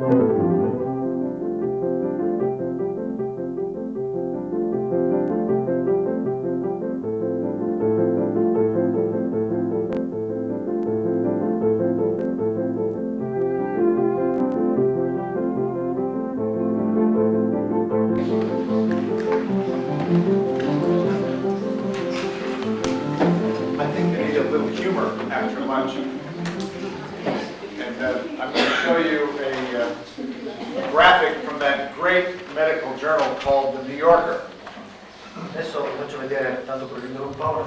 I'm going to show you a graphic from that great medical journal called The New Yorker. Adesso vi faccio vedere, tanto per ridere un po', una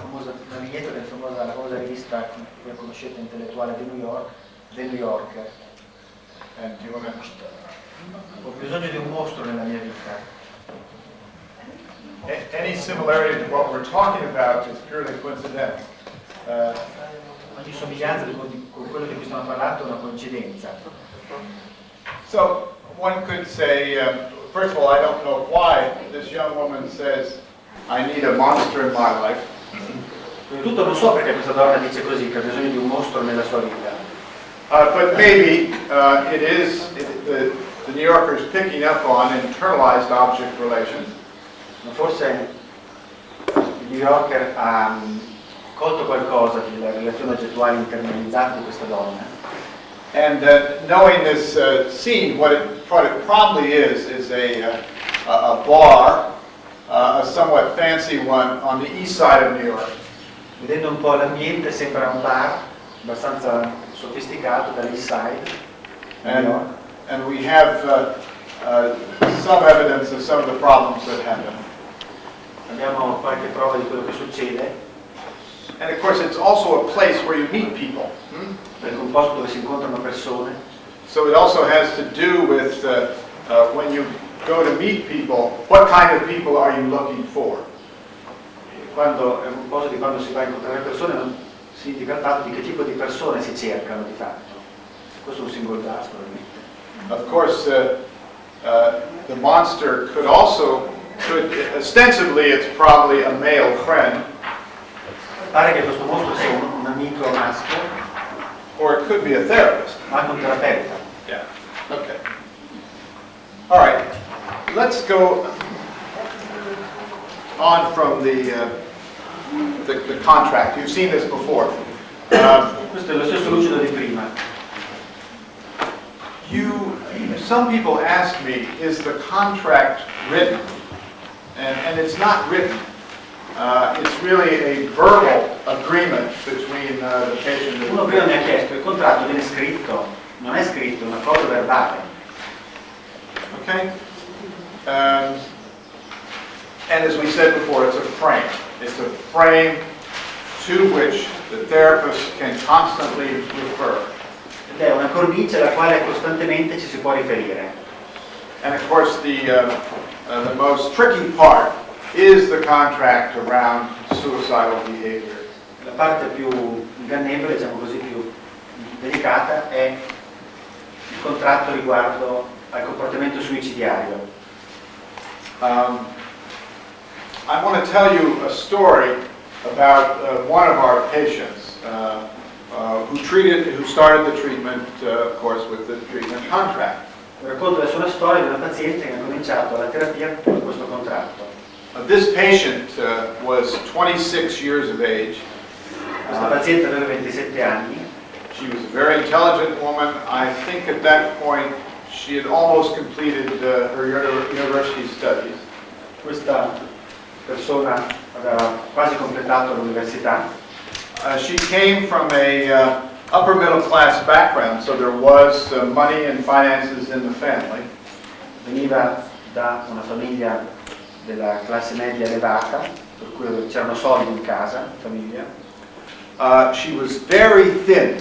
vignetta della famosa rivista che voi conoscete intellettuale di New York, The New Yorker. And do you want Ho bisogno di un mostro nella mia vita. any similarity to what we're talking about is purely coincidental. Ogni somiglianza con quello di cui stiamo parlando è una coincidenza. So one could say, first of all, I don't know why this young woman says, I need a monster in my life. Prima di tutto non so perché questa donna dice così, che ha bisogno di un mostro nella sua vita. But maybe the New Yorker is picking up on internalized object relations. Ma forse il New Yorker ha colto qualcosa delle relazioni oggettuali internalizzate di questa donna. And knowing this scene, what it probably is a bar, a somewhat fancy one on the east side of New York. Vedendo un po' l'ambiente sembra un bar abbastanza sofisticato dall'east side. And we have some evidence of some of the problems that happen. Abbiamo qualche prova di quello che succede. And of course, it's also a place where you meet people. È un posto dove si incontrano persone. So it also has to do with when you go to meet people, what kind of people are you looking for? Quando è un posto di quando si va a incontrare persone non si indica il fatto di che tipo di persone si cercano di fatto. Questo è un single task probabilmente. Of course, the monster could ostensibly it's probably a male friend. Pare che questo mostro sia un amico maschio, or it could be a therapist. ma anche un terapeuta. Yeah. Okay. All right. Let's go on from the contract. You've seen this before. Questo è lo stesso lucido di prima. Some people ask me, is the contract written? And it's not written. It's really a verbal agreement between the patient and Uno prima mi ha chiesto, il contratto viene scritto? Non è scritto, è un accordo verbale. Okay? And as we said before, it's a frame. It's a frame to which the therapist can constantly refer. Ed è una cornice alla quale costantemente ci si può riferire. And of course, the most tricky part is the contract around suicidal behavior. La parte più ingannevole, diciamo così, più delicata è il contratto riguardo al comportamento suicidiario. I want to tell you a story about one of our patients who started the treatment, of course, with the treatment contract. Racconto adesso una storia di una paziente che ha cominciato la terapia con questo contratto. This patient was 26 years of age. Questa paziente aveva 27 anni. She was a very intelligent woman. I think at that point she had almost completed her university studies. Questa persona aveva quasi completato l'università. She came from a upper middle class background, so there was money and finances in the family. Veniva da una famiglia della classe media elevata, per cui c'erano soldi in casa, in famiglia. She was very thin,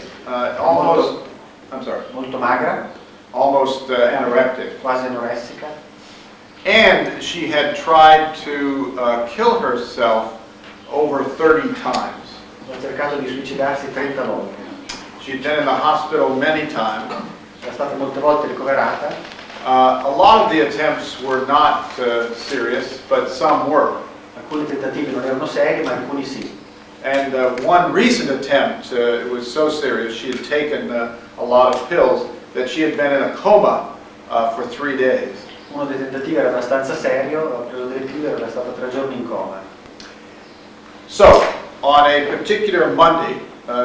molto magra, almost anorectic. quasi anoressica. And she had tried to kill herself over 30 times. Ha cercato di suicidarsi 30 volte. She'd been in the hospital many times. Era stata molte volte ricoverata. A lot of the attempts were not serious, but some were. Alcuni tentativi non erano seri, ma alcuni sì. And one recent attempt was so serious, she had taken a lot of pills, that she had been in a coma for 3 days. Uno dei tentativi era abbastanza serio, ha preso delle pillole, era stato 3 giorni in coma. So, on a particular Monday,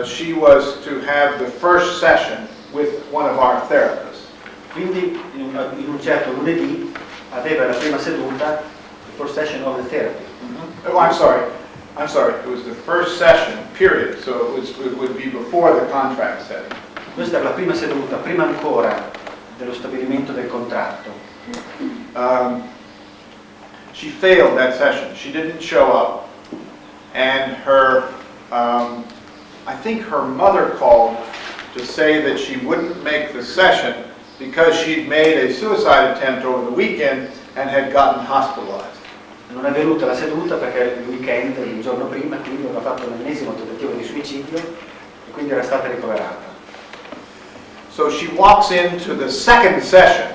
she was to have the first session with one of our therapists. Quindi in un certo lunedì aveva la prima seduta, the first session of the therapy. Oh, I'm sorry, it was the first session, period, so it would be before the contract setting. Questa era la prima seduta, prima ancora dello stabilimento del contratto. She failed that session. She didn't show up, and I think her mother called to say that she wouldn't make the session because she'd made a suicide attempt over the weekend and had gotten hospitalized. Non è venuta la seduta perché il weekend, il giorno prima, quindi aveva fatto l'ennesimo tentativo di suicidio e quindi era stata ricoverata. So she walks into the second session,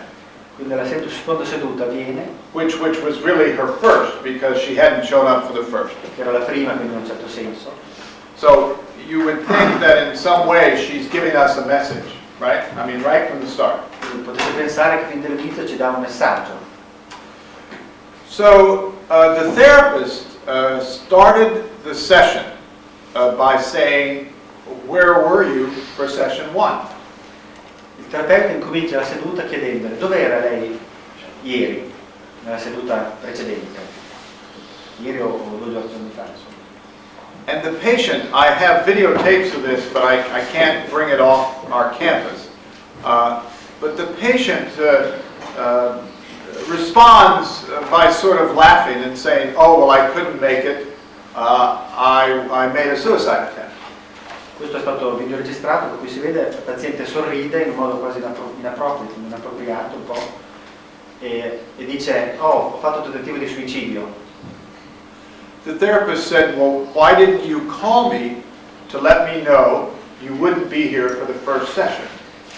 Quindi la seconda seduta viene, which was really her first because she hadn't shown up for the first. che era la prima, quindi in un certo senso. So you would think that in some way she's giving us a message, right? I mean, right from the start. Quindi potete pensare che fin dall'inizio ci dà un messaggio. So the therapist started the session by saying, "Where were you for session 1?" Il terapeuta incomincia la seduta chiedendole dove era lei ieri, nella seduta precedente, ieri o 2 giorni fa. Insomma. And the patient, I have videotapes of this, but I can't bring it off our campus. But the patient responds by sort of laughing and saying, "Oh, well, I couldn't make it. I made a suicide attempt." Questo è stato videoregistrato, per cui si vede il paziente sorride in un modo quasi inappropriato un po', e dice, "Oh, ho fatto un tentativo di suicidio." The therapist said, "Well, why didn't you call me to let me know you wouldn't be here for the first session?"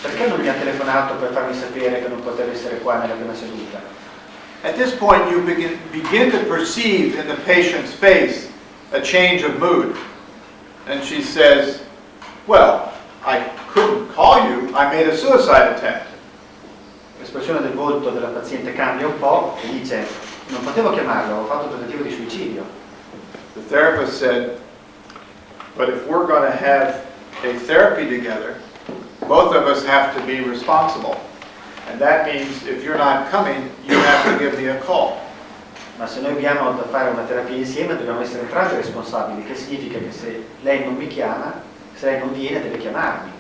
Perché non mi ha telefonato per farmi sapere che non poteva essere qua nella prima seduta? At this point, you begin to perceive in the patient's face a change of mood. And she says, "Well, I couldn't call you. I made a suicide attempt." L'espressione del volto della paziente cambia un po' e dice, "Non potevo chiamarlo, ho fatto un tentativo di suicidio." The therapist said, "But if we're going to have a therapy together, both of us have to be responsible. And that means if you're not coming, you have to give me a call." Ma se noi abbiamo da fare una terapia insieme dobbiamo essere entrambi responsabili, che significa che se lei non mi chiama, se lei non viene deve chiamarmi.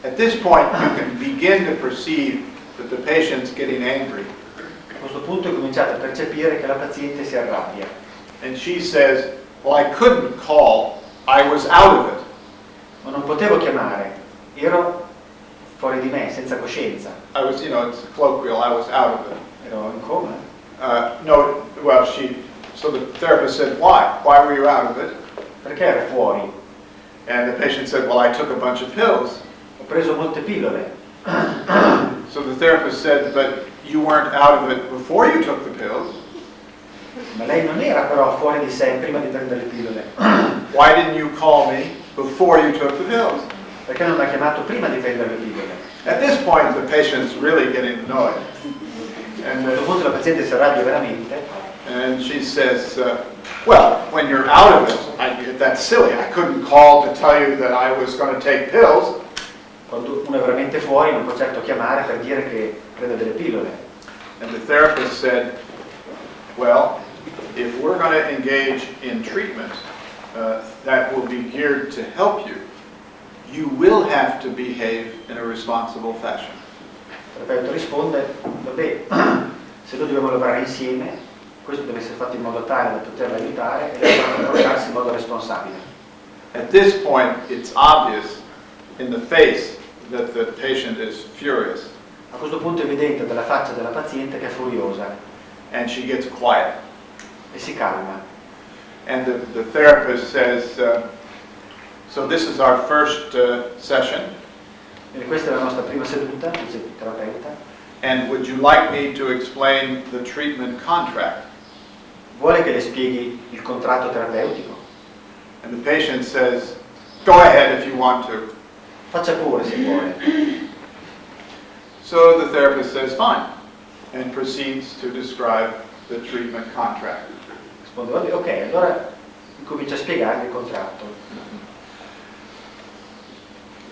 At this point, you can begin to perceive that the patient's getting angry. A questo punto cominciate a percepire che la paziente si arrabbia. And she says, "Well, I couldn't call. I was out of it." Ma non potevo chiamare, ero fuori di me, senza coscienza. I was, it's colloquial, I was out of it. Ero in coma. No, well, so the therapist said, "Why? Why were you out of it?" Perché ero fuori? And the patient said, "Well, I took a bunch of pills." Ho preso molte pillole. So the therapist said, "But you weren't out of it before you took the pills. Ma lei non era però fuori di sé prima di prendere le pillole. Why didn't you call me before you took the pills?" Perché non mi ha chiamato prima di prendere le pillole? At this point, the patient's really getting annoyed. A un certo punto la paziente si arrabbia veramente. And she says, "Well, when you're out of it, that's silly. I couldn't call to tell you that I was going to take pills." Quando uno è veramente fuori non può certo chiamare per dire che prende delle pillole. And the therapist said, "Well, if we're going to engage in treatment that will be geared to help you, you will have to behave in a responsible fashion." Il terapeuta risponde, vabbè, se noi dobbiamo lavorare insieme, questo deve essere fatto in modo tale da poterla aiutare e deve comportarsi in modo responsabile. At this point, it's obvious in the face that the patient is furious. A questo punto è evidente dalla faccia della paziente che è furiosa. And she gets quiet. E si calma. And the therapist says, "So this is our first session. E questa è la nostra prima seduta, dice il terapeuta. And would you like me to explain the treatment contract?" Vuole che le spieghi il contratto terapeutico? And the patient says, "Go ahead if you want to." Faccia pure se vuole. So the therapist says, fine, and proceeds to describe the treatment contract. Risponde, ok, allora comincia a spiegare il contratto.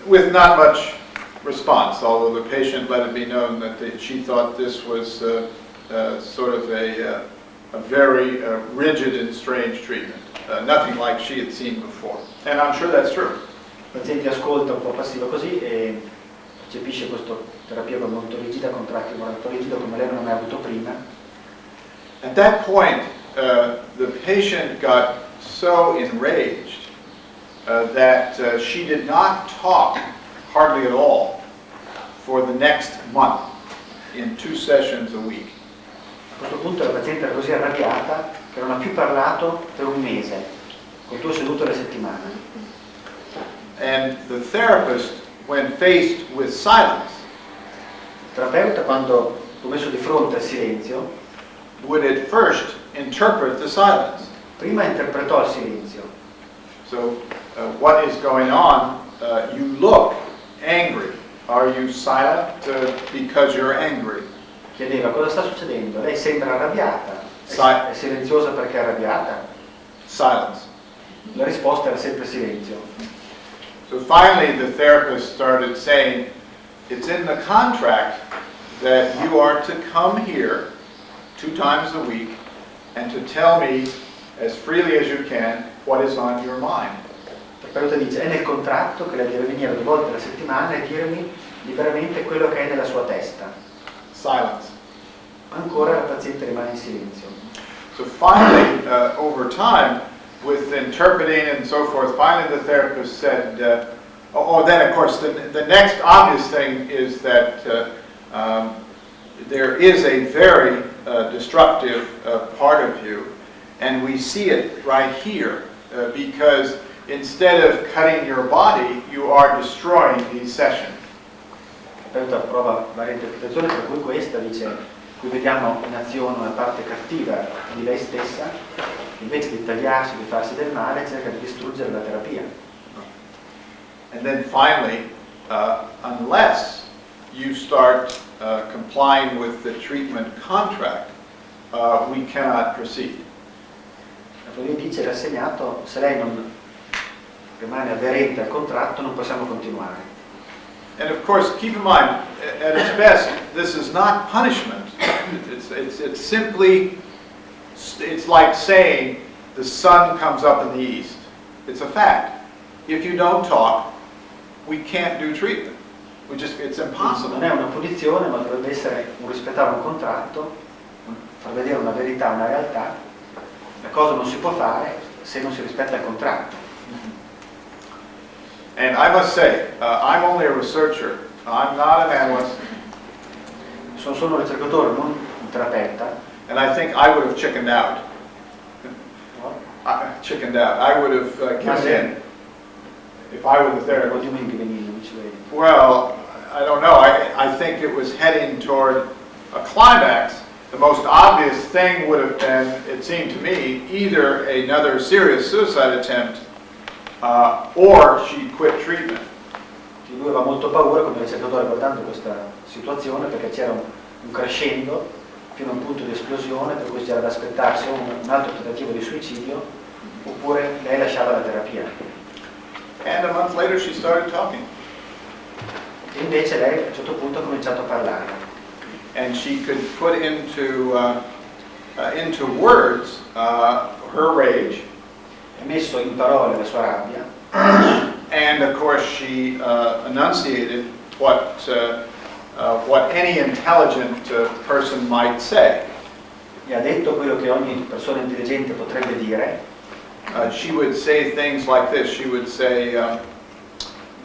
With not much response, although the patient let it be known that she thought this was sort of a very rigid and strange treatment, nothing like she had seen before. And I'm sure that's true. Il paziente ascolta un po' passivo così e percepisce questa terapia come molto rigida, contratto molto rigido, come lei non ha mai avuto prima. At that point, the patient got so enraged that she did not talk hardly at all for the next month in 2 sessions a week. A questo punto la paziente era così arrabbiata che non ha più parlato per un mese, con 2 sedute alla settimana. And the therapist, when faced with silence, Il terapeuta, quando fu messo di fronte al silenzio, would at first interpret the silence. prima interpretò il silenzio. So, what is going on? You look angry. Are you silent because you're angry? Chiedeva cosa sta succedendo, lei sembra arrabbiata, è silenziosa perché è arrabbiata? Silence. La risposta era sempre silenzio. So finally the therapist started saying, it's in the contract that you are to come here 2 times a week and to tell me as freely as you can what is on your mind. Il terapeuta dice, è nel contratto che lei deve venire 2 volte alla settimana e dirmi liberamente quello che è nella sua testa. Silence. Ancora la paziente rimane in silenzio. So finally, over time, with interpreting and so forth, finally the therapist said, then of course the next obvious thing is that there is a very destructive part of you, and we see it right here, because instead of cutting your body, you are destroying these sessions. Il terapeuta prova varie interpretazioni, tra cui questa dice, qui vediamo in azione una parte cattiva di lei stessa, che invece di tagliarsi, di farsi del male, cerca di distruggere la terapia. And then finally, unless you start complying with the treatment contract, we cannot proceed. Lui dice, l'assegnato, se lei non rimane aderente al contratto non possiamo continuare. And of course, keep in mind, at its best, this is not punishment. It's simply, it's like saying the sun comes up in the east. It's a fact. If you don't talk, we can't do treatment. It's impossible. Non è una punizione, ma dovrebbe essere un rispettare un contratto, far vedere una verità, una realtà. La cosa non si può fare se non si rispetta il contratto. And I must say, I'm only a researcher. I'm not an analyst. Sono solo un ricercatore, non un terapeuta. And I think I would have chickened out. I would have given in if I were the therapist. What do you mean giving in? Which way? Well, I don't know. I think it was heading toward a climax. The most obvious thing would have been, it seemed to me, either another serious suicide attempt or she quit treatment. Lui aveva molto paura come ricercatore guardando questa situazione, perché c'era un crescendo fino a un punto di esplosione, per cui c'era da aspettarsi un altro tentativo di suicidio oppure lei lasciava la terapia. And a month later she started talking. E invece lei a un certo punto ha cominciato a parlare. And she could put into words her rage. Ha messo in parole la sua rabbia. And of course she enunciated what any intelligent person might say. E ha detto quello che ogni persona intelligente potrebbe dire. She would say things like this. She would say,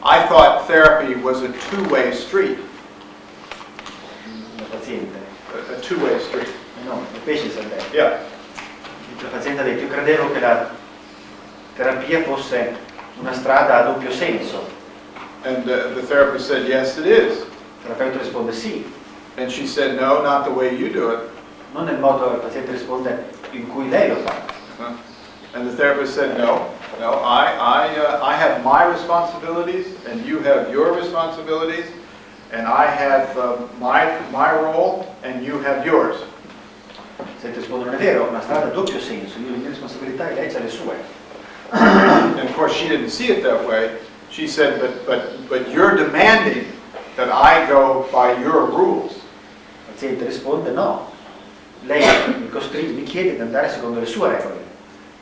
I thought therapy was a two-way street. La paziente. A two-way street. No, il pesce si è detto. Yeah. La paziente ha detto, io credevo che la terapia fosse una strada a doppio senso. And the therapist said, yes, it is. Il terapeuta risponde sì. And she said, no, not the way you do it. Non nel modo che il paziente risponde in cui lei lo fa. And the therapist said, no, I have my responsibilities and you have your responsibilities. and I have my role and you have yours. Senti, rispondo, non è vero, una strada a doppio senso, io ho le mie responsabilità e lei ha le sue. And of course she didn't see it that way. She said, but you're demanding that I go by your rules. Il paziente risponde, no, lei mi chiede di andare secondo le sue regole.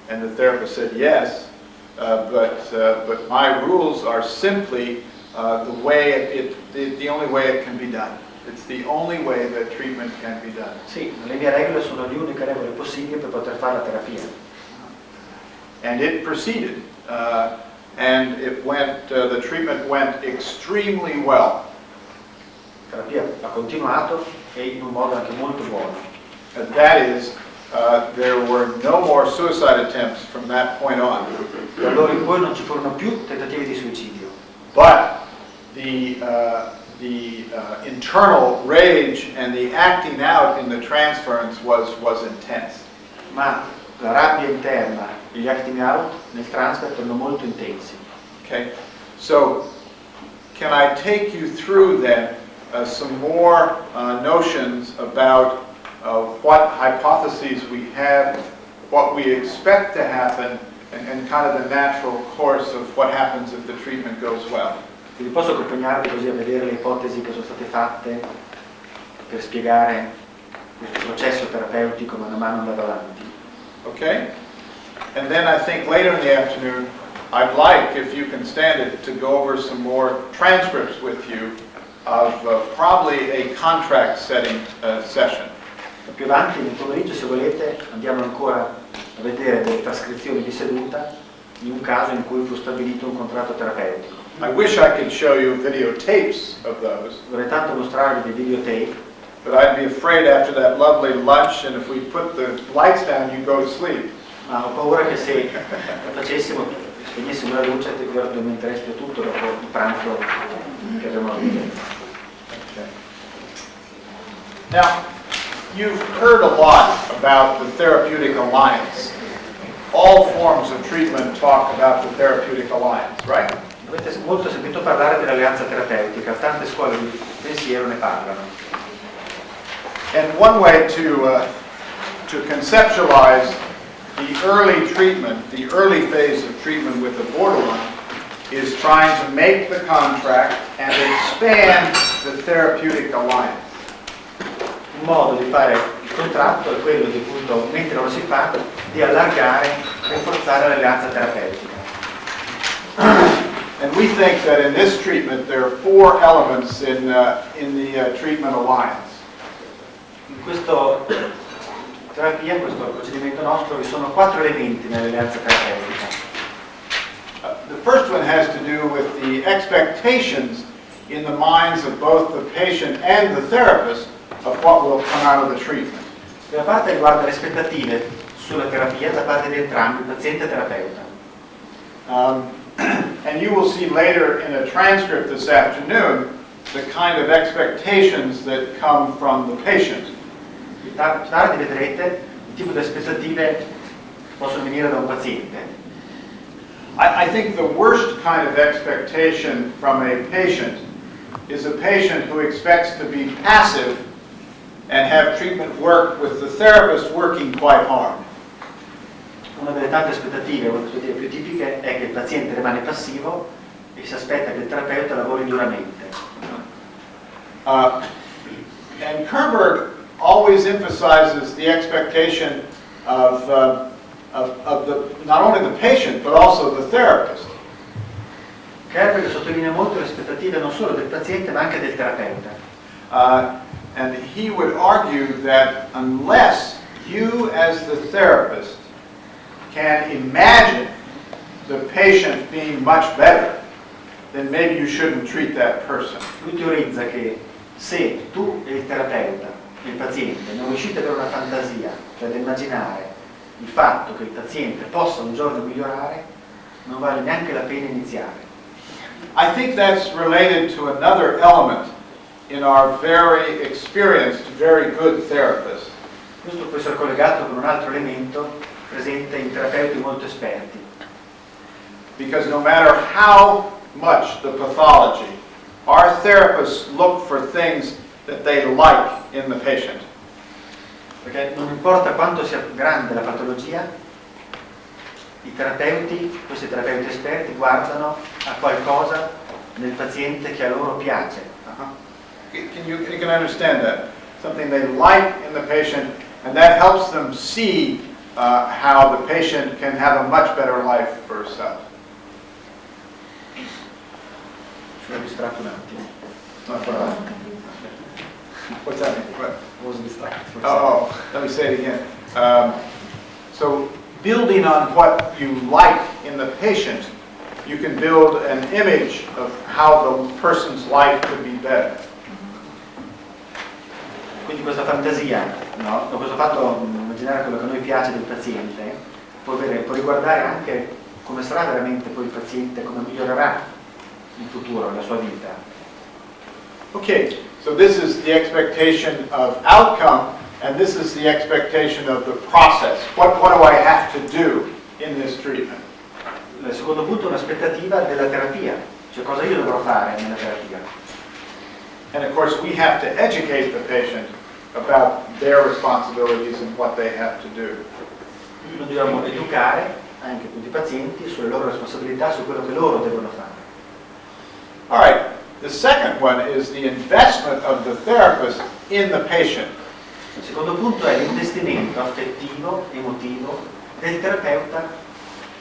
And the therapist said, yes, but my rules are simply the only way it can be done. It's the only way that treatment can be done. Sì, le mie regole sono le uniche regole possibili per poter fare la terapia. And it proceeded, and the treatment went extremely well. La terapia ha continuato e in un modo anche molto buono. And that is, there were no more suicide attempts from that point on. Da allora in poi non ci furono più tentativi di suicidio. But the internal rage and the acting out in the transference was intense. Ma la rabbia interna e gli acting out nel transfer erano molto intensi. Okay, so can I take you through then some more notions about what hypotheses we have, what we expect to happen, and kind of the natural course of what happens if the treatment goes well. Quindi posso accompagnarvi così a vedere le ipotesi che sono state fatte per spiegare questo processo terapeutico man mano andando avanti. Okay? And then I think later in the afternoon, I'd like, if you can stand it, to go over some more transcripts with you of probably a contract setting session. Più avanti nel pomeriggio, se volete, andiamo ancora a vedere delle trascrizioni di seduta di un caso in cui fu stabilito un contratto terapeutico. I wish I could show you videotapes of those. Vorrei tanto mostrarvi dei videotape, But I'd be afraid after that lovely lunch, and if we put the lights down, you go to sleep. ma ho paura che se lo facessimo, spegnessimo la luce, ti addormenteresti tutto dopo il pranzo che abbiamo avuto. Okay. Now, you've heard a lot about the therapeutic alliance. All forms of treatment talk about the therapeutic alliance, right? Avete molto sentito parlare dell'alleanza terapeutica, tante scuole di pensiero ne parlano. And one way to conceptualize the early treatment, the early phase of treatment with the borderline, is trying to make the contract and expand the therapeutic alliance. Un modo di fare il contratto è quello di, appunto, mentre lo si fa, di allargare e rafforzare l'alleanza terapeutica. And we think that in this treatment there are four elements in the treatment alliance. In questa terapia, in questo procedimento nostro, vi sono 4 elementi nell'alleanza terapeutica. The first one has to do with the expectations in the minds of both the patient and the therapist of what will come out of the treatment. La prima parte riguarda le aspettative sulla terapia da parte di entrambi, paziente e terapeuta. And you will see later in a transcript this afternoon the kind of expectations that come from the patient. Più tardi vedrete il tipo di aspettative che possono venire da un paziente. I think the worst kind of expectation from a patient is a patient who expects to be passive and have treatment work with the therapist working quite hard. Una delle tante aspettative, una delle aspettative più tipiche, è che il paziente rimane passivo e si aspetta che il terapeuta lavori duramente. And Kernberg always emphasizes the expectation of not only the patient but also the therapist. Kernberg sottolinea molto le aspettative non solo del paziente ma anche del terapeuta. And he would argue that unless you as the therapist can imagine the patient being much better, then maybe you shouldn't treat that person. Lui teorizza che se tu e il terapeuta e il paziente non riuscite ad avere una fantasia, cioè ad immaginare il fatto che il paziente possa un giorno migliorare, non vale neanche la pena iniziare. I think that's related to another element in our very experienced, very good therapists. Questo può essere collegato con un altro elemento presente in terapeuti molto esperti. Because no matter how much the pathology our therapists look for things that they like in the patient. Perché non importa quanto sia grande la patologia, i terapeuti, questi terapeuti esperti, guardano a qualcosa nel paziente che a loro piace. You can understand that. Something they like in the patient, and that helps them see how the patient can have a much better life for herself. Sono distratto un attimo. What's that mean? What? I was distracted for a Oh, let me say it again. So building on what you like in the patient, you can build an image of how the person's life could be better. Quindi questa fantasia, no? Questo fatto immaginare quello che a noi piace del paziente, può riguardare anche come sarà veramente poi il paziente, come migliorerà in futuro la sua vita. Okay, so this is the expectation of outcome, and this is the expectation of the process. What do I have to do in this treatment? Il secondo punto è un'aspettativa della terapia, cioè cosa io dovrò fare nella terapia. And of course we have to educate the patient about their responsibilities and what they have to do. Noi dobbiamo educare anche tutti i pazienti sulle loro responsabilità, su quello che loro devono fare. All right, the second one is the investment of the therapist in the patient. Il secondo punto è l'investimento affettivo, emotivo del terapeuta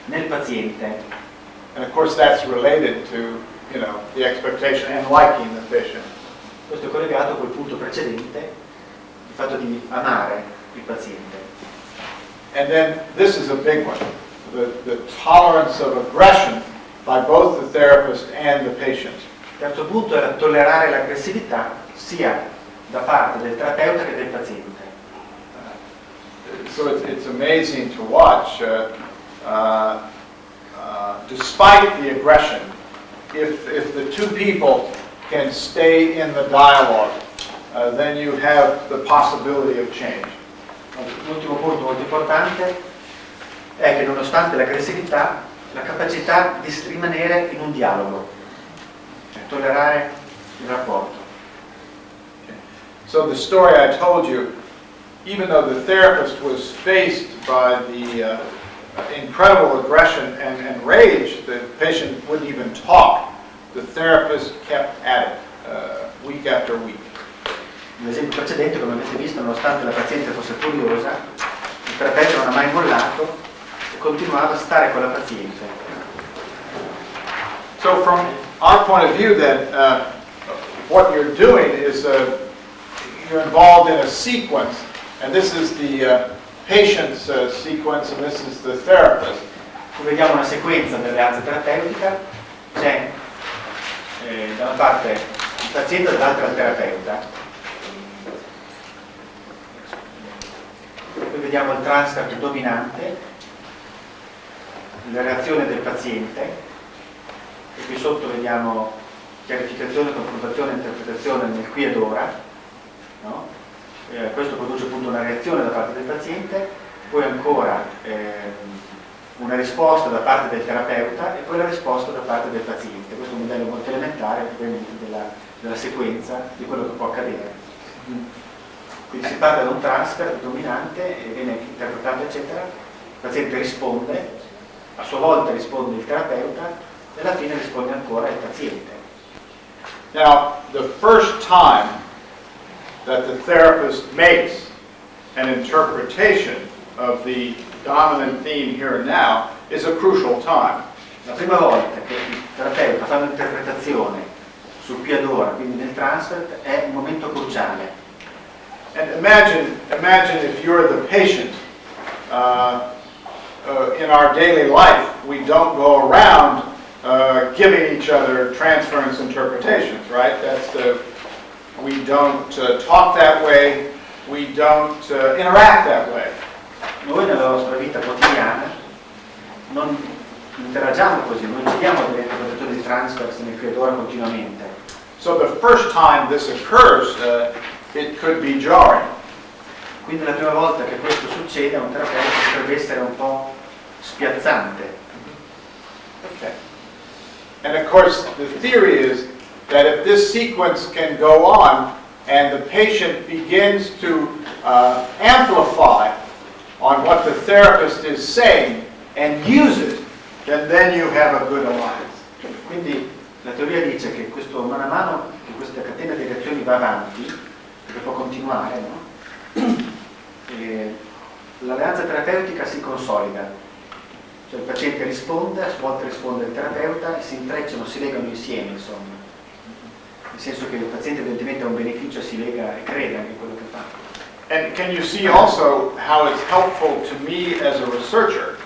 nel paziente. And of course that's related to, the expectation and liking the patient. Questo è collegato a quel punto precedente, il fatto di amare il paziente. And then this is a big one, the tolerance of aggression by both the therapist and the patient. Il terzo punto è tollerare l'aggressività sia da parte del terapeuta che del paziente. So it's amazing to watch, despite the aggression, if the two people can stay in the dialogue, then you have the possibility of change. L'ultimo punto molto importante è che nonostante l'aggressività, la capacità di rimanere in un dialogo, cioè tollerare il rapporto. So the story I told you, even though the therapist was faced by the incredible aggression and rage, the patient wouldn't even talk. The therapist kept at it week after week. Nell'esempio precedente, come avete visto, nonostante la paziente fosse furiosa, il terapeuta non ha mai mollato e continuava a stare con la paziente. So from our point of view then, what you're doing is you're involved in a sequence, and this is the patient's sequence, and this is the therapist. Qui vediamo una sequenza dell'alleanza terapeutica, c'è da una parte il paziente e dall'altra il terapeuta. Qui vediamo il transfer dominante, la reazione del paziente, e qui sotto vediamo chiarificazione, confrontazione, interpretazione nel qui ed ora, no? Questo produce appunto una reazione da parte del paziente, poi ancora una risposta da parte del terapeuta e poi la risposta da parte del paziente. Questo è un modello molto elementare ovviamente della sequenza di quello che può accadere. Quindi si parla di un transfer dominante e viene interpretato eccetera, il paziente risponde, a sua volta risponde il terapeuta e alla fine risponde ancora il paziente. Now, the first time that the therapist makes an interpretation of the dominant theme here and now is a crucial time. La prima volta che il terapeuta fa un'interpretazione sul qui ed ora, quindi nel transfer, è un momento cruciale. And imagine if you're the patient. In our daily life, we don't go around giving each other transference interpretations, right? We don't talk that way. We don't interact that way. Noi nella nostra vita quotidiana non interagiamo così, non ci diamo delle interpretazioni di transfer nel qui ed ora continuamente. So the first time this occurs, it could be jarring. Quindi la prima volta che questo succede a un terapeuta potrebbe essere un po' spiazzante. Okay. And of course, the theory is that if this sequence can go on and the patient begins to amplify on what the therapist is saying and use it, then you have a good alliance. Quindi la teoria dice che questo mano a mano che questa catena di reazioni va avanti, perché può continuare, no? L'alleanza terapeutica si consolida, cioè il paziente risponde, a sua volta risponde il terapeuta e si intrecciano, si legano insieme, insomma. Nel senso che il paziente evidentemente ha un beneficio, si lega e crede anche in quello che fa. And can you see also how it's helpful to me as a researcher?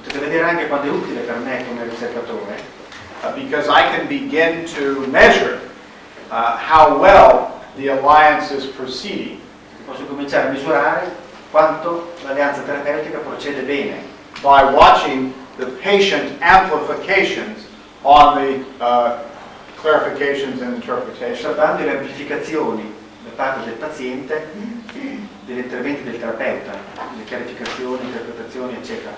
Potete vedere anche quando è utile per me come ricercatore, because I can begin to measure how well the alliance is proceeding. posso cominciare a misurare quanto l'alleanza terapeutica procede bene by watching the patient amplifications on the clarifications and interpretations. osservando le amplificazioni da parte del paziente degli interventi del terapeuta, le chiarificazioni, interpretazioni, eccetera.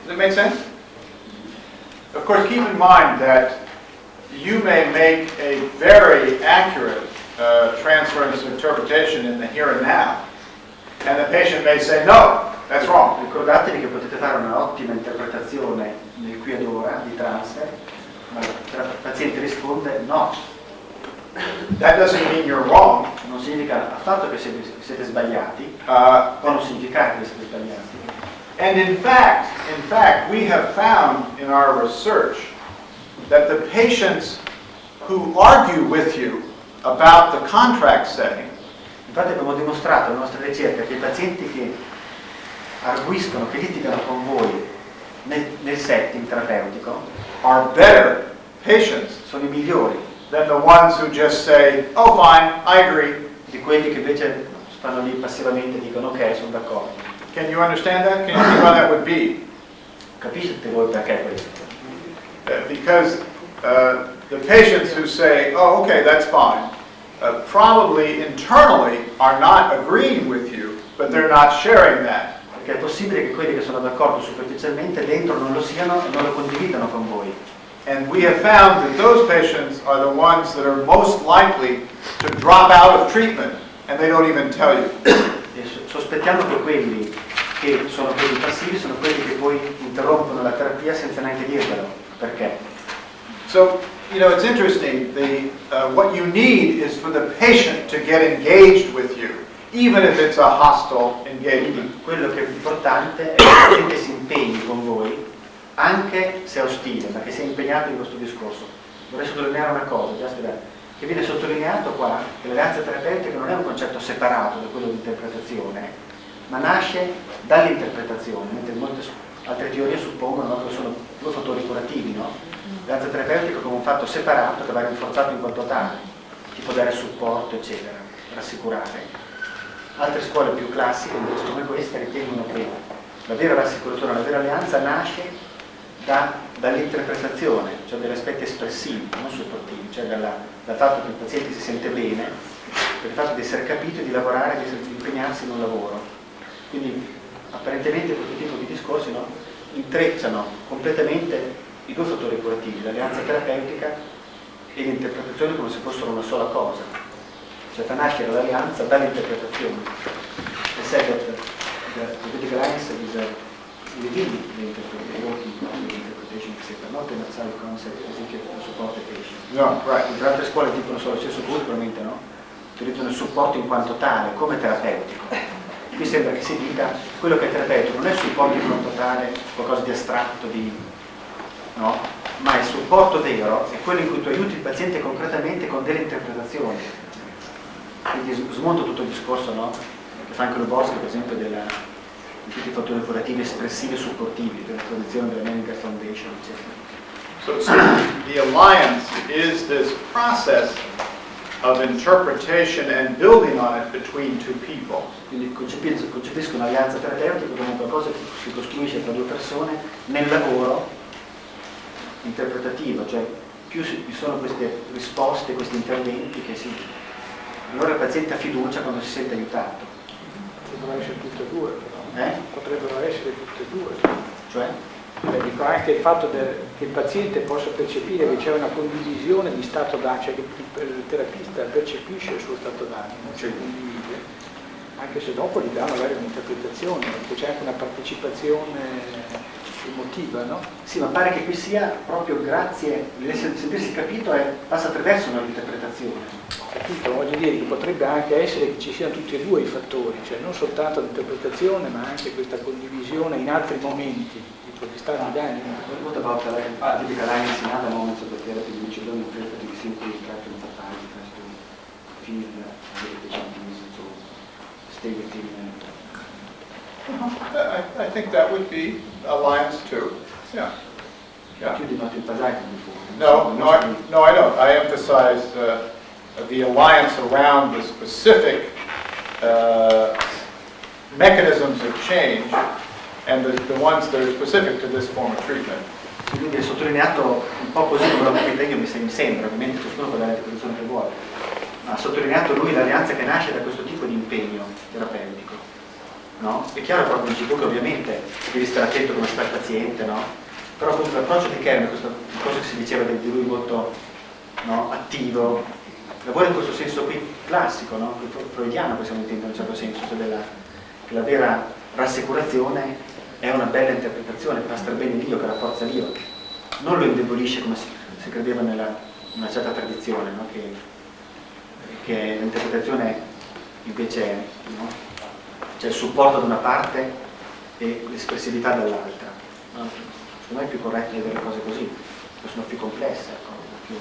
Does it make sense? Of course, keep in mind that you may make a very accurate transference interpretation in the here and now, and the patient may say, no, that's wrong. Ricordatevi che potete fare un'ottima interpretazione nel qui ed ora di transfer, ma il paziente risponde no. That doesn't mean you're wrong. Non significa affatto che siete sbagliati, può non significare che siete sbagliati. And in fact, we have found in our research that the patients who argue with you about the contract setting Infatti abbiamo dimostrato nella nostra ricerca che i pazienti che arguiscono, che litigano con voi nel setting terapeutico are better patients sono i migliori than the ones who just say, oh fine, I agree. di quelli che invece stanno lì passivamente e dicono ok, sono d'accordo. Can you understand that? Can you see why that would be? Capisce voi perché questo? Because the patients who say, oh okay, that's fine, probably internally are not agreeing with you, but they're not sharing that. Perché è possibile che quelli che sono d'accordo superficialmente dentro non lo siano e non lo condividano con voi. And we have found that those patients are the ones that are most likely to drop out of treatment, and they don't even tell you. E sospettiamo che quelli che sono quelli passivi sono quelli che poi interrompono la terapia senza neanche dirvelo. Perché? So, you know, it's interesting. What you need is for the patient to get engaged with you, even if it's a hostile engagement. Quindi quello che è importante è che il paziente si impegni con voi, anche se è ostile, ma che sia impegnato in questo discorso. Vorrei sottolineare una cosa, che viene sottolineato qua, che l'alleanza terapeutica non è un concetto separato da quello di interpretazione, ma nasce dall'interpretazione, mentre molte altre teorie suppongono che sono due fattori curativi, no? L'alleanza terapeutica come un fatto separato che va rinforzato in quanto tale, tipo dare supporto, eccetera, rassicurare. Altre scuole più classiche, invece come queste, ritengono che la vera rassicurazione, la vera alleanza nasce dall'interpretazione, cioè dagli aspetti espressivi, non supportivi, cioè dal fatto che il paziente si sente bene, per il fatto di essere capito e di lavorare, di impegnarsi in un lavoro. Quindi apparentemente questo tipo di discorsi, no, intrecciano completamente i due fattori curativi, l'alleanza terapeutica e l'interpretazione come se fossero una sola cosa. Cioè fa nascere l'alleanza dall'interpretazione. The therapeutic alliance is within the interpretation, etc. Not an outside concept as if you support the patient. No, right. Mentre altre scuole dicono solo lo stesso tu, probabilmente no, utilizzano il supporto in quanto tale, come terapeutico. Qui sembra che si dica quello che è terapeutico non è il supporto in quanto tale, qualcosa di astratto, no? Ma il supporto vero è quello in cui tu aiuti il paziente concretamente con delle interpretazioni. Quindi smonto tutto il discorso, no? Che fa anche Lubowski, per esempio, di tutti i fattori curativi espressivi e supportivi, della tradizione della Menninger Foundation, eccetera. So the alliance is this process of interpretation and building on it between two people. Quindi concepisco un'alleanza terapeutica come qualcosa che si costruisce tra due persone nel lavoro interpretativo, cioè più vi sono queste risposte, questi interventi che allora il paziente ha fiducia quando si sente aiutato. Potrebbero essere tutte e due, però. Eh? Potrebbero essere tutte e due. Cioè? Dico anche il fatto che il paziente possa percepire che c'è una condivisione di stato d'animo, cioè che il terapista percepisce il suo stato d'animo, cioè condivide, anche se dopo gli dà magari un'interpretazione, perché c'è anche una partecipazione emotiva, no? Sì, ma pare che qui sia proprio grazie, sentirsi capito passa attraverso un'interpretazione. Capito? Voglio dire che potrebbe anche essere che ci siano tutti e due i fattori, cioè non soltanto l'interpretazione ma anche questa condivisione in altri momenti, tipo di stati d'animo. What about the typical lines in other moments of the therapy in which you don't interpret, you simply try to empathize, you try to feel the patient needs to stay within. I think that would be alliance too. Yeah. Yeah. You did not emphasize it before. No, I don't. I emphasize the alliance around the specific mechanisms of change and the ones that are specific to this form of treatment. Quindi è sottolineato un po' così come l'ho capito io, mi sembra, ovviamente ciascuno può dare l'interpretazione che vuole, ma ha sottolineato lui l'alleanza che nasce da questo tipo di impegno terapeutico. No? È chiaro proprio dici tu che ovviamente devi stare attento come sta il paziente, no? Però appunto l'approccio di Kernberg, questa cosa che si diceva di lui molto, no, attivo, lavora in questo senso qui classico, no? Freudiano possiamo intendere in un certo senso, cioè che la vera rassicurazione è una bella interpretazione che fa star bene Dio, che rafforza Dio, non lo indebolisce come si credeva in una certa tradizione, no? che l'interpretazione invece no? C'è il supporto da una parte e l'espressività dall'altra. No? Secondo me è più corretto vedere le cose così, che sono più complesse. Più...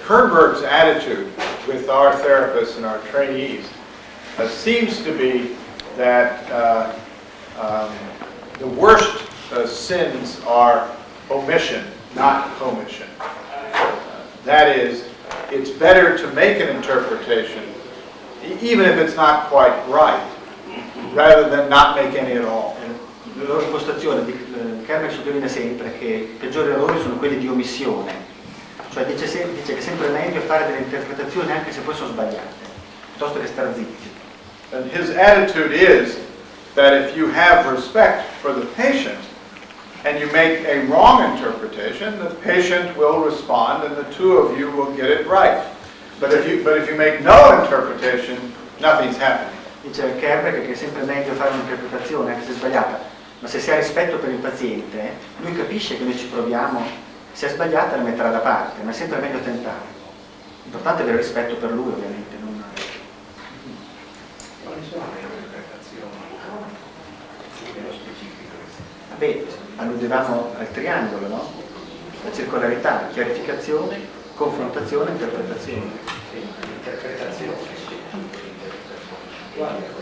Kernberg's attitude with our therapists and our trainees seems to be that the worst sins are omission, not commission. That is, it's better to make an interpretation, even if it's not quite right, rather than not make any at all. La loro impostazione di Kernberg sottolinea sempre che i peggiori errori sono quelli di omissione, cioè dice che è sempre meglio fare delle interpretazioni anche se poi sono sbagliate, piuttosto che stare zitti. And his attitude is that if you have respect for the patient and you make a wrong interpretation, the patient will respond and the two of you will get it right. But if you make no interpretation, nothing's happening. Dice Kernberg che è sempre meglio fare un'interpretazione anche se sbagliata, ma se si ha rispetto per il paziente, lui capisce che noi ci proviamo, se è sbagliata la metterà da parte, ma è sempre meglio tentare. L'importante è avere rispetto per lui, ovviamente. Non... Quali sono le interpretazioni nello specifico? Beh, alludevamo al triangolo, no? La circolarità, chiarificazione, confrontazione, interpretazione. Interpretazione.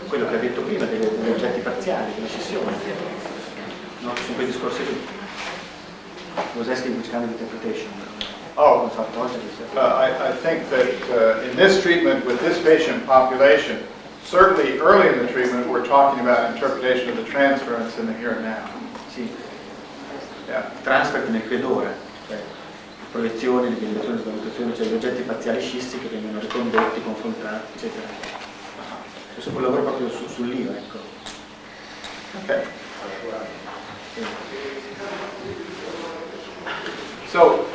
Quello che ha detto prima degli oggetti parziali, della scissione, no? Sono quei discorsi lì. Was asking which kind of interpretation. Oh, I think that in this treatment with this patient population, certainly early in the treatment, we're talking about interpretation of the transference in the here and now. Sì. Yeah. Transfer nel qui ed ora, cioè proiezioni, liquidazione, svalutazione, cioè gli oggetti parziali scissi che vengono ricondotti, confrontati, eccetera. Questo è un lavoro proprio sull'io, ecco. Okay. So,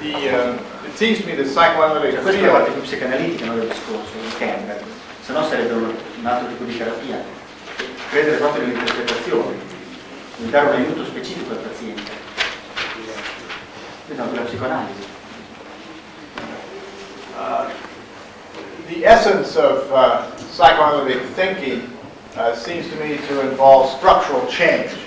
it seems to me that psychoanalytic Questa è la parte più psicanalitica del discorso, del Kernberg, se no sarebbe un altro tipo di terapia. Credere proprio nell'interpretazione, di dare un aiuto specifico al paziente. Quindi anche la psicoanalisi. The essence of psychoanalytic thinking seems to me to involve structural change.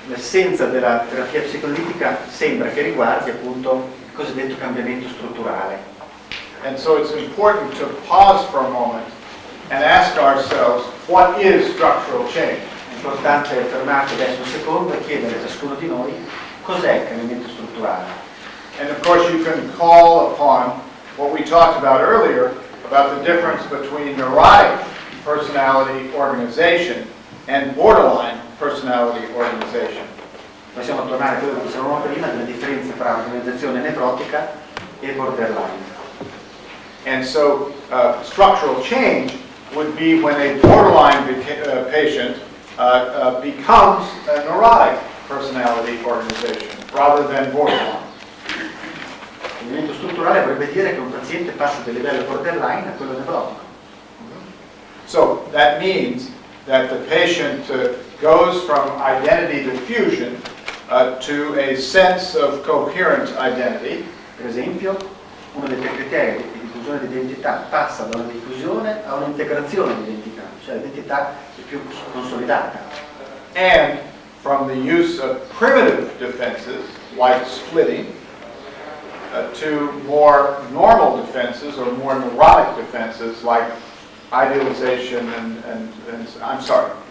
L'essenza della terapia psicoanalitica sembra che riguardi appunto il cosiddetto cambiamento strutturale. And so it's important to pause for a moment and ask ourselves, what is structural change? È importante fermarci adesso un secondo e chiedere a ciascuno di noi cos'è il cambiamento strutturale. And of course you can call upon what we talked about earlier about the difference between neurotic personality organization and borderline personality organization. Possiamo tornare a quello che dicevamo prima della differenza tra organizzazione nevrotica e borderline. And so structural change would be when a borderline patient becomes a neurotic personality organization rather than borderline. Il movimento strutturale vorrebbe dire che un paziente passa dal livello borderline a quello nevrotico. So that means that the patient goes from identity diffusion to a sense of coherent identity. Per esempio, uno dei criteri di diffusione di identità passa da una diffusione a un'integrazione di identità, cioè l'identità è più consolidata. And from the use of primitive defenses, like splitting, to more normal defenses or more neurotic defenses, like idealization and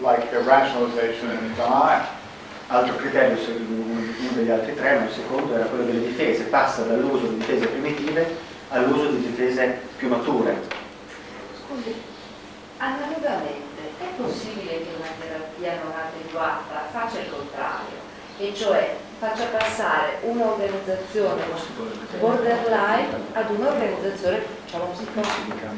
like rationalization and denial. Altro criterio, uno degli altri tre, ma il secondo era quello delle difese, passa dall'uso di difese primitive all'uso di difese più mature. Scusi, analogamente è possibile che una terapia non adeguata faccia il contrario, e cioè faccia passare un'organizzazione borderline ad un'organizzazione, diciamo, psicologica?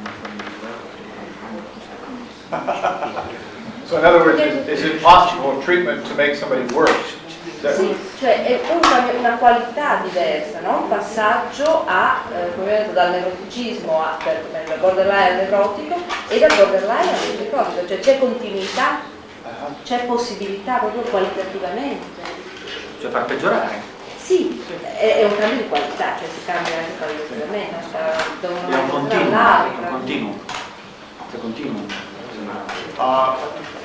So in other words, is it possible treatment to make somebody worse? Sì, cioè è una qualità diversa, no? Un passaggio dal neuroticismo dal borderline al nevrotico e dal borderline al psicotico, cioè c'è continuità, c'è possibilità proprio qualitativamente. Cioè far peggiorare? Sì, è un cambio di qualità, cioè si cambia anche qualitativamente, da un È un momento all'altro. continuo. È continuo.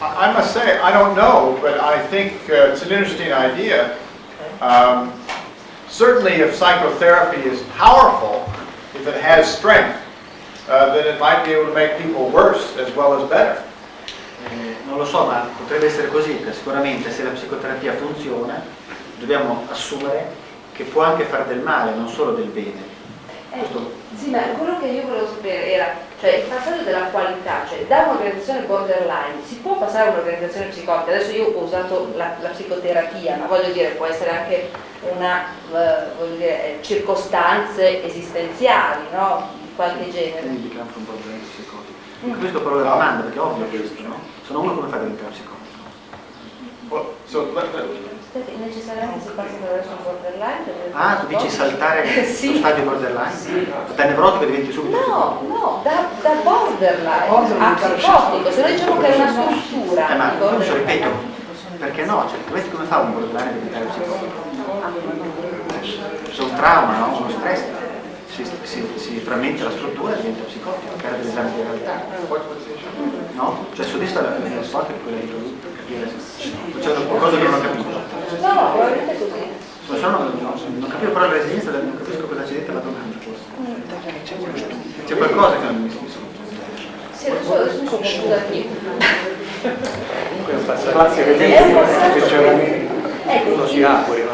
I must say, I don't know, but I think it's an interesting idea. Certainly if psychotherapy is powerful, if it has strength, then it might be able to make people worse as well as better. Non lo so, ma potrebbe essere così, che sicuramente se la psicoterapia funziona, dobbiamo assumere che può anche fare del male, non solo del bene. Sì, ma quello che io volevo sapere era, cioè il passaggio della qualità, cioè da un'organizzazione borderline si può passare a un'organizzazione psicotica. Adesso io ho usato la psicoterapia, ma voglio dire, può essere anche circostanze esistenziali, no? Di qualche genere. Quindi become un borderline psicotico. Non capisco però la domanda, perché è ovvio questo, no? Sono uno, come fa a diventare psicotico? Well, so Necessariamente si passa attraverso un borderline? Ah, tu dici saltare sì. lo stadio borderline? Sì. Da nevrotico diventi subito psicotico? No, da borderline a psicotico. Se noi diciamo che è una struttura Ma di borderline. ripeto, perché no? Cioè, come fa un borderline a diventare psicotico? C'è un trauma, no? Uno stress, si frammenta la struttura e diventa psicotico, perde l'esame di realtà. No? Cioè soddisfa la risposta di quella di capire se c'è qualcosa che non ho capito. No, probabilmente così. Non capivo però la resilienza, non capisco cosa c'è dentro la domanda forse. C'è qualcosa che non mi sono. Sì, adesso mi sono confusa qui. Comunque è un passaggio che uno si apre,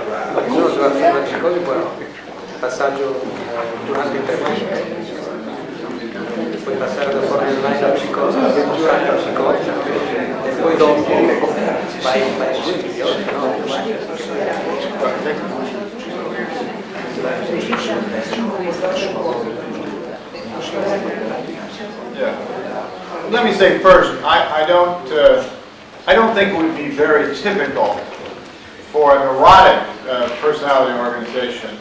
uno si va a fare una psicosi, poi no. Passaggio durante il tempo. Puoi passare da borderline alla psicosi, durante la psicosi, e poi dopo vai su epidiosi, yeah. Let me say first, I don't think it would be very typical for a neurotic personality organization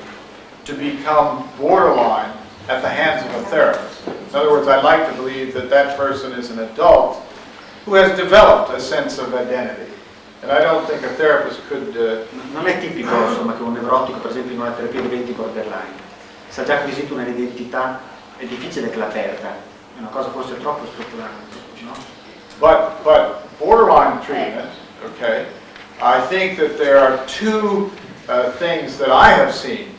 to become borderline at the hands of a therapist. In other words, I'd like to believe that that person is an adult who has developed a sense of identity. And I don't think a therapist could... Non è tipico, insomma, che un nevrotico, per esempio, in una terapia diventi borderline. Se ha già acquisito un'identità, è difficile che la perda. È una cosa forse troppo strutturale, no? But borderline treatment, okay, I think that there are two things that I have seen.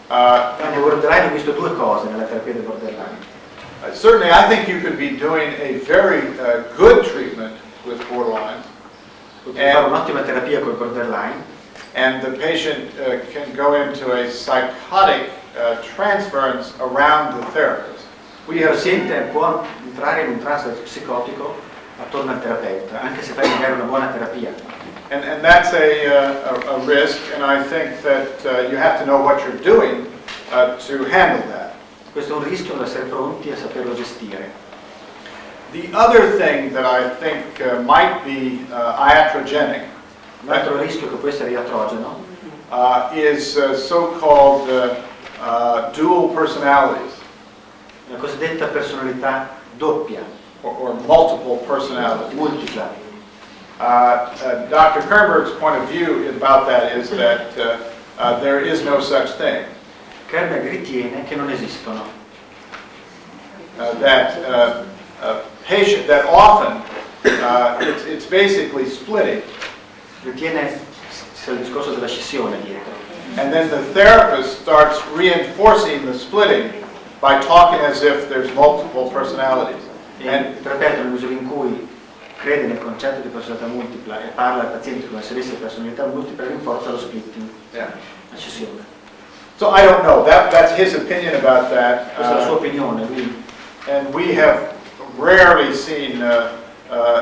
Nel borderline ho visto due cose nella terapia del borderline. Certainly, I think you could be doing a very good treatment with borderline. Potrei fare un'ottima terapia col borderline. And the patient can go into a psychotic transference around the therapist. Quindi il paziente può entrare in un trance psicotico attorno al terapeuta, anche se fai magari una buona terapia. And that's a risk, and I think that you have to know what you're doing to handle that. Questo è un rischio da essere pronti a saperlo gestire. The other thing that I think might be iatrogenic Un altro rischio che può essere iatrogeno is so-called dual personalities è la cosiddetta personalità doppia, or multiple personalities. multipla. Dr. Kernberg's point of view about that is that there is no such thing. Kernberg ritiene che non esistono, That often it's basically splitting, ritiene sia il discorso della scissione dietro. and then the therapist starts reinforcing the splitting by talking as if there's multiple personalities. E il terapeuta, nel misura in cui crede nel concetto di personalità multipla e parla al paziente come se avesse personalità multipla, rinforza lo splitting, Yeah. la scissione. So I don't know. That's his opinion about that. Questa è la sua opinione, lui And we have rarely seen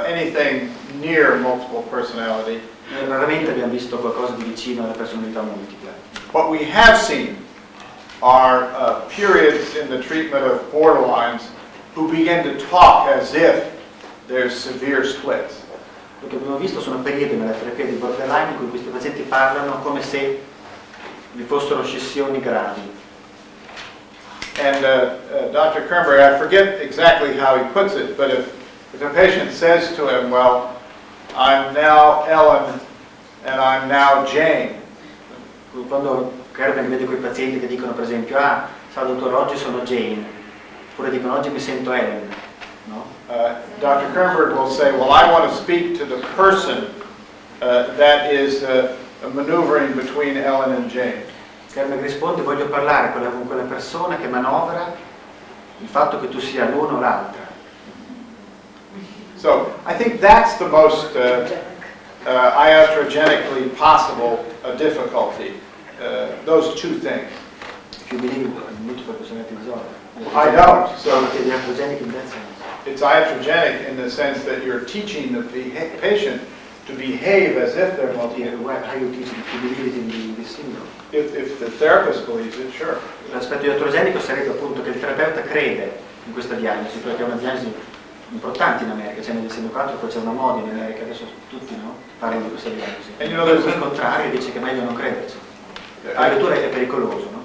anything near multiple personality. raramente abbiamo visto qualcosa di vicino alla personalità multipla. What we have seen are periods in the treatment of borderlines who begin to talk as if there's severe splits. Quello che abbiamo visto sono periodi nella terapia di borderline in cui questi pazienti parlano come se vi fossero scissioni gravi. And Dr. Kernberg, I forget exactly how he puts it, but if a patient says to him, well, I'm now Ellen and I'm now Jane, Quando Kernberg vede quei pazienti che dicono per esempio ciao dottore, oggi sono Jane, oppure dicono oggi mi sento Ellen, no? Dr. Kernberg will say, well, I want to speak to the person that is maneuvering between Ellen and Jane. Kernberg risponde, voglio parlare con quella persona che manovra il fatto che tu sia l'uno o l'altra. So I think that's the most iatrogenically possible difficulty, those two things. If you believe in multiple personality disorder. I don't. So It's iatrogenic in that sense. it's iatrogenic in the sense that you're teaching the patient to behave as if they're multiple. How you teach it, if you believe it in this syndrome. If the therapist believes it, sure. L'aspetto iatrogenico sarebbe appunto che il terapeuta crede in questa diagnosi, perché è una diagnosi importante in America, c'è nel DSM-4, poi c'è una moda in America, adesso tutti parlano di questa diagnosi. E il contrario dice che è meglio non crederci. Addirittura è pericoloso, no?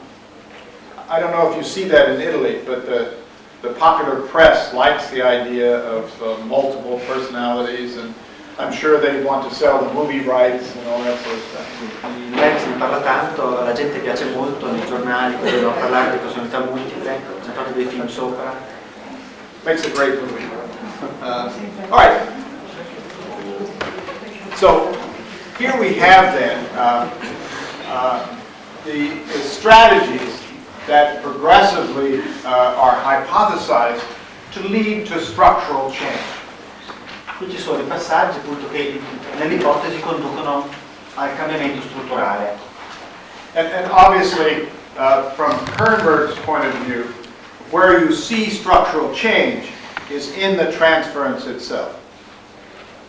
I don't know if you see that in Italy, but the popular press likes the idea of multiple personalities, and I'm sure they want to sell the movie rights and all that sort of stuff. In America se ne parla tanto, alla gente piace molto, nei giornali, quando devono parlare di personalità multiple, sono fatti dei film sopra. Makes a great movie. All right. So here we have then the strategies that progressively are hypothesized to lead to structural change. Qui ci sono i passaggi appunto che nell'ipotesi conducono al cambiamento strutturale. And obviously, from Kernberg's point of view, where you see structural change is in the transference itself.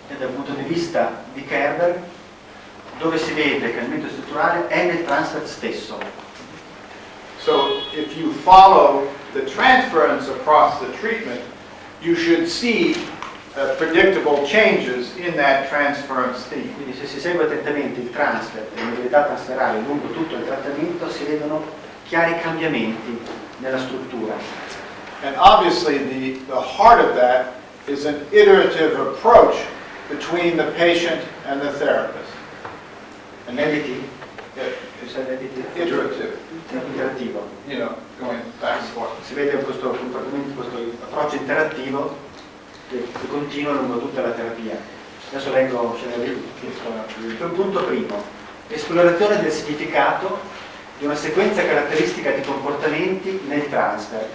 E dal punto di vista di Kernberg, dove si vede il cambiamento strutturale è nel transfer stesso. So if you follow the transference across the treatment, you should see predictable changes in that transference theme. Quindi se si segue attentamente il transfer e le modalità transferali lungo tutto il trattamento si vedono chiari cambiamenti nella struttura. And obviously the heart of that is an iterative approach between the patient and the therapist. An edit? Iterative. Interattivo. You know, going back and forth. Si vede questo comportamento, questo approccio interattivo che continua lungo tutta la terapia. Adesso leggo il punto primo. Esplorazione del significato di una sequenza caratteristica di comportamenti nel transfer.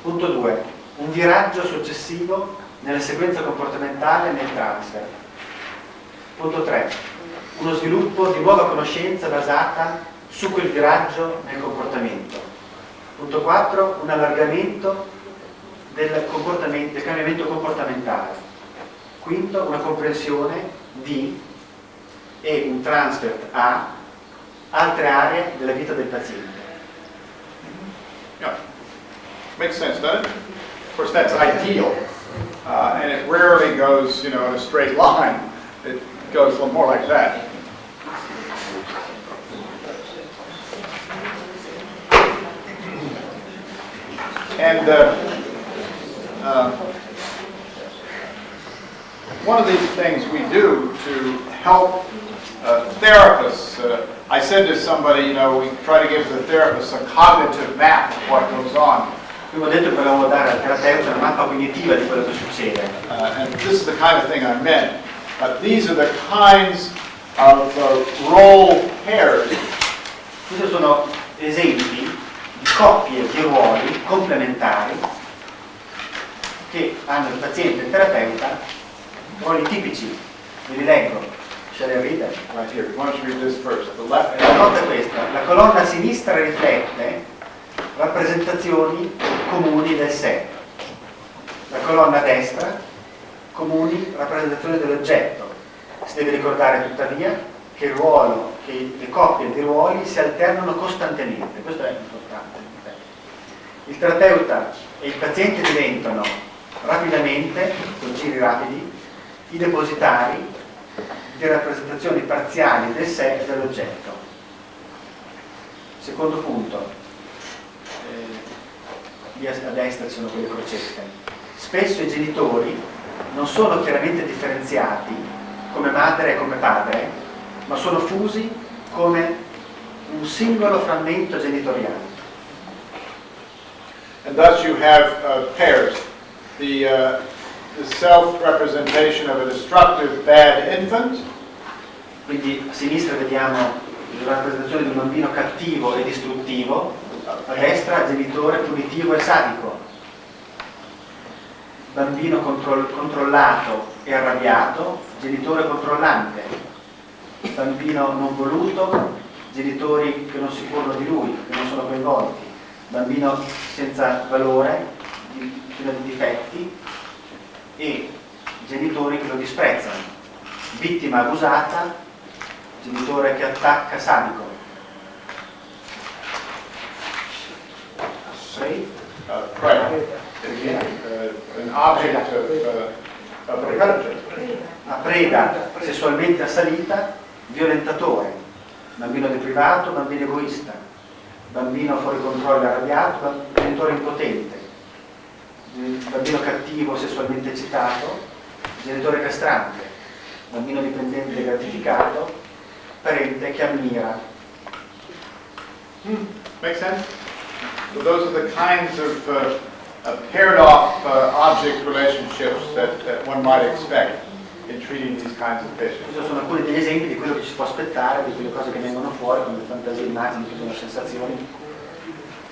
Punto 2. Un viraggio successivo nella sequenza comportamentale nel transfer. Punto 3. Uno sviluppo di nuova conoscenza basata su quel viraggio nel comportamento. Punto 4. Un allargamento del cambiamento comportamentale. Quinto, una comprensione di e un transfer a altre aree della vita del paziente. Yeah. Makes sense, doesn't it? Of course, that's ideal, and it rarely goes, in a straight line. It goes a little more like that. And one of these things we do to help therapists, I said to somebody, we try to give the therapist a cognitive map of what goes on. Prima ho detto che volevamo dare al terapeuta una mappa cognitiva di quello che succede. And this is the kind of thing I meant. These are the kinds of role pairs. Questi sono esempi di coppie di ruoli complementari che hanno il paziente e il terapeuta, ruoli tipici. Ve li leggo. Shall I read it? Right here. Why don't you read this first? The left. La nota è questa. La colonna a sinistra riflette rappresentazioni comuni del sé. La colonna a destra, comuni rappresentazioni dell'oggetto. Si deve ricordare tuttavia che le coppie di ruoli si alternano costantemente. Questo è importante. Il terapeuta e il paziente diventano rapidamente, con giri rapidi, i depositari di rappresentazioni parziali del sé e dell'oggetto. Secondo punto, lì a destra ci sono quelle crocette. Spesso i genitori non sono chiaramente differenziati come madre e come padre, ma sono fusi come un singolo frammento genitoriale. And thus you have pairs. The self-representation of a destructive bad infant. Quindi a sinistra vediamo la rappresentazione di un bambino cattivo e distruttivo, a destra genitore punitivo e sadico, bambino controllato e arrabbiato, genitore controllante, bambino non voluto, genitori che non si curano di lui, che non sono coinvolti, bambino senza valore, pieno di difetti, e genitori che lo disprezzano, vittima abusata, genitore che attacca sadico. Right. An object of predator. A preda sessualmente assalita, violentatore, bambino deprivato, bambino egoista, bambino fuori controllo arrabbiato, genitore impotente, bambino cattivo sessualmente eccitato, genitore castrante, bambino dipendente e gratificato, parente che ammira. Make sense? So those are the kinds of paired off object relationships that one might expect in treating these kinds of patients. Questi sono alcuni degli esempi di quello che ci può aspettare, di quelle cose che vengono fuori come fantasie, immagini, che sono sensazioni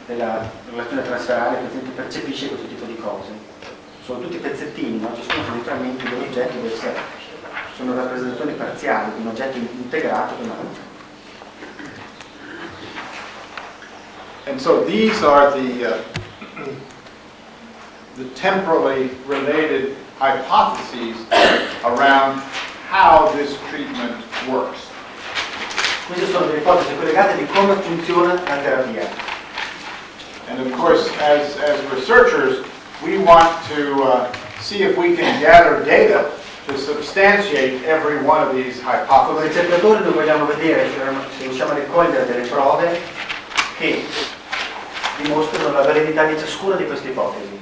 della relazione transferale. Il paziente percepisce questo tipo di cose. Sono tutti pezzettini, no? Ciascuno sono i frammenti dell'oggetto del sé. Sono rappresentazioni parziali di un oggetto integrato con l'altro. And so these are the temporally related hypotheses around how this treatment works. Queste sono delle ipotesi collegate di come funziona la terapia. And of course, as researchers, we want to see if we can gather data to substantiate every one of these Come hypotheses. ricercatori noi vogliamo vedere se riusciamo a raccogliere delle prove che dimostrano la validità di ciascuna di queste ipotesi.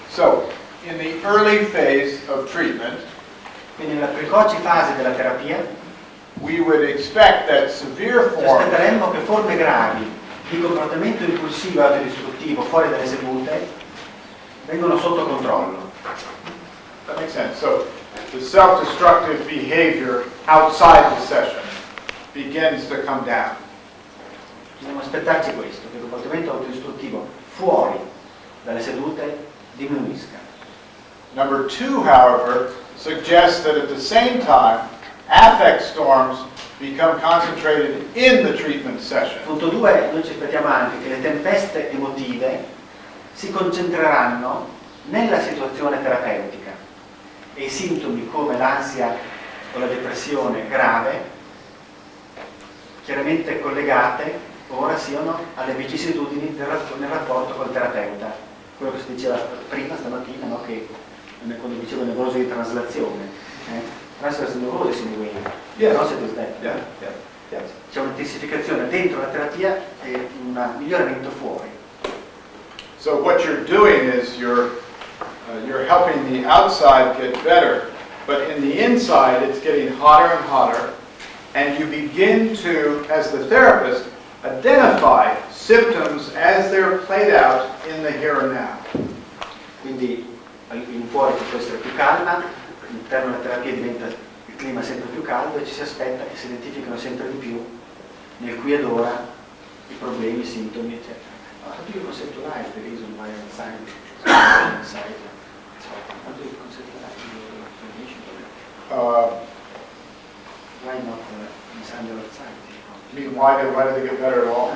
So, in the early phase of treatment, Quindi nella precoce fase della terapia we would expect that severe ci forms aspetteremmo che forme gravi di comportamento impulsivo e autodistruttivo fuori dalle sedute vengono sotto controllo. that makes sense. So, the self-destructive behavior outside the session begins to come down. Dobbiamo aspettarci questo, che il comportamento autodistruttivo fuori dalle sedute diminuisca. Number two, however, suggests that at the same time, affect storms become concentrated in the treatment session. Punto 2, noi ci aspettiamo anche che le tempeste emotive si concentreranno nella situazione terapeutica e i sintomi come l'ansia o la depressione grave, chiaramente collegate, ora siano alle vicissitudini nel rapporto col terapeuta. quello che si diceva prima stamattina, no? Che quando dicevo nevrosi di traslazione, transfer neurosis in a way, process is that. C'è un'intensificazione dentro la terapia e un miglioramento fuori. So what you're doing is you're helping the outside get better, but in the inside it's getting hotter and hotter, and you begin to, as the therapist, identify symptoms as they're played out in the here and now. Quindi in fuori ci può essere più calma, all'interno della terapia diventa il clima sempre più caldo e ci si aspetta che si identifichino sempre di più nel qui ed ora i problemi, i sintomi, eccetera. How do you conceptualize the reason why outside? How do you conceptualize your information? Why not inside or outside? I mean, why do they get better at all?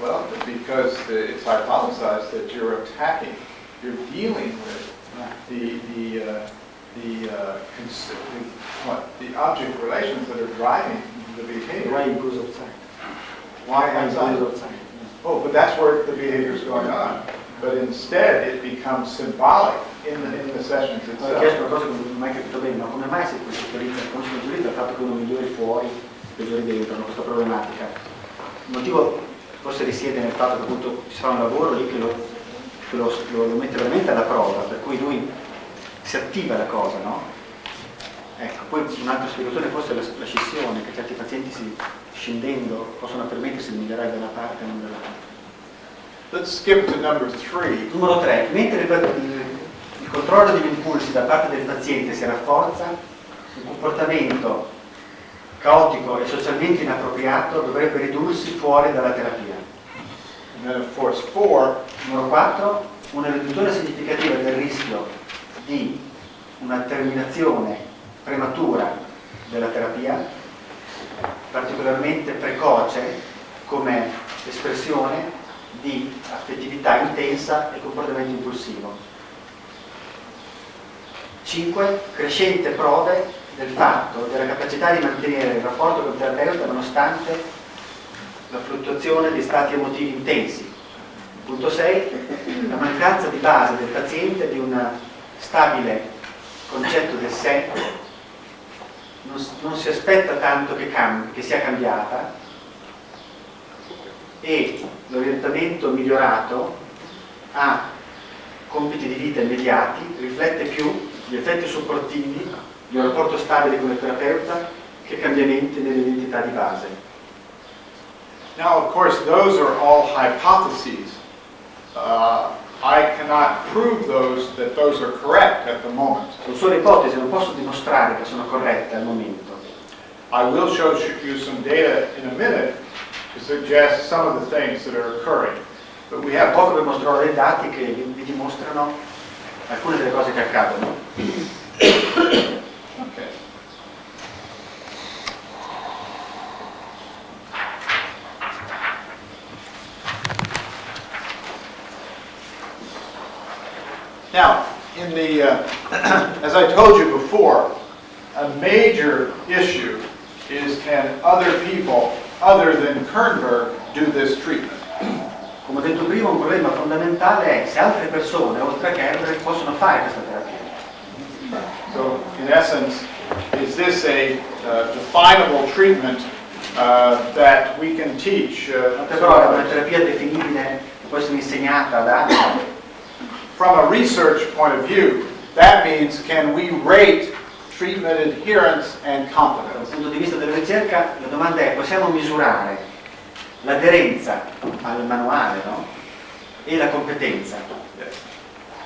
Well, because it's hypothesized that you're attacking, you're dealing with the object relations that are driving the behavior. Why it goes outside? Why It outside? goes outside. Oh, but that's where the behavior is going on. But instead, it becomes symbolic in the sessions Ho itself. chiesto una cosa che non ho mai capito bene, ma come mai si conceptualizza il fatto che uno migliori fuori, peggiori dentro, questa problematica? Il motivo forse risiede nel fatto che appunto si fa un lavoro lì che lo mette veramente alla prova, per cui lui si attiva la cosa, no? Ecco, poi un'altra spiegazione forse è la scissione, che certi pazienti scendendo possono permettersi di migliorare da una parte e non dall'altra. Let's skip to number 3. Numero 3. Mentre il controllo degli impulsi da parte del paziente si rafforza, il comportamento caotico e socialmente inappropriato dovrebbe ridursi fuori dalla terapia. And then of course 4, Numero 4. Una riduzione significativa del rischio di una terminazione prematura della terapia, particolarmente precoce come espressione di affettività intensa e comportamento impulsivo. 5. Crescente prove del fatto della capacità di mantenere il rapporto con il terapeuta nonostante la fluttuazione di stati emotivi intensi. Punto 6. La mancanza di base del paziente di un stabile concetto del sé, non si aspetta tanto che sia cambiata, e l'orientamento migliorato a compiti di vita immediati riflette più gli effetti supportivi di un rapporto stabile con il terapeuta che cambiamenti nell'identità di base. now of course those are all hypotheses. I cannot prove that those are correct at the moment. Sono solo ipotesi, non posso dimostrare che sono corrette al momento. I will show you some data in a minute to suggest some of the things that are occurring. But we have Poco vi mostrerò dei dati che vi dimostrano alcune delle cose che accadono. Okay. Now, in the, as I told you before, a major issue is can other people, other than Kernberg, do this treatment? Come ho detto prima, un problema fondamentale è se altre persone, oltre a Kernberg, possono fare questa terapia. So, in essence, is this a definable treatment that we can teach? Però è una terapia definibile che può essere insegnata ad altri. From a research point of view, that means can we rate treatment adherence and Dal competence? punto di vista della ricerca, la domanda è: possiamo misurare l'aderenza al manuale, no? E la competenza?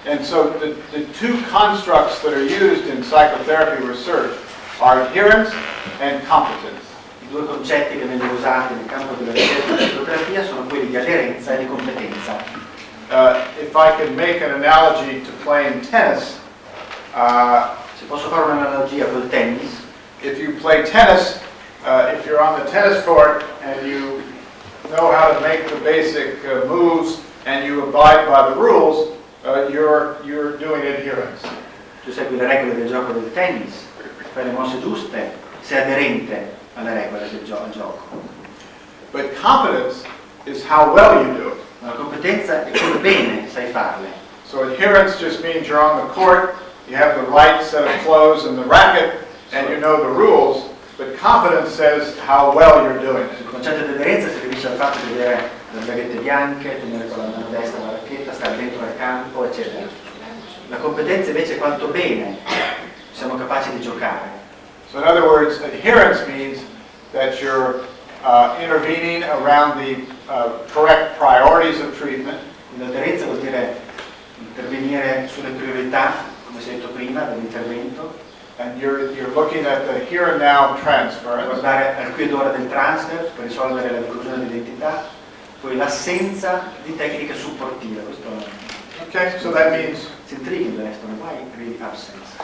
And so the two constructs that are used in psychotherapy research are adherence and competence. I due concetti che vengono usati nel campo della ricerca e della psicoterapia sono quelli di aderenza e di competenza. If I can make an analogy to playing tennis, Se posso fare un'analogia col tennis, if you play tennis, if you're on the tennis court and you know how to make the basic moves and you abide by the rules, you're doing adherence. tu segui le regole del gioco del tennis, fai le mosse giuste, sei aderente alle regole del gioco. But competence is how well you do it. La competenza competenza è come bene sai farle. So adherence just means you're on the court, you have the right set of clothes and the racket, and you know the rules, but competence says how well you're doing it. Il concetto di aderenza si riferisce al fatto di avere le braghette bianche, tenere con la mano destra la racchetta, stare dentro al campo, eccetera. La competenza invece è quanto bene siamo capaci di giocare. So in other words, adherence means that you're intervening around the correct priorities of treatment. L'aderenza vuol dire intervenire sulle priorità, come si è detto prima, dell'intervento. And you're looking at the here and now transference. Guardare al qui ed ora del transfer per risolvere la diffusione di identità, poi l'assenza di tecniche supportive. Questo Okay, so that means it's intriguing, the next one. Why really absence?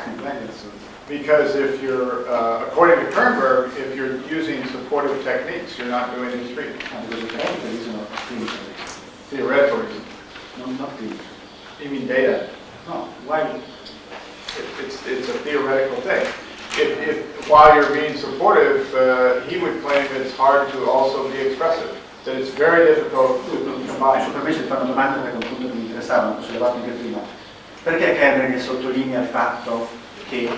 because if you're, according to Kernberg, if you're using supportive techniques, you're not doing any treatment. Theoretical reason. Not clinico. You mean data? No, why? It's a theoretical thing. If while you're being supportive, he would claim it's hard to also be expressive. That it's very difficult to combine. Su per me si fa una domanda perché è un punto che mi interessava, l'ho sollevato anche prima. Perché Kernberg sottolinea il fatto che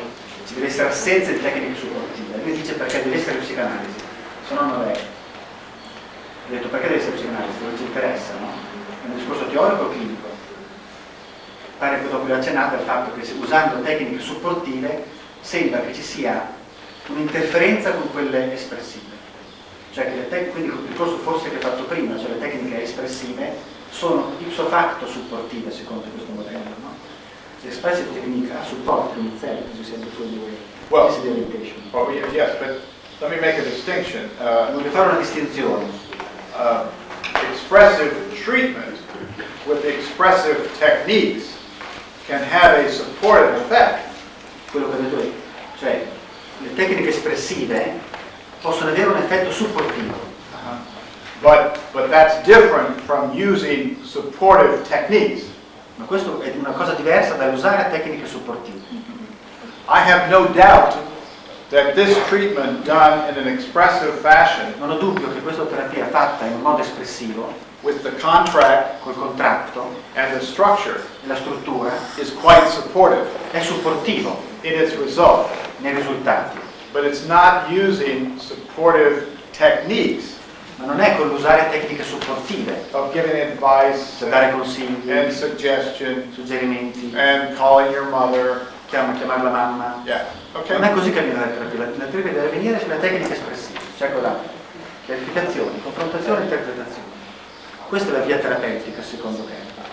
ci deve essere assenza di tecniche supportive? Lui dice perché deve essere psicanalisi, se no non è. Ho detto perché deve essere psicanalisi? Perché ci interessa, no? È un discorso teorico o clinico? Pare che dopo vi ho accennato al fatto che usando tecniche supportive sembra che ci sia un'interferenza con quelle espressive. Cioè che quindi il discorso forse che ho fatto prima, cioè le tecniche espressive sono ipso facto supportive secondo questo modello, no? The expressive technique are support iniziale, as you said before the way. Well, This is the orientation. Oh, yes, but let me make a distinction. Voglio fare una distinzione. Expressive treatment with expressive techniques can have a supportive effect. Quello che ho detto io. Cioè, le tecniche espressive possono avere un effetto supportivo. But that's different from using supportive techniques. Ma questo è una cosa diversa dall'usare tecniche supportive. I have no doubt that this treatment done in an expressive fashion Non ho dubbio che questa terapia fatta in un modo espressivo, with the contract col contratto and the structure e la struttura, is quite supportive è supportivo in its result. nei risultati. But it's not using supportive techniques Ma non è con l'usare tecniche supportive, of giving advice cioè dare consigli, and suggestion suggerimenti, and calling your mother. chiamare la mamma. Yeah. Okay. Non è così che avviene la terapia. La terapia deve avvenire sulle tecniche espressive, cioè con la chiarificazione, confrontazione e interpretazione. Questa è la via terapeutica secondo Kernberg.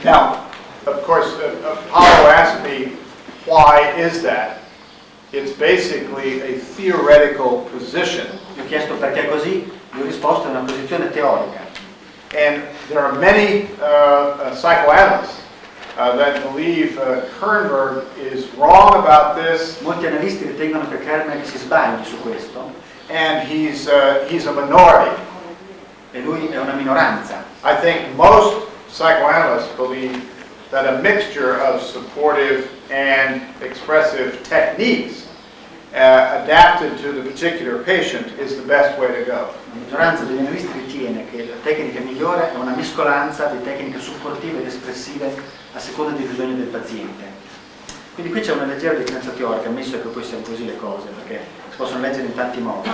Now, of course, Apollo asked me, why is that? It's basically a theoretical position. Mi ho chiesto perché è così, gli ho risposto è una posizione teorica. And there are many psychoanalysts that believe Kernberg is wrong about this, Molti analisti ritengono che Kernberg si sbagli su questo and he's a minority. e lui è una minoranza. I think most psychoanalysts believe that a mixture of supportive and expressive techniques adapted to the particular patient is the best way to go. La maggioranza degli analisti ritiene che la tecnica migliore è una mescolanza di tecniche supportive ed espressive a seconda dei bisogni del paziente. Quindi qui c'è una leggera differenza teorica, ammesso che poi siano così le cose, perché si possono leggere in tanti modi.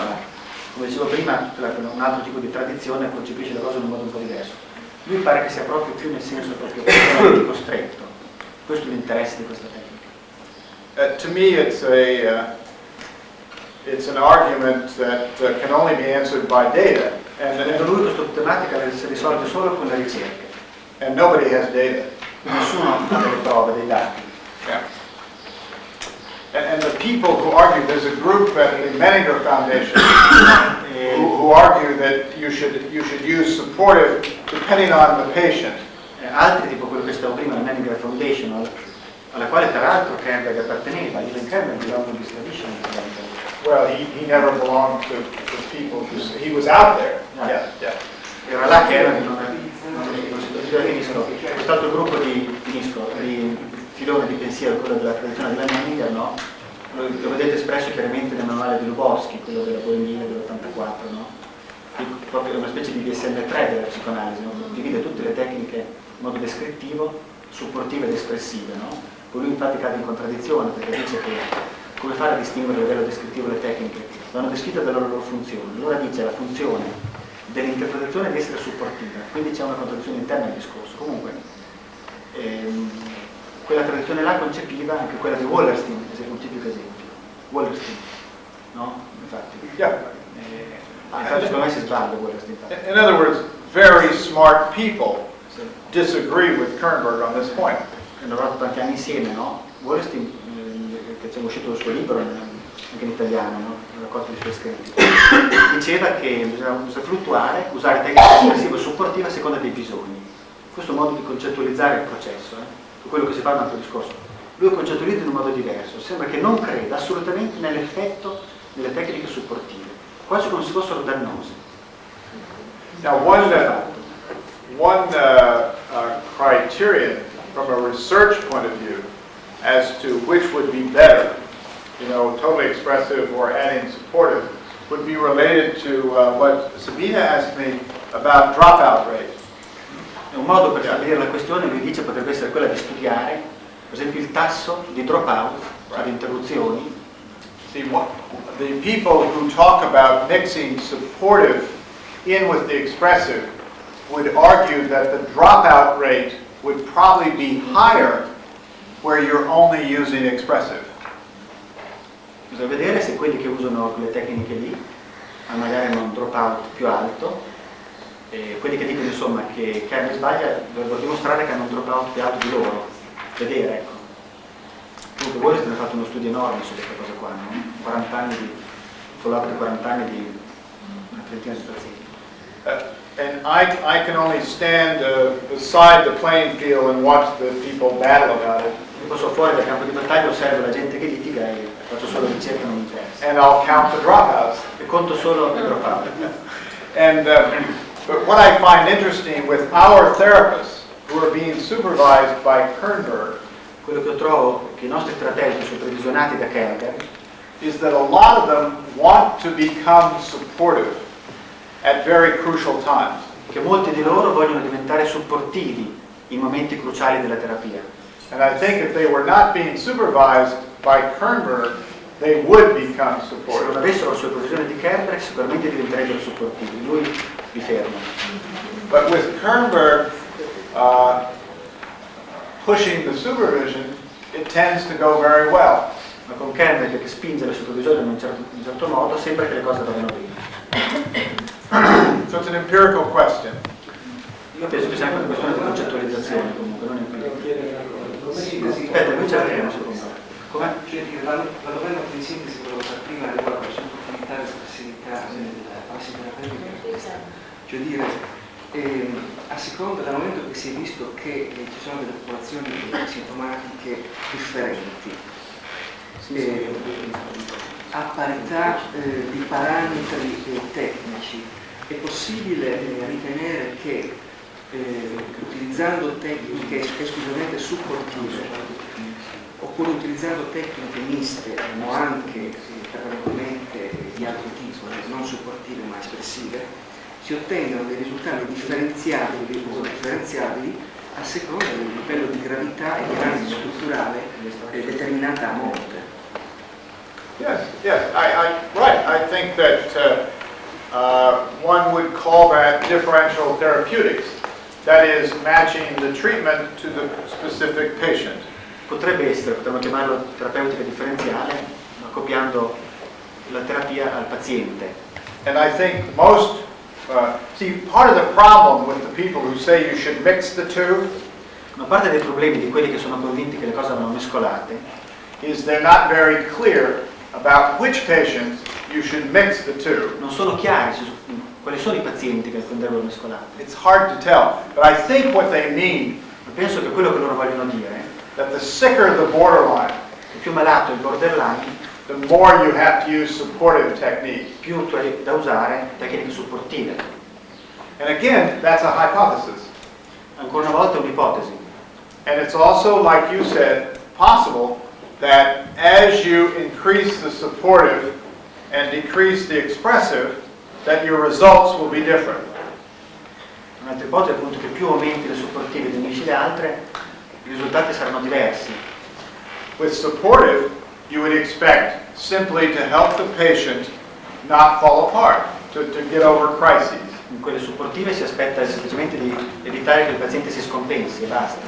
Come dicevo prima, un altro tipo di tradizione concepisce le cose in un modo un po' diverso. Lui pare che sia proprio più nel senso proprio analitico stretto. Questo è l'interesse di questa tecnica. To me, it's an argument that can only be answered by data, Secondo lui questa tematica si risolve solo con le ricerche. and nobody has data. Nessuno ha delle prove, dei dati. Yeah. And the people who argue, there's a group at the Menninger Foundation who argue that you should use supportive depending on the patient. Altri, tipo quello che stavo prima, la Menninger Foundation, alla quale peraltro Kernberg apparteneva, io in Kernberg belong to this tradition. Well, he never belonged to people. He was out there. Yeah, yeah. Era là che era, finisco, quest'altro gruppo di filone di pensiero, quello della tradizione della Menninger, no? Lo vedete espresso chiaramente nel manuale di Lubowski, quello della Boemia dell'84, no? proprio una specie di DSM-3 della psicoanalisi, no? Divide tutte le tecniche in modo descrittivo, supportive ed espressive, no? Poi lui infatti cade in contraddizione perché dice che come fare a distinguere a livello descrittivo le tecniche? Vanno descritte dalla loro funzione. Allora dice la funzione dell'interpretazione di essere supportiva, quindi c'è una contraddizione interna al discorso. Comunque, quella tradizione là concepiva anche quella di Wallerstein, un tipico esempio. Wallerstein, no? Infatti. Infatti secondo me si sbaglia Wallerstein. In other words, very smart people disagree with Kernberg on this point. Hanno lavorato tanti anni insieme, no? Wallerstein, che c'è uscito il suo libro anche in italiano, no? Un raccolto di suoi scritti, diceva che bisogna fluttuare, usare tecniche espressive e supportive a seconda dei bisogni. Questo è un modo di concettualizzare il processo, quello che si fa è un altro discorso. Lui lo concettualizza in un modo diverso, sembra che non creda assolutamente nell'effetto delle tecniche supportive, quasi come se fossero dannose. Now, one criterion from a research point of view as to which would be better, totally expressive or adding supportive, would be related to what Sabina asked me about dropout rate. Un modo per stabilire la questione, lui dice, potrebbe essere quella di studiare, per esempio, il tasso di dropout, ad interruzioni. See, the people who talk about mixing supportive in with the expressive would argue that the dropout rate would probably be higher where you're only using expressive. Bisogna vedere se quelli che usano quelle tecniche lì hanno magari un dropout più alto, e quelli che dicono insomma che Kernberg sbaglia dovrebbero dimostrare che hanno un dropout più alto di loro. Vedere, ecco. Comunque voi avete fatto uno studio enorme su questa cosa qua, no? 40 anni di follow-up di 40 anni di una trentina di pazienti. And I can only stand beside the playing field and watch the people battle about it. Io posso fuori dal campo di battaglia, osservo la gente che litiga e faccio solo ricerca, non mi interessa. And I'll count the dropouts. E conto solo i dropout. And but what I find interesting with our therapists who are being supervised by Kernberg, quello che trovo che i nostri terapeuti supervisionati da Kernberg is that a lot of them want to become supportive at very crucial times. Che molti di loro vogliono diventare supportivi in momenti cruciali della terapia. And I think if they were not being supervised by Kernberg, they would become Se non supportive. avessero la supervisione di Kernberg sicuramente diventerebbero supportivi. Lui li ferma. But with Kernberg pushing the supervision, it tends to go very well. Ma con Kernberg che spinge la supervisione in un certo modo sembra che le cose vadano bene. So it's an empirical question. Io penso che sia anche una questione di concettualizzazione comunque, non empirica. Aspetta, lui c'è un secondo. Com'è? La domanda che in sintesi volevo fare prima riguardo la supportività e l'espressività della prassi terapeutica. Cioè dire, a seconda, dal momento che si è visto che ci sono delle popolazioni sintomatiche differenti, a parità di parametri tecnici, è possibile ritenere che utilizzando tecniche esclusivamente supportive oppure utilizzando tecniche miste o anche prevalentemente di altro tipo, non supportive ma espressive, si ottengono dei risultati differenziabili o differenziabili a seconda del livello di gravità e di analisi strutturale determinata a monte. Yes, right. I think that one would call that differential therapeutics. That is, matching the treatment to the specific patient. Potremmo chiamarlo terapeutica differenziale, accoppiando la terapia al paziente. And I think most, part of the problem with the people who say you should mix the two, Una parte dei problemi di quelli che sono convinti che le cose vanno mescolate is they're not very clear about which patients you should mix the two. non sono chiari su quali sono i pazienti che andrebbero mescolati. It's hard to tell, but I think what they mean Ma penso che quello che loro vogliono dire that the sicker the borderline, è più malato il borderline, the more you have to use supportive techniques. più tu hai da usare tecniche supportive. And again, that's a hypothesis. Ancora una volta è un'ipotesi. And it's also, like you said, possible that as you increase the supportive and decrease the expressive, that your results will be different. Un'altra ipotesi è appunto che più aumenti le supportive e diminuisci le altre, i risultati saranno diversi. With supportive, you would expect simply to help the patient not fall apart, to get over crises. In quelle supportive si aspetta semplicemente di evitare che il paziente si scompensi e basta.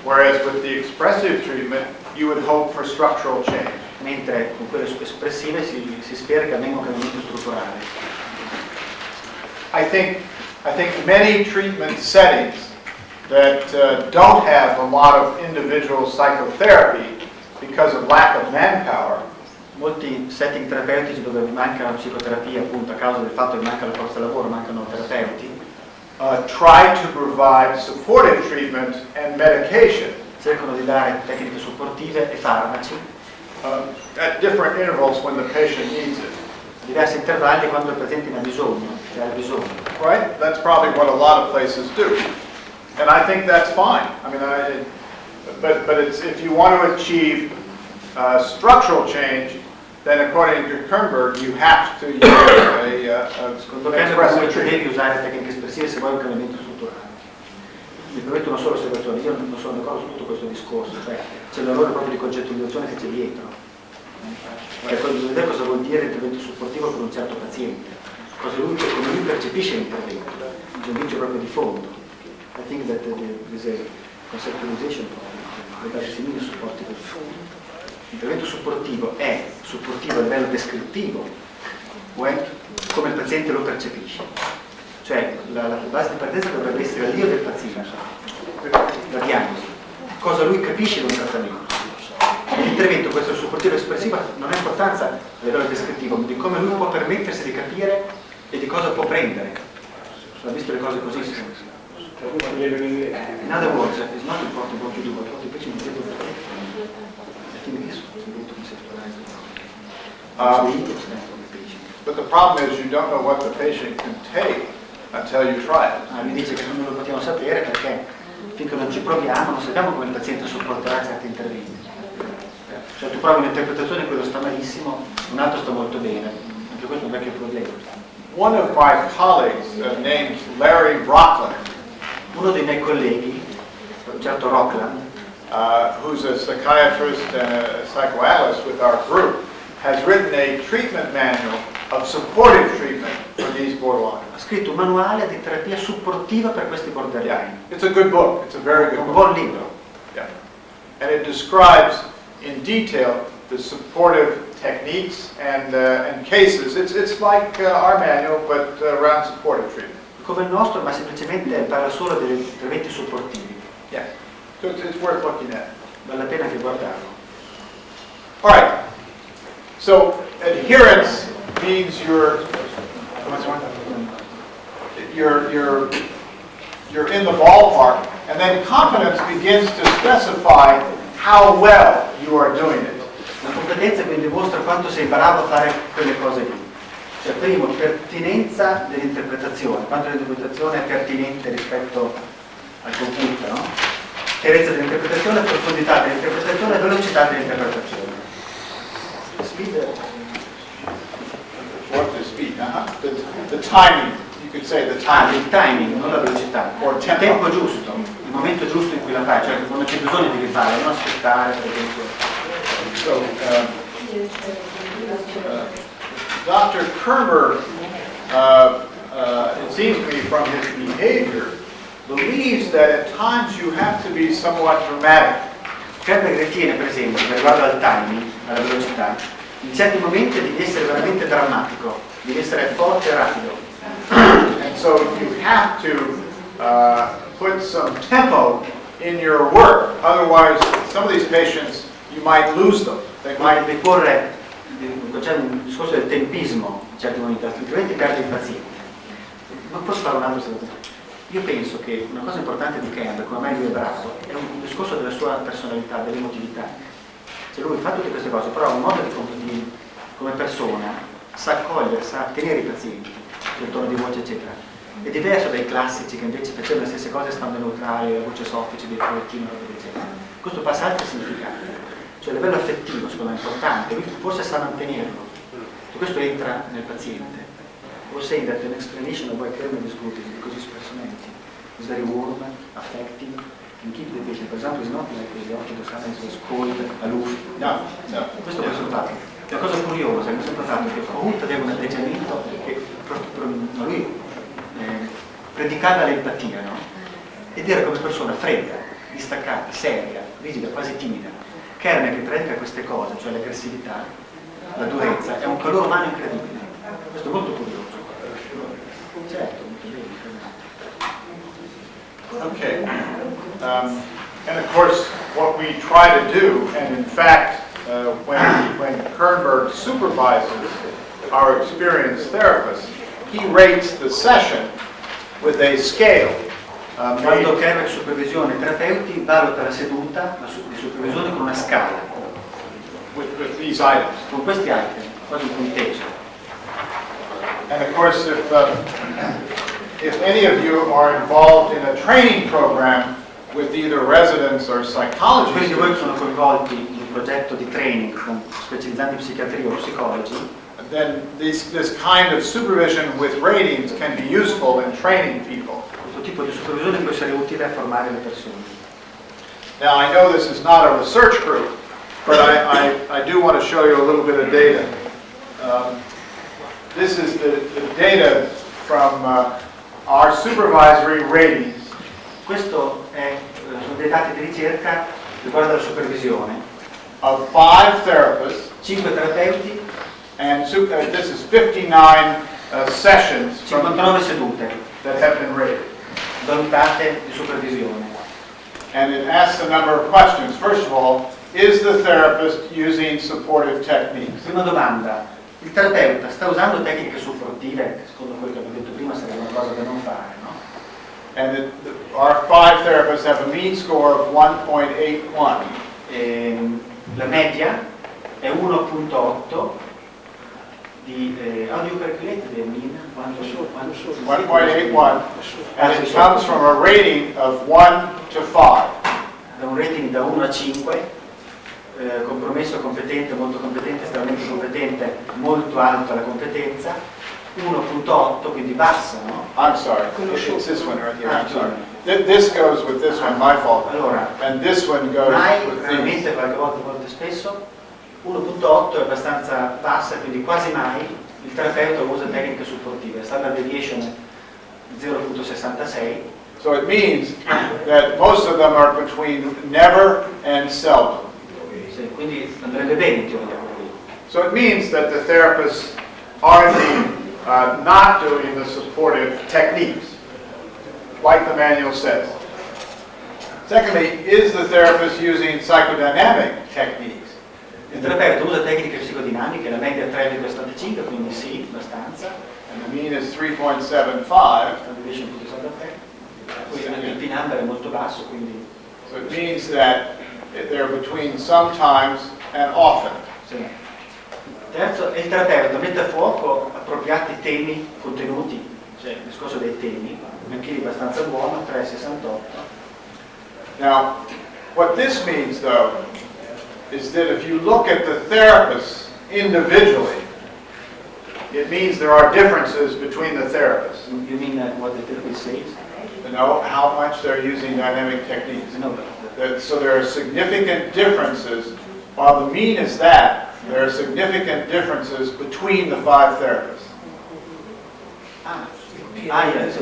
Whereas with the expressive treatment, you would hope for structural change. Mentre con quelle espressive si spera che avvenga un cambiamento strutturale. I think many treatment settings that don't have a lot of individual psychotherapy because of lack of manpower, molti setting terapeutici dove manca la psicoterapia appunto a causa del fatto che manca la forza lavoro, mancano terapeuti, try to provide supportive treatment and medication cercano di dare tecniche supportive e farmaci at different intervals when the patient needs it. a diversi intervalli quando il paziente ne ha bisogno, cioè ha bisogno. Right? That's probably what a lot of places do. And I think that's fine. I mean, but it's, if you want to achieve structural change, then according to Kernberg, you have to use Secondo an me expressive devi treatment. usare tecniche espressive se vuoi un cambiamento strutturale. Vi permetto una sola osservazione, io non sono d'accordo su tutto questo discorso, cioè c'è un errore proprio di concettualizzazione che c'è dietro. Cioè, devo vedere cosa vuol dire intervento supportivo per un certo paziente, come lui percepisce l'intervento, c'è un vizio proprio di fondo. I think that there is a conceptualization problem that is in supportivo. L'intervento supportivo è supportivo a livello descrittivo o è come il paziente lo percepisce. Cioè la base di partenza dovrebbe essere l'io del paziente, la diagnosi, cosa lui capisce di un trattamento. L'intervento, questo supportivo espressivo, non ha importanza a livello descrittivo, ma di come lui può permettersi di capire e di cosa può prendere. Sono visto le cose così. In other words, it's not important what you do, but what the patient is able to take from you. I think this is going to conceptualize But the problem is you don't know what the patient can take until you try it. Lui dice che non lo possiamo sapere perché finché non ci proviamo non sappiamo come il paziente sopporterà certi interventi. Cioè tu provi un'interpretazione, quello sta malissimo, un altro sta molto bene. Anche questo è un vecchio problema. One of my colleagues named Larry Rockland, Uno dei miei colleghi, un certo Rockland, who's a psychiatrist and a psychoanalyst with our group, has written a treatment manual of supportive treatment for these borderline. ha scritto un manuale di terapia supportiva per questi borderline. Yeah, it's a good book. It's a very good Un book. buon libro. Yeah. And it describes in detail the supportive techniques and cases. It's like our manual, but around supportive treatment. Come il nostro, ma semplicemente parla solo degli interventi supportivi. Yeah. So it's worth looking at. Vale la pena anche guardarlo. All right. So adherence means you're in the ballpark, and then competence begins to specify how well you are doing it. La competenza quindi dimostra quanto sei bravo a fare quelle cose lì. Cioè, primo, pertinenza dell'interpretazione, quanto l'interpretazione è pertinente rispetto al conflitto, no? Chiarezza dell'interpretazione, profondità dell'interpretazione e velocità dell'interpretazione. Speed. What is speed? The timing. You could say the timing. Il timing, non la velocità. Or Il tempo. tempo giusto, il momento giusto in cui la fai, cioè quando c'è bisogno devi fare, non aspettare, per esempio. So, Dr. Kernberg, it seems to me from his behavior, believes that at times you have to be somewhat dramatic. Kernberg ritiene, per esempio, per riguardo al timing, alla velocità, in certi momenti devi essere veramente drammatico, devi essere forte e rapido. And so you have to put some tempo in your work. Otherwise, some of these patients, you might lose them. They Ma might deve porre, c'è un discorso del tempismo in certi momenti, altrimenti perdi il paziente. Ma posso fare un altro osservazione? Io penso che una cosa importante di Kernberg, come mai lui è bravo, è un discorso della sua personalità, dell'emotività. Cioè lui fa tutte queste cose, però ha un modo di come persona, sa accogliere, sa tenere i pazienti, il tono di voce eccetera. È diverso dai classici che invece facevano le stesse cose stando neutrali, la voce soffice, dei fortini, eccetera. Questo passa altri significati. Cioè a livello affettivo, secondo me è importante, lui forse sa mantenerlo. E questo entra nel paziente. was saying that an explanation of why Kernberg is good is because his personality is very warm, affective, and keep the patient. For example, it's not like the orthodox analyst was cold, aloof. No, no. Questo è il risultato. La cosa curiosa è che sempre fatto che comunque aveva un atteggiamento che lui predicava l'empatia, no? Ed era come persona fredda, distaccata, seria, rigida, quasi timida. Kernberg che predica queste cose, cioè l'aggressività, la durezza, è un calore umano incredibile. Questo è molto curioso. Certo, molto bene. Okay. And of course, what we try to do, and in fact, when Kernberg supervises our experienced therapists, he rates the session with a scale. Quando Kernberg supervisione i terapeuti valuta la seduta di supervisione con una scala. With these items. Con questi item, quasi un punteggio. And of course, if any of you are involved in a training program with either residents or psychology Quindi voi students, sono coinvolti in un progetto di training con specializzanti in psichiatria o psicologi, then this kind of supervision with ratings can be useful in training people. questo tipo di supervisione può essere utile a formare le persone. Now, I know this is not a research group, but I do want to show you a little bit of data. This is the data from our supervisory ratings. Questo sono dei dati di ricerca riguardo alla supervisione. Of 5 therapists, 5 terapeuti, and this is 59 sessions 59 sedute that have been rated. valutate di supervisione. And it asks a number of questions. First of all, is the therapist using supportive techniques? Prima domanda, il terapeuta sta usando tecniche supportive? Secondo quello che abbiamo detto prima sarebbe una cosa da non fare, no? And our 5 therapists have a mean score of 1.81. La media è 1.8 di how do you calculate the mean? 1.81, and it comes from a rating of 1 to 5. Da un rating da 1 a 5, compromesso, competente, molto competente, estremamente competente, molto alta la competenza, 1.8, quindi bassa, no? I'm sorry, it's this one right here, I'm sorry. This goes with this one, my fault. Allora, And this one goes mai, with these. raramente, qualche volta, molto spesso, 1.8 è abbastanza bassa, quindi quasi mai il terapeuta usa tecniche supportive. Standard deviation è 0.66. So it means that most of them are between never and seldom. Sì, quindi andrebbe bene in teoria quello lì. So it means that the therapists are indeed not doing the supportive techniques, like the manual says. Secondly, is the therapist using psychodynamic techniques? Il terapeuta usa tecniche psicodinamiche, la media è 3,75, quindi sì, abbastanza. And the mean is 3.75. Standard deviation è 0.73. Poi il P-number è molto basso, quindi So it means that they're between sometimes and often. sì. Terzo, il terapeuta mette a fuoco appropriati temi, contenuti, cioè il discorso dei temi, anche lì abbastanza buono, 3,68. Now, what this means, though, is that if you look at the therapists individually, it means there are differences between the therapists. You mean what the therapist says? You know, how much they're using dynamic techniques. No, So there are significant differences. While the mean is that, there are significant differences between the 5 therapists. Adesso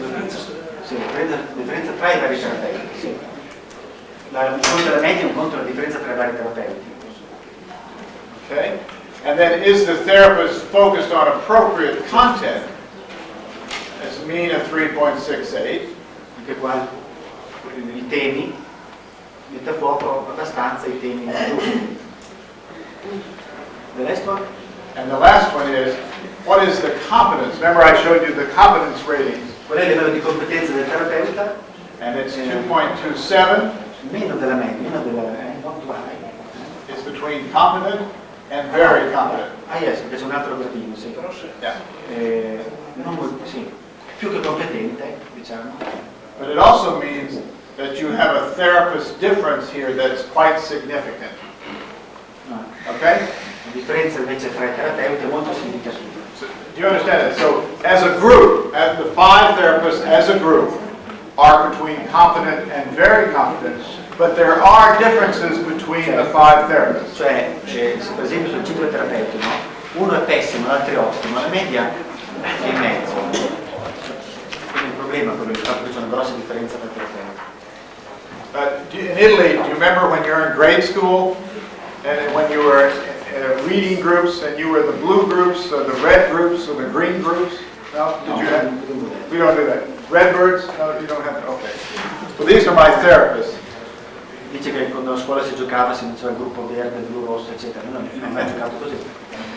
sì, la differenza tra i vari terapeuti, sì. Un conto della media e un conto della differenza tra i vari terapeuti. Okay? And then is the therapist focused on appropriate content? As a mean of 3.68. Anche qua i temi, mette a fuoco abbastanza i temi giusti. The last one? And the last one is, what is the competence? Remember I showed you the competence ratings. Qual è il livello di competenza del terapeuta? And it's 2.27. Meno della media, meno della not too high. It's between competent and very competent. Yes, perché c'è un altro gradino, sì. Yeah. Non molto, sì. Più che competente, diciamo. But it also means that you have a therapist difference here that's quite significant. No. Okay? La differenza invece tra i terapeuti è molto significativa. So, do you understand it? So as a group, as the 5 therapists as a group are between competent and very competent, but there are differences between the 5 therapists. Cioè, se per esempio sul ciclo terapeutico, no? Uno è pessimo, l'altro è ottimo, la media è in mezzo. Quindi il problema è proprio il fatto che c'è una grossa differenza tra terapeuti. In Italy, do you remember when you're in grade school and when you were reading groups and you were the blue groups or the red groups or the green groups? No? Did you have? We don't do that. Redbirds? No, you don't have that. Okay. So these are my therapists. Dice che quando a scuola si giocava si diceva il gruppo verde, blu, rosso, eccetera. Io non ho mai giocato così.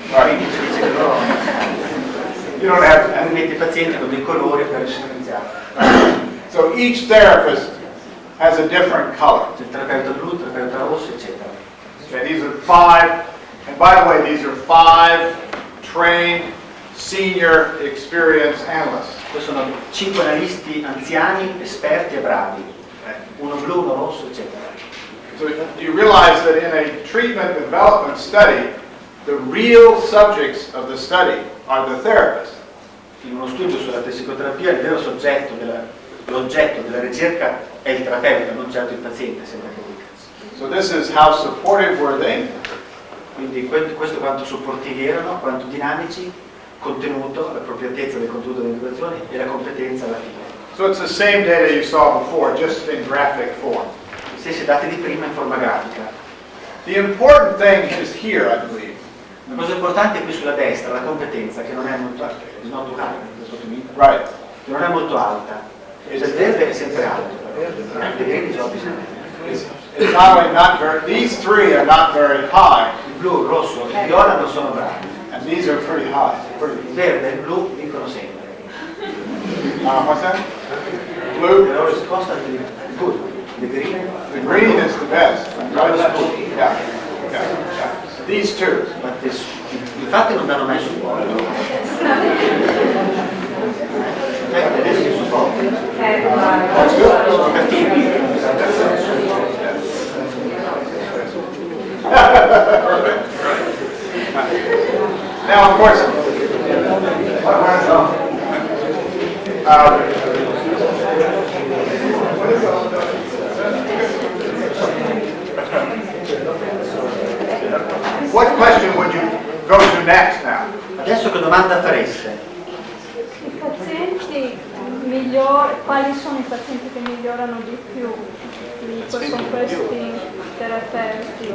Quindi dice che loro metti i pazienti con dei colori per differenziare. So each therapist has a different color. C'è il terapeuta blu, il terapeuta rosso, eccetera. Okay, these are 5, and by the way, these are 5 trained senior experienced analysts. Questi sono 5 analisti anziani, esperti e bravi. Uno blu, uno rosso, eccetera. So do you realize that in a treatment development study, the real subjects of the study are the therapists? In uno studio sulla psicoterapia il vero soggetto, l'oggetto della ricerca è il terapeuta, non certo il paziente, sembra che dica. So this is how supportive were they? Quindi questo quanto supportivi erano, quanto dinamici, contenuto, l'appropriatezza del contenuto delle indicazioni e la competenza alla fine. So it's the same data you saw before, just in graphic form. Gli stessi dati di prima in forma grafica. The important thing is here, I believe. Una cosa importante è qui sulla destra, la competenza, che non è molto alta, Right. che non è molto alta. Il verde è sempre alto, però. Le grigi sono bisogno. It's not only not very, these 3 are not very high, Il blu, il rosso e il viola non sono bravi. and these are pretty high. Il verde e il blu vincono sempre. What's that? Blue? La loro risposta è good. The green. The green is the best. Right? Yeah. These 2. Infatti non danno mai supporto. Adesso il supporto. Sono cattivi. Now, of course, what question would you go to next now? Adesso che domanda fareste? I pazienti quali sono i pazienti che migliorano di più con questi terapeuti?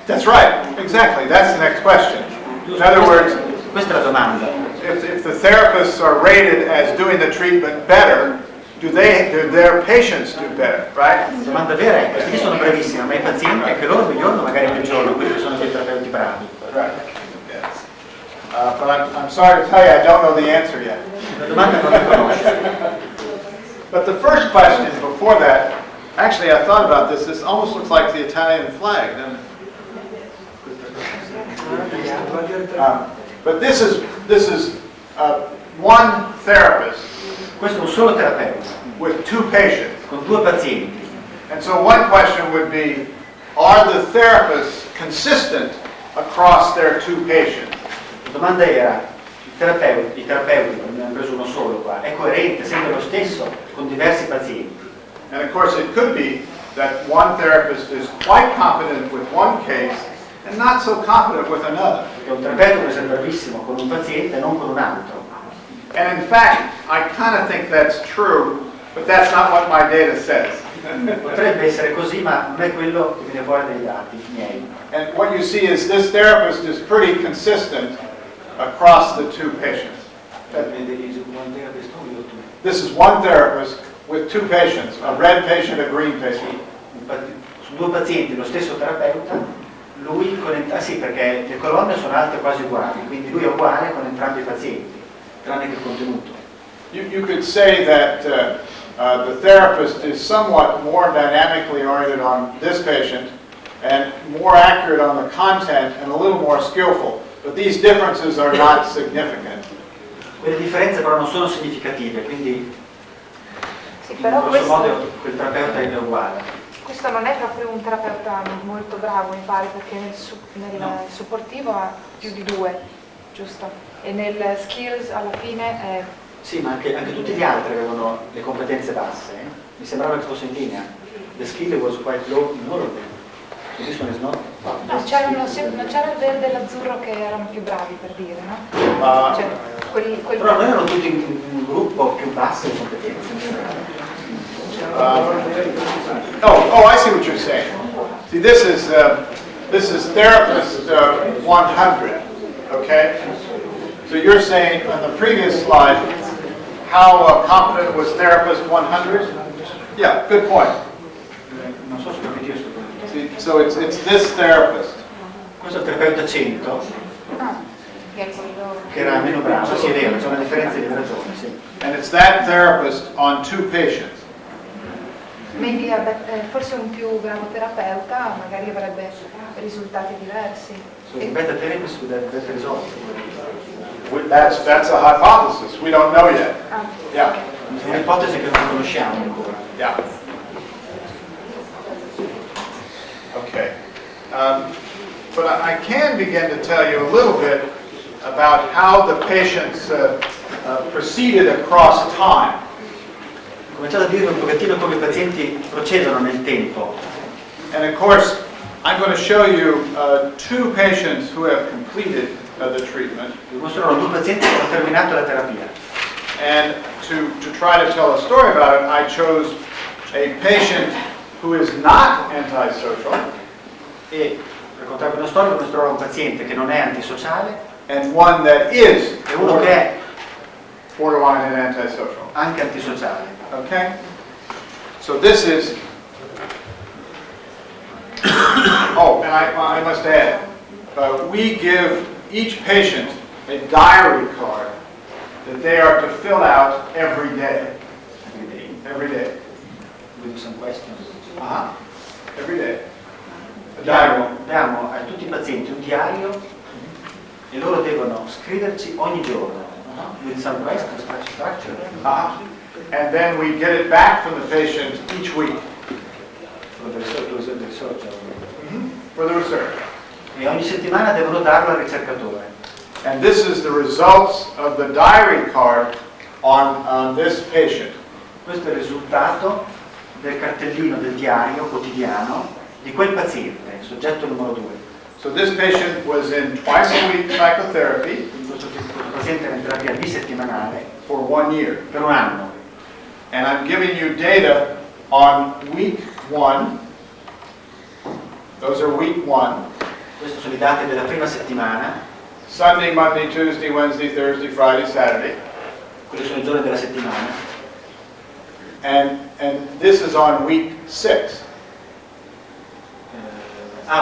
That's right, exactly, that's the next question. In other words, questa è la domanda. if the therapists are rated as doing the treatment better, do their patients do better, right? La domanda vera è, questi sono bravissimi, ma i pazienti anche loro migliorano, magari peggiorano, quelli che sono dei terapeuti bravi. Right. Yes. But I'm sorry to tell you, I don't know the answer yet. La domanda non la conosco. But the first question before that, actually I thought about this, this almost looks like the Italian flag, doesn't it? But this is one therapist Questo è un solo terapeuta, with 2 patients. con 2 pazienti. And so one question would be, are the therapists consistent across their 2 patients? La domanda era, i terapeuti, ne hanno preso uno solo qua, è coerente, sempre lo stesso, con diversi pazienti. And of course it could be that one therapist is quite competent with one case and not so competent with another. Perché un terapeuta può essere bravissimo con un paziente e non con un altro. And in fact, I kind of think that's true, but that's not what my data says. Potrebbe essere così, ma non è quello che viene fuori dai dati miei. And what you see is this therapist is pretty consistent across the 2 patients. This is one therapist with 2 patients, a red patient, a green patient. Su 2 pazienti lo stesso terapeuta, lui sì, perché le colonne sono alte quasi uguali, quindi lui è uguale con entrambi i pazienti, tranne che il contenuto. You could say that the therapist is somewhat more dynamically oriented on this patient and more accurate on the content and a little more skillful, but these differences are not significant. Quelle differenze però non sono significative, quindi Sì, in però grosso modo quel terapeuta è uguale. questo non è proprio un terapeuta molto bravo, mi pare, perché nel supportivo ha più di 2, giusto? E nel skills alla fine è... Sì, ma anche tutti gli altri avevano le competenze basse. Mi sembrava che fosse in linea. The skill was quite low in all of them. So this one is not. No, c'era il verde e l'azzurro che erano più bravi, per dire, no? Cioè, Però noi erano tutti in un gruppo più basse competenze. Oh, I see what you're saying. See, this is therapist 100, okay? So you're saying on the previous slide, how competent was therapist 100? Yeah, good point. Non so se capite questo. See, so it's this therapist. Questo è il terapeuta 100, che è quello... che era meno bravo, sì è vero, c'è una differenza di ragione, sì. And it's that therapist on 2 patients. Maybe forse un più bravo terapeuta magari avrebbe risultati diversi. So the better therapist would have better results. That's a hypothesis. We don't know yet. Ah, Yeah. È un'ipotesi che non conosciamo ancora. Yeah. Okay. But I can begin to tell you a little bit about how the patients proceeded across time. Ho cominciato a dire un pochettino come i pazienti procedono nel tempo. And of course, I'm going to show you 2 patients who have completed the treatment. Vi mostrerò 2 pazienti che hanno terminato la terapia. And to try to tell a story about it, I chose a patient who is not antisocial E per raccontarvi una storia, vi mostrerò un paziente che non è antisociale and one that is e uno che è borderline and antisocial. anche antisociale. Okay? So this is... Oh, and I must add, we give each patient a diary card that they are to fill out every day. Every day. With some questions. Uh-huh. Every day. A diary. Diamo a tutti i pazienti un diario e loro devono scriverci ogni giorno. With some questions, structure. Uh-huh. And then we get it back from the patient each week. For the research. For the research. E ogni settimana devono darlo al ricercatore. And this is the results of the diary card on this patient. Questo è il risultato del cartellino del diario quotidiano di quel paziente, soggetto numero 2. So this patient was in twice-a-week psychotherapy Questo paziente era in terapia bisettimanale for 1 year. per un anno. And I'm giving you data on week 1. Those are week 1. Questi sono i dati della prima settimana. Sunday, Monday, Tuesday, Wednesday, Thursday, Friday, Saturday. Quelli sono i giorni della settimana. And this is on week 6.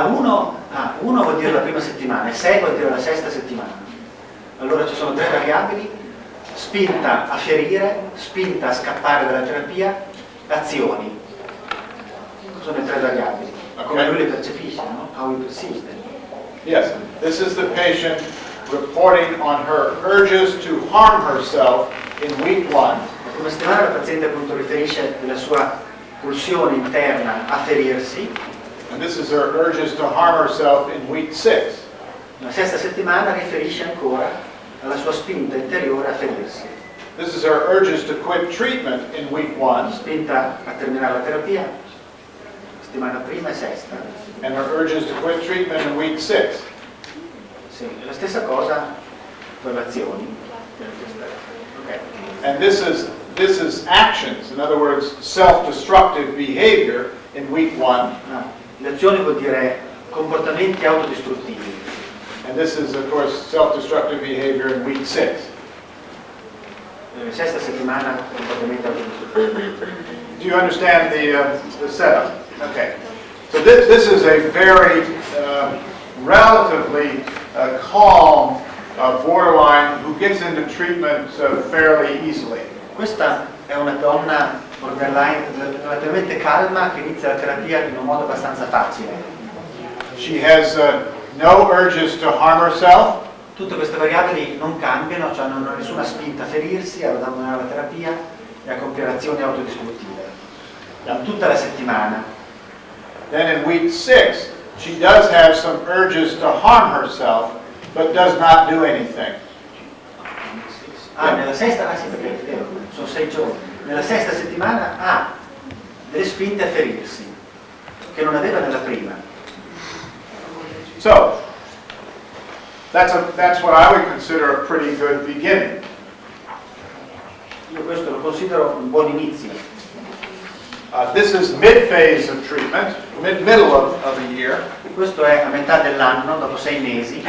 Uno vuol dire la prima settimana e 6 vuol dire la sesta settimana. Allora ci sono 3 variabili: spinta a ferire, spinta a scappare dalla terapia, azioni. Sono le 3 variabili. Come lui le percepisce, no? How he perceives them. Yes, this is the patient reporting on her urges to harm herself in week 1. La prima settimana la paziente appunto riferisce della sua pulsione interna a ferirsi. And this is her urges to harm herself in week 6. La sesta settimana riferisce ancora alla sua spinta interiore a ferirsi. This is her urges to quit treatment in week 1. Spinta a terminare la terapia, settimana prima e sesta. And her urges to quit treatment in week 6. Sì, è la stessa cosa per le azioni. Okay. And this is actions, in other words, self-destructive behavior in week 1. Le azioni vuol dire comportamenti autodistruttivi. And this is, of course, self-destructive behavior in week 6. Sesta settimana comportamenti autodistruttivi. Do you understand the setup? Okay. So this is a very relatively calm borderline who gets into treatment fairly easily. Questa è una donna borderline relativamente calma che inizia la terapia in un modo abbastanza facile. She has no urges to harm herself. Tutte queste variabili non cambiano, cioè non ha nessuna spinta a ferirsi, ad abbandonare la terapia e a compiere azioni autodistruttive. In tutta la settimana Then in week 6, she does have some urges to harm herself, but does not do anything. Nella sesta, sì, perché è vero, sono 6 giorni. Nella sesta settimana ha delle spinte a ferirsi, che non aveva nella prima. So, that's what I would consider a pretty good beginning. Io questo lo considero un buon inizio. This is mid-phase of treatment, middle of the year. Questo è a metà dell'anno, dopo 6 mesi.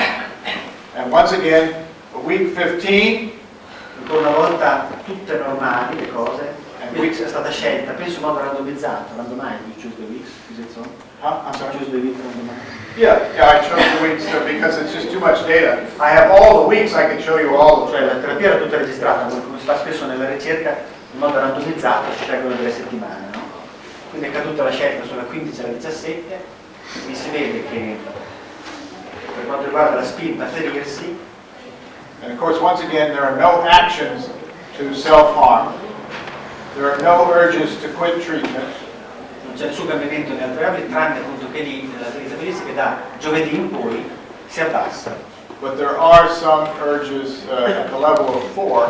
And once again, week 15, Ancora una volta tutte normali le cose. Weeks è stata scelta, penso in modo randomizzato, randomized, you choose the weeks, is it so? I'm sorry? Choose the week randomized. Yeah, I chose the weeks because it's just too much data. I have all the weeks, I can show you all the Cioè la terapia era tutta registrata, come si fa spesso nella ricerca, in modo randomizzato si scelgono delle settimane, no? Quindi è caduta la scelta sulla 15 e la 17, mi si vede che per quanto riguarda la spinta a ferirsi, And of course, once again, there are no actions to self-harm. There are no urges to quit treatment. non c'è nessun cambiamento nelle altre variabili, tranne appunto che lì nella terapia che da giovedì in poi si abbassa. But there are some urges at the level of 4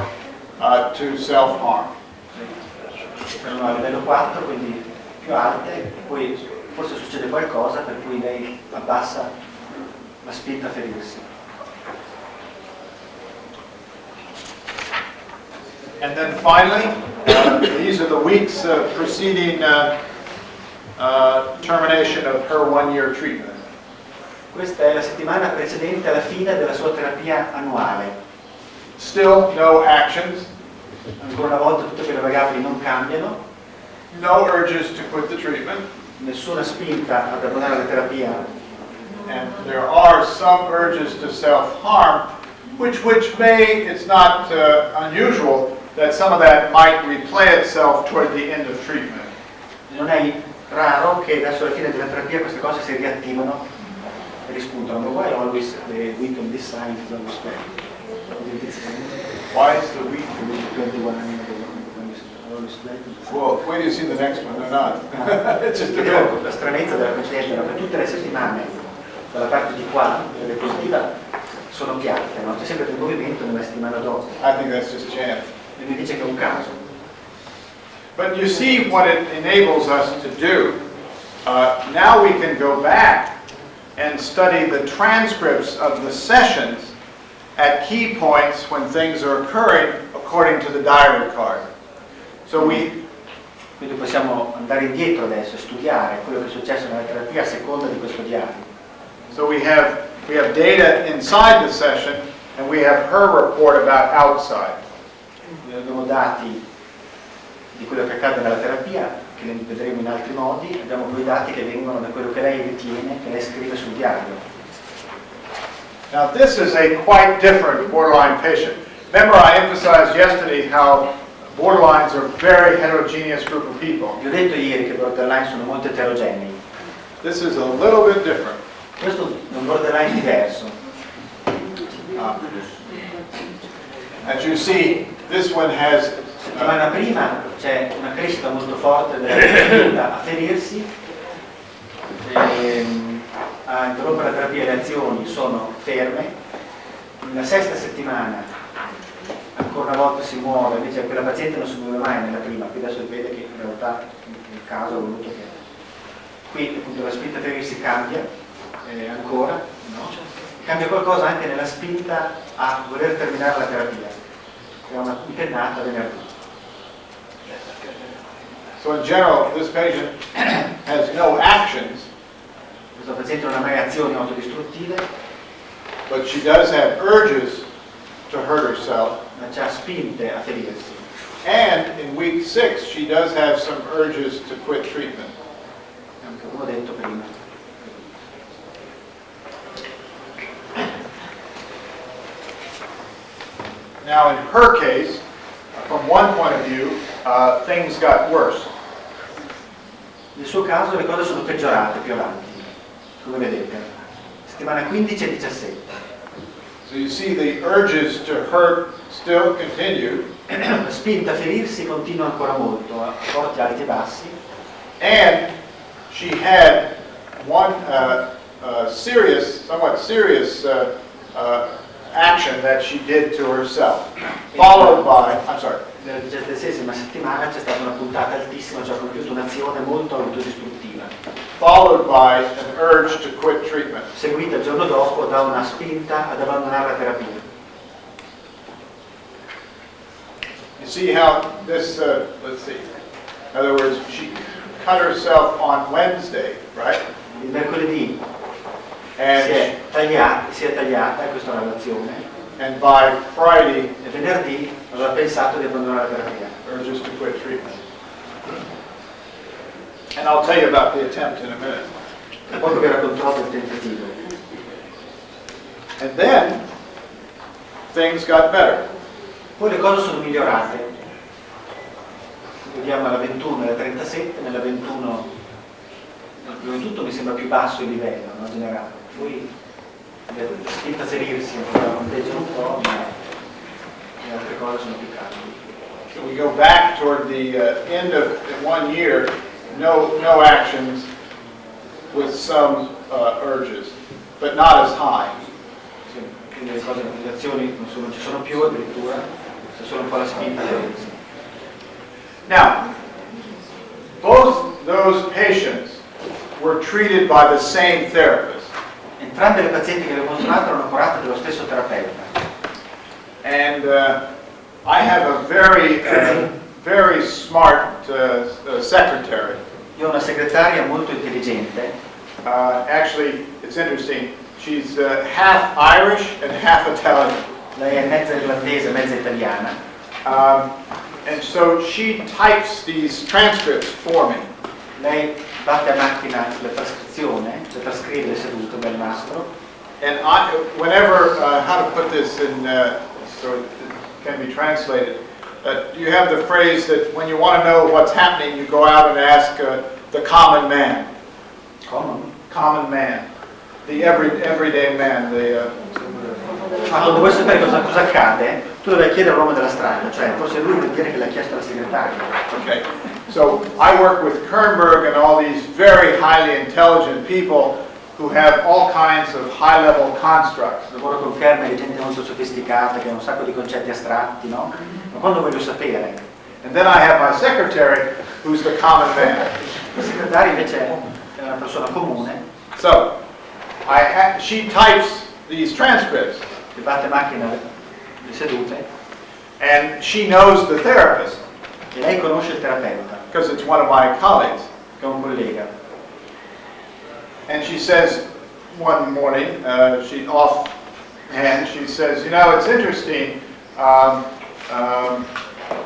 to self-harm. Erano a livello 4, quindi più alte, e poi forse succede qualcosa per cui lei abbassa la spinta a ferirsi. And then finally, these are the weeks preceding termination of her 1-year treatment. Questa è la settimana precedente alla fine della sua terapia annuale. Still no actions, Ancora una volta tutte quelle variabili non cambiano, no urges to quit the treatment, nessuna spinta ad abbandonare la terapia, and there are some urges to self-harm, which may, it's not unusual that some of that might replay itself toward the end of treatment. non è raro che verso la fine della terapia queste cose si riattivano e rispuntano. Why always the week of this sign is always fair? Why is the week? 21 Well, wait till you see the next one or not. It's just a Vedevo bit. la stranezza della precedente era che tutte le settimane dalla parte di qua, della diapositiva, sono piatte, no? C'è sempre del movimento nella settimana dopo. I think that's just chance. E mi dice che è un caso. But you see what it enables us to do. Now we can go back and study the transcripts of the sessions at key points when things are occurring according to the diary card. So Quindi possiamo andare indietro adesso e studiare quello che è successo nella terapia a seconda di questo diario. So we have data inside the session and we have her report about outside. Noi abbiamo dati di quello che accade nella terapia, che ne vedremo in altri modi, abbiamo poi dati che vengono da quello che lei ritiene, che lei scrive sul diario. Now this is a quite different borderline patient. Remember I emphasized yesterday how borderlines are a very heterogeneous group of people. Vi ho detto ieri che i borderline sono molto eterogenei. This is a little bit different. Questo è un borderline diverso. As you see, this one has Settimana prima c'è una crescita molto forte della spinta a ferirsi, a interrompere la terapia e le azioni sono ferme. Nella sesta settimana ancora una volta si muove, invece quella paziente non si muove mai nella prima, qui adesso si vede che in realtà il caso ha voluto che qui appunto la spinta a ferirsi cambia ancora, no? Cambia qualcosa anche nella spinta a voler terminare la terapia, è una impennata venerdì. So in general, this patient has no actions, Questa paziente non ha mai azioni autodistruttive, but she does have urges to hurt herself. ma c'ha spinte a ferirsi. And in week 6, she does have some urges to quit treatment. Anche come ho detto prima. Now in her case, from one point of view, things got worse. Nel suo caso le cose sono peggiorate più avanti, come vedete. Settimana 15 e 17. So you see the urges to hurt still continue, La spinta a ferirsi continua ancora molto, a forti alti e bassi, and she had one somewhat serious action that she did to herself, followed by, I'm sorry. Nella 17ª settimana c'è stata una puntata altissima, cioè ha compiuto un'azione molto autodistruttiva, Followed by an urge to quit treatment. seguita il giorno dopo da una spinta ad abbandonare la terapia. You see how this, let's see, in other words, she cut herself on Wednesday, right? Il mercoledì And, si è tagliata questa relazione and by Friday, e venerdì aveva pensato di abbandonare la terapia. urges to quit treatment. And I'll tell you about the attempt in a minute. E poi vi racconterò del tentativo. And then, things got better. Poi le cose sono migliorate. Vediamo la 21 e la 37, nella 21 prima di tutto mi sembra più basso il livello, no, generale. Poi le spinta a serirsi conteggiano un po', ma le altre cose sono più calde. So we go back toward the end of 1 year, no actions with some urges, but not as high. Sì, quindi le azioni non ci sono più addirittura, c'è solo un po' la spinta a serirsi. Now, both those patients were treated by the same therapist. Entrambe le pazienti che avevo mostrato erano curate dallo stesso terapeuta. And I have a very smart secretary. Io ho una segretaria molto intelligente. Actually, it's interesting. She's half Irish and half Italian. Lei è mezza irlandese, mezza italiana. And so she types these transcripts for me. Lei batte a macchina la trascrizione, cioè trascrive le sedute del nastro. And whenever, how to put this in so it can be translated, you have the phrase that when you want to know what's happening, you go out and ask the common man. Common man. The everyday man. Quando vuoi sapere cosa accade, tu devi chiedere all'uomo della strada, cioè forse lui vuol dire che l'ha chiesto alla segretaria. Okay. So I work with Kernberg and all these very highly intelligent people who have all kinds of high-level constructs. Lavoro con Kernberg, gente molto sofisticata che ha un sacco di concetti astratti, no? Ma quando voglio sapere? And then I have my secretary, who's the common man. Il segretario invece è una persona comune. So she types these transcripts. Che batte macchina le sedute. And she knows the therapist. E lei conosce il terapeuta. Because it's one of my colleagues. Che è un collega. And she says one morning, she offhand, she says, you know, it's interesting,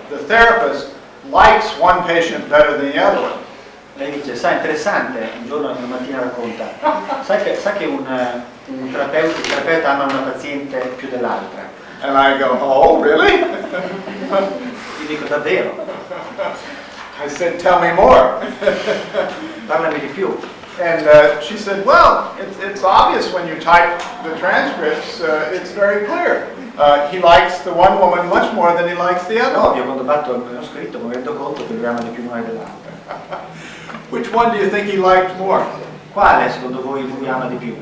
the therapist likes one patient better than the other one. Lei dice, sai, interessante, un giorno una mattina racconta, sa che un terapeuta ama una paziente più dell'altra. And I go, oh, really? Io dico, davvero? I said, tell me more. Parlami di più. And she said, well, it's obvious when you type the transcripts, it's very clear. He likes the one woman much more than he likes the other. Ovvio, quando batto il scritto mi rendo conto che lui ama di più una dell'altra. Which one do you think he liked more? Quale secondo voi lui ama di più?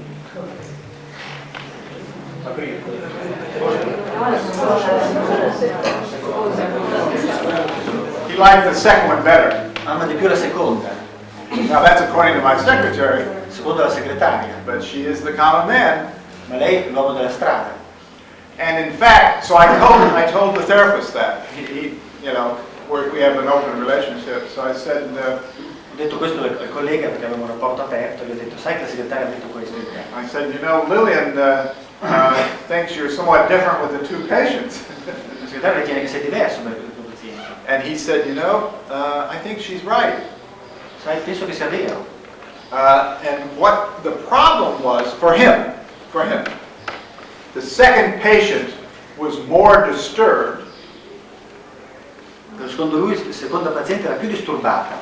He liked the second one better. Ama di più la seconda. Now that's according to my secretary, Secondo la segretaria. but she is the common man. Ma lei è l'uomo della strada. And in fact, so I told the therapist that. He you know, we have an open relationship. So I said, Ho detto questo al collega perché avevamo un rapporto aperto, gli ho detto, sai che la segretaria ha detto questo di te? I said, you know, Lillian thinks you're somewhat different with the two patients. La segretaria ritiene che sei diverso per il tuo paziente. And he said, you know, I think she's right. Sai, penso che sia vero. And what the problem was for him, the second patient was more disturbed, Secondo lui, la seconda paziente era più disturbata,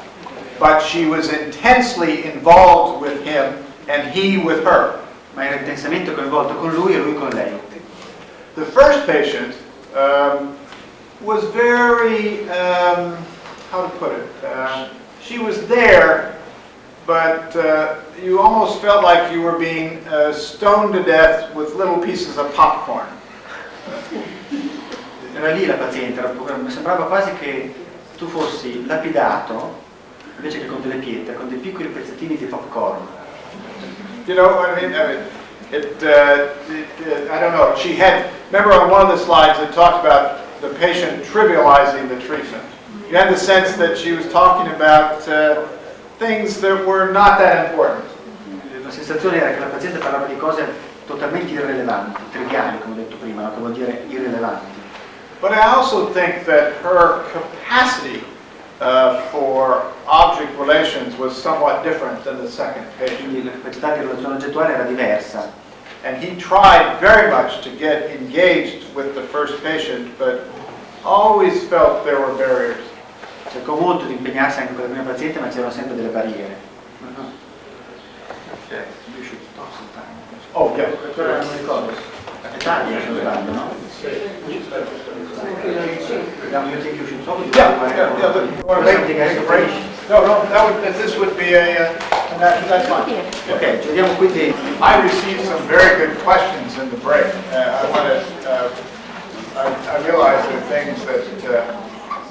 but she was intensely involved with him and he with her. ma era intensamente coinvolto con lui e lui con lei. The first patient was very, how to put it, she was there but you almost felt like you were being stoned to death with little pieces of popcorn. Era lì la paziente, mi sembrava quasi che tu fossi lapidato invece che con delle pietre, con dei piccoli pezzettini di popcorn. You know, I mean, I don't know. She had, remember on one of the slides it talked about the patient trivializing the treatment. You had the sense that she was talking about things that were not that important. La sensazione era che la paziente parlava di cose totalmente irrilevanti, triviali, come ho detto prima, no? Che vuol dire irrilevanti. But I also think that her capacity for object relations was somewhat different than the second patient. Quindi la capacità di relazione oggettuale era diversa. And he tried very much to get engaged with the first patient, but always felt there were barriers. Cercò molto di impegnarsi anche con la prima paziente, ma c'erano sempre delle barriere. Okay. You should talk sometime. Oh, yeah. Non mi ricordo. A Italia, se non sbaglio, no? You think you should talk? Yeah. You want to make a break? No, this would be that's fine. Ok, ci vediamo quindi. I received some very good questions in the break. I realize there are things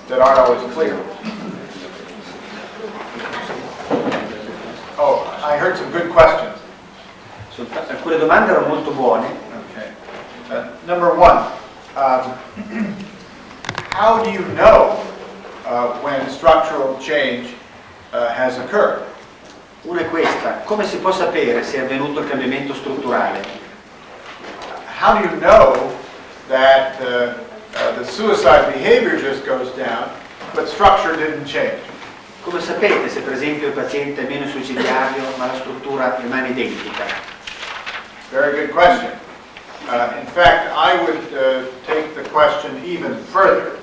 that aren't always clear. Oh, I heard some good questions. Alcune domande erano molto buone. Okay. Number one, how do you know when structural change has occurred? Una è questa: come si può sapere se è avvenuto il cambiamento strutturale? How do you know that the suicide behavior just goes down, but structure didn't change? Come sapete se per esempio il paziente è meno suicidario ma la struttura rimane identica? Very good question. In fact, I would take the question even further.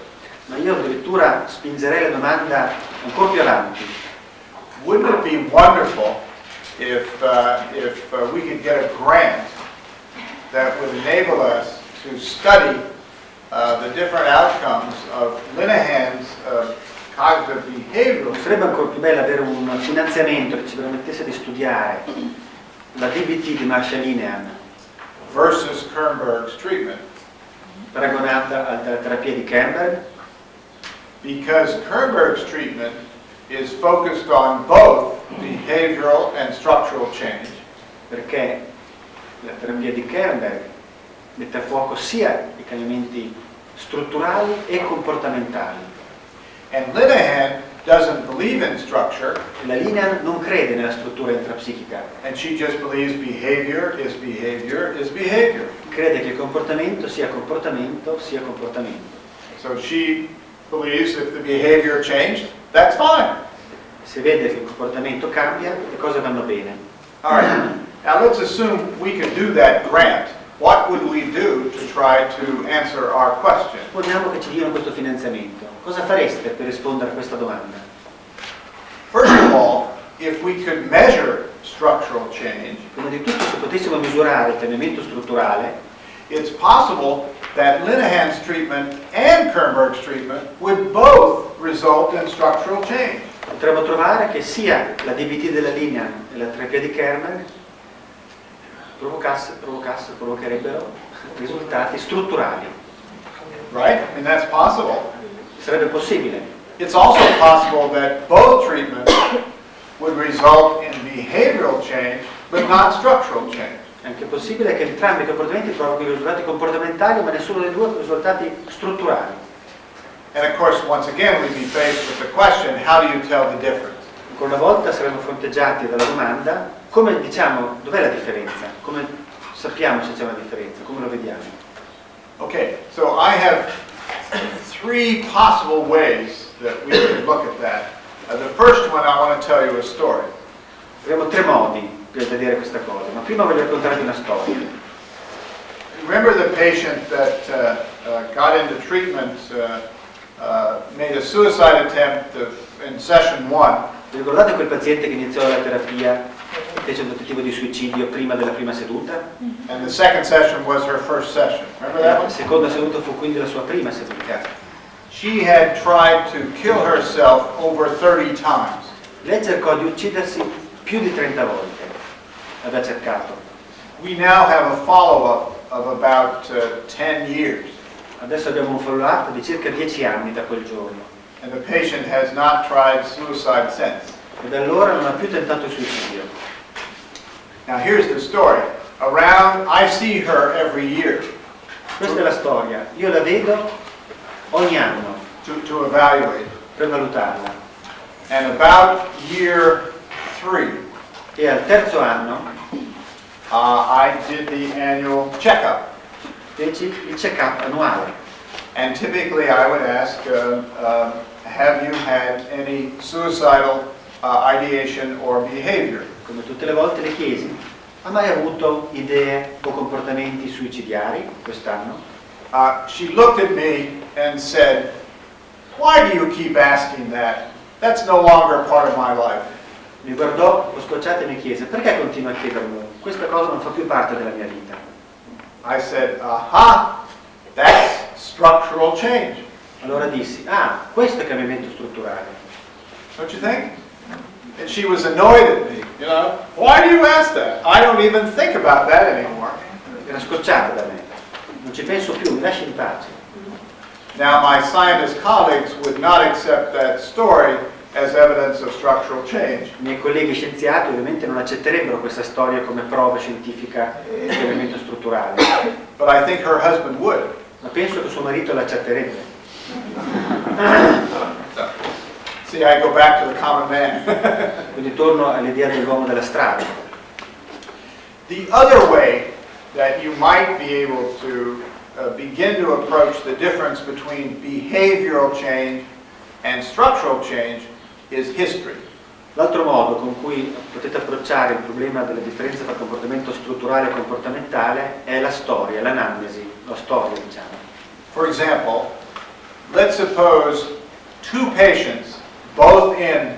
Ma io addirittura spingerei la domanda ancora più avanti. Wouldn't it be wonderful if we could get a grant that would enable us to study the different outcomes of Linehan's cognitive behavioral? Sarebbe ancora più bello avere un finanziamento che ci permettesse di studiare la DBT di Linehan versus Kernberg's treatment. Paragonata alla terapia di Kernberg, Because Kernberg's treatment is focused on both behavioral and structural change. perché la terapia di Kernberg mette a fuoco sia i cambiamenti strutturali e comportamentali. And Linehan doesn't believe in structure, La Linehan non crede nella struttura intrapsichica, and she just believes behavior is behavior is behavior. crede che il comportamento sia comportamento sia comportamento. So she believes if the behavior changed, that's fine. Se vede che il comportamento cambia, le cose vanno bene. All right. Now let's assume we could do that grant. What would we do to try to answer our question? Supponiamo che ci diano questo finanziamento. Cosa fareste per rispondere a questa domanda? First of all, if we could measure structural change, Prima di tutto, se potessimo misurare il cambiamento strutturale, it's possible that Linehan's treatment and Kernberg's treatment would both result in structural change. potremmo trovare che sia la DBT della Linehan e la terapia di Kernberg provocherebbero risultati strutturali. Right? I mean, that's possible. Sarebbe possibile. It's also possible that both treatments would result in behavioral change, but not structural change. È anche possibile che entrambi i comportamenti provochino risultati comportamentali, ma nessuno dei due risultati strutturali. And of course, once again, we'd be faced with the question, how do you tell the difference? Ancora una volta saremo fronteggiati dalla domanda, come diciamo, dov'è la differenza? Come sappiamo se c'è una differenza? Come lo vediamo? Okay, so I have three possible ways that we could look at that. The first one, I want to tell you a story. Avremo tre modi per vedere questa cosa, ma prima voglio raccontarvi una storia. Remember the patient that got into treatment, made a suicide attempt in session 1. Vi ricordate quel paziente che iniziò la terapia e fece un tentativo di suicidio prima della prima seduta? And the second session was her first session. Remember that La one? seconda seduta fu quindi la sua prima seduta. She had tried to kill herself over 30 times. Lei cercò di uccidersi più di 30 volte aveva cercato. We now have a follow-up of about 10 years, Adesso abbiamo un follow-up di circa 10 anni da quel giorno and the patient has not tried suicide since. e da allora non ha più tentato il suicidio. Now here's the story. I see her every year Questa è la storia, io la vedo ogni anno to evaluate. per valutarla And about year 3, e al terzo anno I did the annual checkup. feci il check-up annuale. And typically I would ask, have you had any suicidal ideation or behavior? Come tutte le volte le chiesi: ha mai avuto idee o comportamenti suicidiari quest'anno? She looked at me and said, why do you keep asking that? That's no longer part of my life. Mi guardò, lo scocciato e mi chiese: perché continua a chiederlo? Questa cosa non fa più parte della mia vita. I said, aha, that's structural change. Allora dissi: ah, questo è cambiamento strutturale. Don't you think? And she was annoyed at me, you know. Why do you ask that? I don't even think about that anymore. Era scocciata da me. Non ci penso più, mi lasci in pace. Now my scientist colleagues would not accept that story as evidence of structural change. I miei colleghi scienziati ovviamente non accetterebbero questa storia come prova scientifica di cambiamento strutturale, But I think her husband would. ma penso che suo marito l'accetterebbe. See, I go back to the common man. Quindi torno all'idea dell'uomo della strada. The other way that you might be able to begin to approach the difference between behavioral change and structural change is history. L'altro modo con cui potete approcciare il problema della differenza tra comportamento strutturale e comportamentale è la storia, l'anamnesi, la storia, diciamo. For example, let's suppose two patients, both in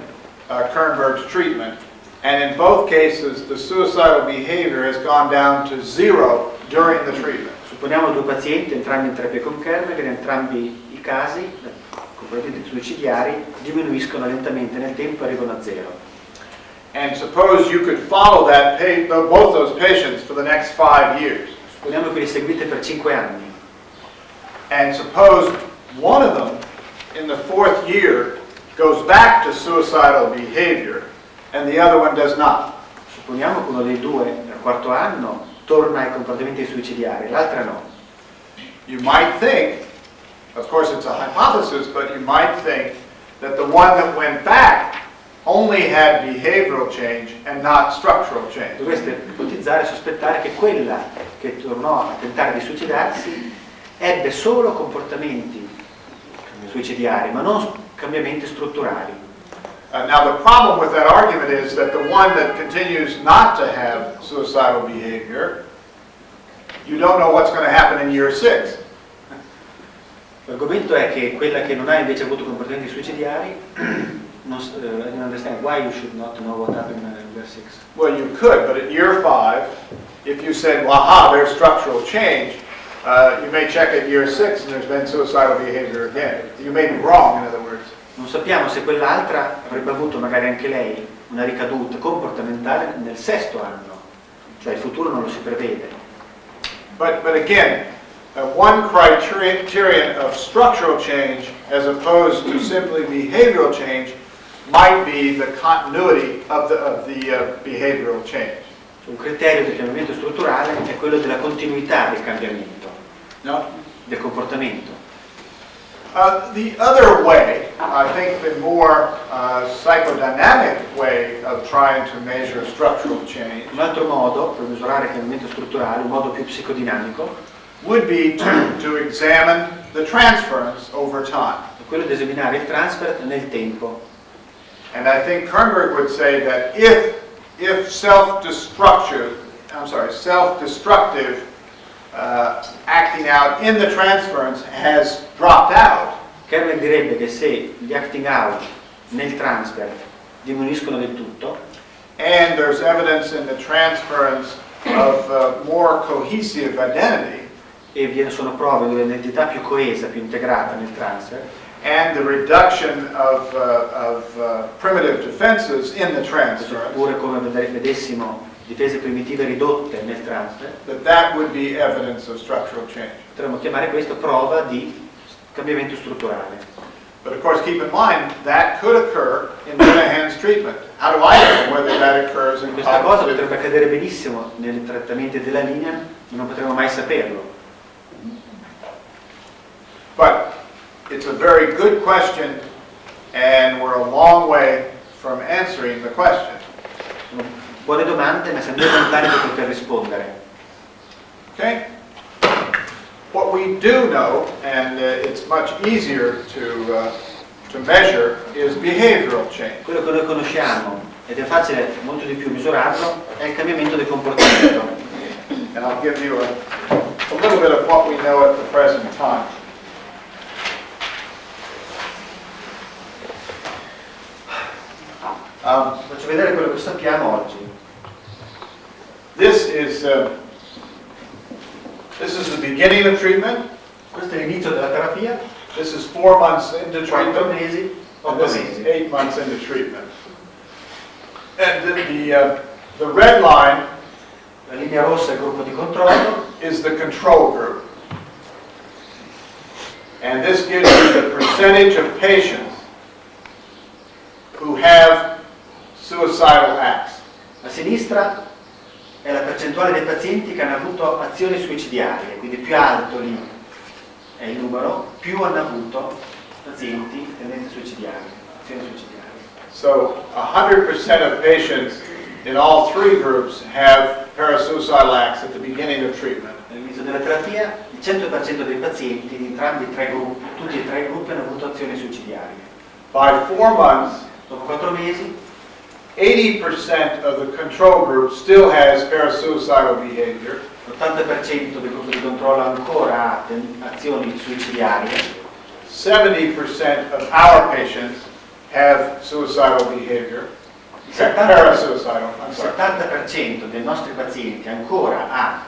Kernberg's treatment, and in both cases the suicidal behavior has gone down to 0 during the treatment. Supponiamo due pazienti, entrambi in terapia con Kernberg, in entrambi i casi, comportamenti suicidiari, diminuiscono lentamente nel tempo e arrivano a 0. And suppose you could follow both those patients for the next 5 years. Supponiamo che li seguite per 5 anni. And suppose one of them in the 4th year goes back to suicidal behavior and the other one does not. Supponiamo che uno dei due nel quarto anno torna ai comportamenti suicidiari, l'altra no. You might think, of course it's a hypothesis, but you might think that the one that went back only had behavioral change and not structural change. Dovreste ipotizzare e sospettare che quella che tornò a tentare di suicidarsi ebbe solo comportamenti suicidiari, ma non cambiamenti strutturali. Now the problem with that argument is that the one that continues not to have suicidal behavior, you don't know what's going to happen in year 6. L'argomento è che quella che non ha invece avuto comportamenti suicidiari, I don't understand why you should not know what happened in year 6. Well, you could, but at year 5, if you said, well, aha, there's structural change, you may check at year 6 and there's been suicidal behavior again. You may be wrong, in other words. Non sappiamo se quell'altra avrebbe avuto magari anche lei una ricaduta comportamentale nel 6º anno, cioè il futuro non lo si prevede. But again, one criterion of structural change as opposed to simply behavioral change might be the continuity of the behavioral change. Un criterio del cambiamento strutturale è quello della continuità del cambiamento, No? del comportamento. The other way, I think the more psychodynamic way of trying to measure structural change Un altro modo per misurare il cambiamento strutturale, un modo più psicodinamico, would be to examine the transference over time. è quello di esaminare il transfer nel tempo. And I think Kernberg would say that if self-destructive acting out in the transference has dropped out, Kernberg direbbe che se gli acting out nel transfer diminuiscono del tutto and there's evidence in the transference of more cohesive identity, e vi sono prove di un'identità più coesa, più integrata nel transfer, and the reduction of primitive defenses in the transfer, oppure come vedessimo difese primitive ridotte nel transfer, that would be evidence of structural change. potremmo chiamare questo prova di cambiamento strutturale. But of course, keep in mind, that could occur in Linehan's treatment. How do I know whether that occurs in Questa cosa cognitive? potrebbe accadere benissimo nei trattamenti della Linehan, non potremo mai saperlo. But it's a very good question, and we're a long way from answering the question. Sono buone domande, ma siamo due lontani da poter rispondere. Okay? What we do know, and it's much easier to measure, is behavioral change. Quello che noi conosciamo, ed è facile molto di più misurarlo, è il cambiamento del comportamento. And I'll give you a little bit of what we know at the present time. Faccio vedere quello che sappiamo oggi. This is the beginning of treatment. Questo è l'inizio della terapia, This is 4 months into 4 treatment. mesi, And 8 this is mesi. 8 months into treatment. And the red line La linea rossa è il gruppo di controllo, is the control group. And this gives you the percentage of patients who have suicidal acts. a sinistra è la percentuale dei pazienti che hanno avuto azioni suicidarie, quindi più alto lì è il numero, più hanno avuto pazienti tendenze suicidarie, azioni suicidarie. So 100% of patients in all 3 groups have parasuicidal acts at the beginning of treatment. All'inizio della terapia il 100% dei pazienti di entrambi i 3 gruppi, tutti e 3 i gruppi hanno avuto azioni suicidarie. By 4 months, Dopo 4 mesi 80% of the control group still has parasuicidal behavior. l'80% del gruppo di controllo ancora ha azioni suicidarie, 70% of our patients have suicidal behavior. il 70%, Parasuicidal, I'm il sorry. 70% dei nostri pazienti ancora ha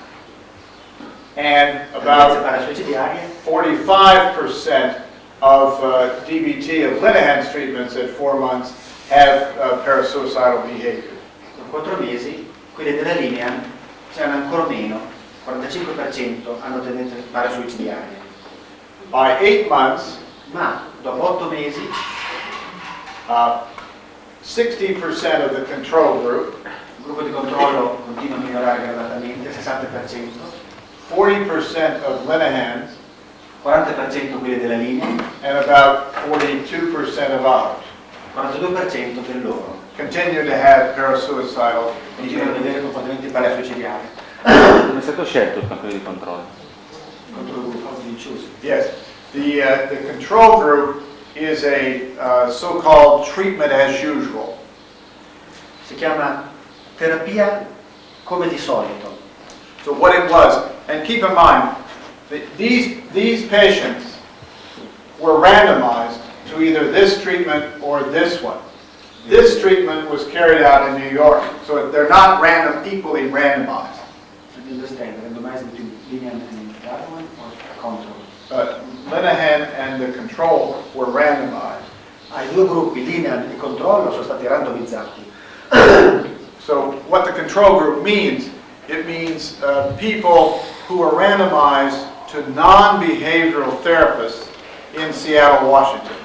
And tendenze about parasuicidarie, 45% of DBT, of Linehan's treatments at 4 months, have parasuicidal behavior. dopo 4 mesi quelli della Linehan c'erano ancora meno, 45% hanno tendenze parasuicidarie. By 8 months, Ma dopo 8 mesi 60% of the control group, il gruppo di controllo continua a migliorare gradatamente, 60%, 40% of Linehan's, 40% quelli della Linehan, and about 42% of ours 42% del loro. continue to have parasuicidal Continuano ad behavior. avere comportamenti parasuicidiari. Come è stato scelto il campione di controllo? Contro il gruppo di choose. Yes, the control group is a so-called treatment as usual. Si chiama terapia come di solito. So what it was, and keep in mind, that these patients were randomized to either this treatment or this one. This treatment was carried out in New York, so they're not equally randomized. Do you understand? Randomized between Linehan and the other one or control? Linehan and the control were randomized. I due gruppi, Linehan e controllo, sono stati randomizzati. So what the control group means, it means people who are randomized to non-behavioral therapists in Seattle, Washington.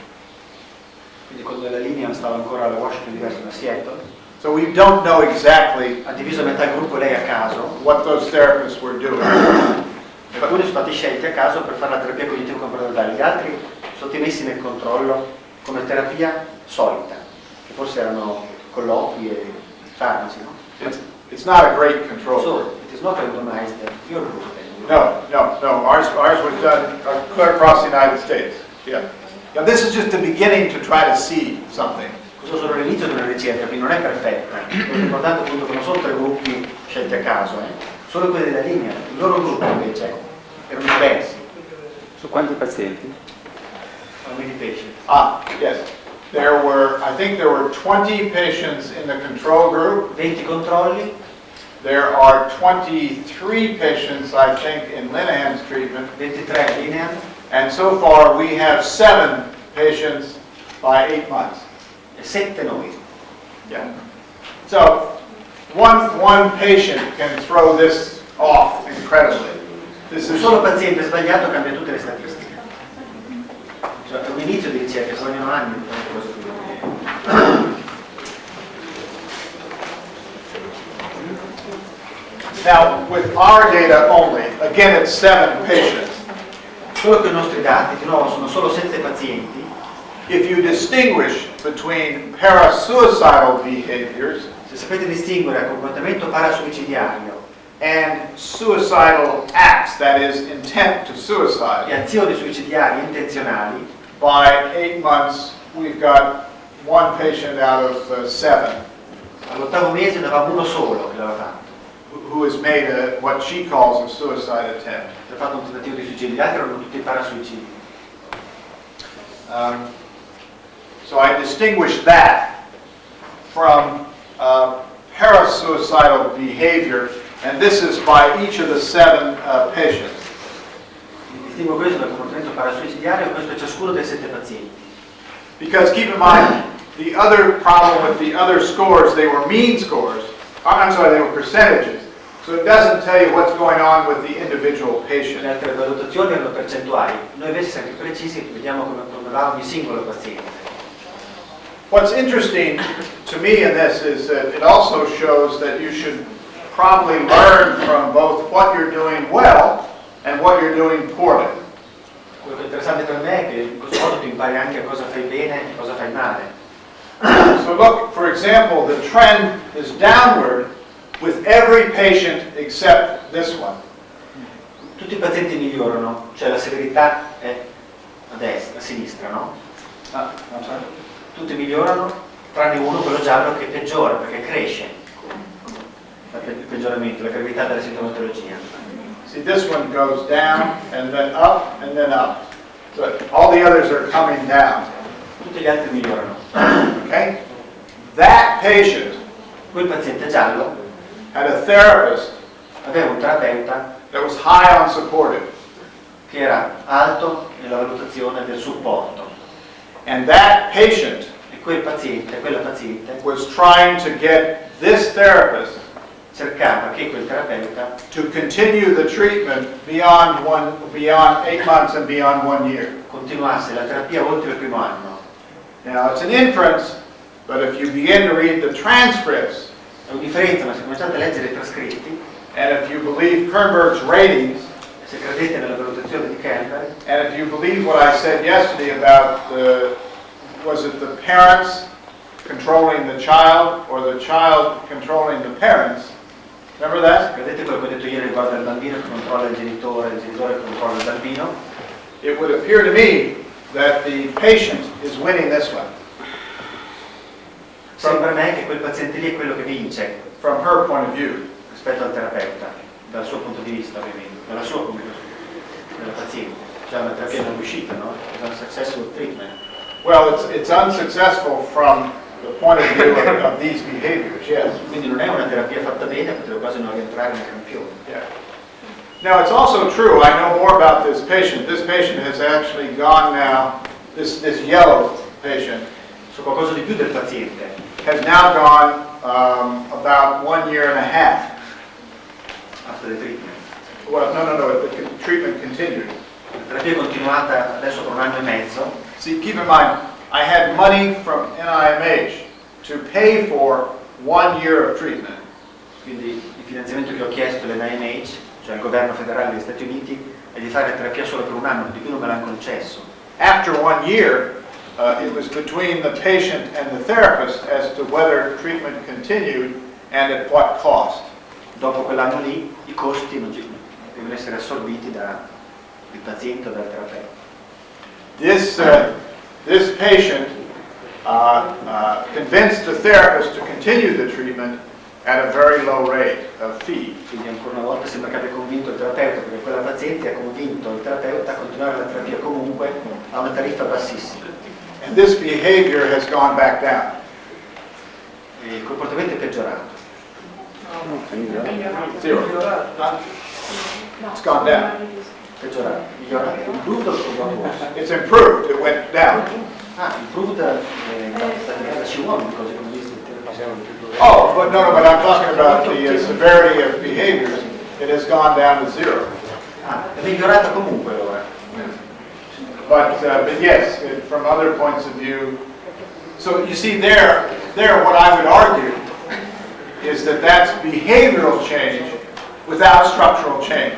Quindi quello della Linehan stava ancora alla Washington University da Seattle. So we don't know exactly Ha diviso a metà il gruppo lei a caso. what those therapists were doing. Alcuni sono stati scelti a caso per fare la terapia cognitivo-comportamentale, gli altri sono stati messi nel controllo come terapia solita, che forse erano colloqui e farmaci, no? It's not a great control So, group. it is not randomized pure group. No. Ours was done clear across the United States. Yeah. Now this is just the beginning to try to see something. Questo solo l'inizio di una ricerca, quindi non è perfetta. L'importante appunto che non sono 3 gruppi scelti a caso, solo quelli della linea. Il loro gruppo invece erano diversi. Su quanti pazienti? How many patients? Yes. I think there were 20 patients in the control group. 20 controlli, There are 23 patients, I think, in Linehan's treatment. 23 Linehan, And so far, we have 7 patients by 8 months. E 7 noi. Yeah. So one patient can throw this off incredibly. This Un is solo paziente sbagliato cambia tutte le statistiche. Cioè, è un inizio di ricerca, ci vogliono anni per fare questo qui. now with our data only. Again, it's 7 patients. Solo che i nostri dati, di nuovo, sono solo 7 pazienti. If you distinguish between parasuicidal behaviors Se sapete distinguere il comportamento parasuicidiario and suicidal acts, that is, intent to e suicide, azioni suicidiarie intenzionali, by 8 months, we've got 1 patient out of 7 all'8º mese ne avevamo uno solo che l'aveva fatto. who has made what she calls a suicide attempt. Ha fatto un tentativo di suicidio, gli altri erano tutti parasuicidi. So I distinguish that from parasuicidal behavior, and this is by each of the 7 patients. Distingo questo dal comportamento parasuicidiario, questo è ciascuno dei 7 pazienti. Because keep in mind, the other problem with the other scores, they were mean scores. I'm sorry, they were percentages. So it doesn't tell you what's going on with the individual patient. Le altre valutazioni erano percentuali, noi invece siamo più precisi e vediamo come va ogni singolo paziente. What's interesting to me in this is that it also shows that you should probably learn from both what you're doing well and what you're doing poorly. Quello che è interessante per me è che in questo modo tu impari anche a cosa fai bene e cosa fai male. So look, for example, the trend is downward with every patient except this one. Tutti i pazienti migliorano, cioè la severità è a destra, a sinistra, no? I'm sorry. Tutti migliorano, tranne uno, quello giallo, che peggiora perché cresce il peggioramento, la gravità della sintomatologia. See, this one goes down and then up and then up. So all the others are coming down. Tutti gli altri migliorano. Okay? That patient Quel paziente giallo had a therapist aveva un terapeuta that was high on supportive. che era alto nella valutazione del supporto And that patient e quella paziente was trying to get this therapist cercava che quel terapeuta to continue the treatment beyond 8 months and beyond 1 year. continuasse la terapia oltre il primo anno. Now it's an inference, but if you begin to read the transcripts, È una differenza, ma se cominciate a leggere i trascritti, and if you believe Kernberg's ratings, se credete nella valutazione di Kernberg, and if you believe what I said yesterday about was it the parents controlling the child or the child controlling the parents? Remember that? credete quello che ho detto ieri riguardo al bambino che controlla il genitore che controlla il bambino? It would appear to me that the patient is winning this one Sembra a me che quel paziente lì è quello che vince from her point of view. rispetto al terapeuta, dal suo punto di vista ovviamente, dalla sua comunità, della paziente. Cioè una terapia non riuscita, no? È un successful treatment. Well, it's unsuccessful from the point of view of these behaviors, yes. Quindi non è una terapia fatta bene, potrebbe quasi non rientrare nel campione. Yeah. Now, it's also true, I know more about this patient. This patient has actually gone now, this yellow patient, So qualcosa di più del paziente. has now gone about 1 year and a half. After the treatment. Well, no, the treatment continued. La terapia è continuata adesso per 1 anno e mezzo. See, keep in mind, I had money from NIMH to pay for 1 year of treatment. Quindi il finanziamento che ho chiesto all'NIMH, cioè al governo federale degli Stati Uniti, è di fare la terapia solo per 1 anno, di più non me l'hanno concesso. After 1 year, it was between the patient and the therapist as to whether treatment continued and at what cost. Dopo quell'anno lì i costi devono essere assorbiti dal paziente o dal terapeuta. This patient convinced the therapist to continue the treatment at a very low rate of fee. Quindi ancora una volta sembra che abbia convinto il terapeuta, perché quella paziente ha convinto il terapeuta a continuare la terapia comunque a una tariffa bassissima. And this behavior has gone back down. E il comportamento è peggiorato. Zero. It's gone down. Peggiorato. Migliorato. Improved or got worse? It's improved. It went down. Improved statica ci vuole di cose come queste. Oh, but but I'm talking about the severity of behaviors. It has gone down to 0. È migliorata comunque allora. But yes, from other points of view. So you see there what I would argue is that that's behavioral change without structural change.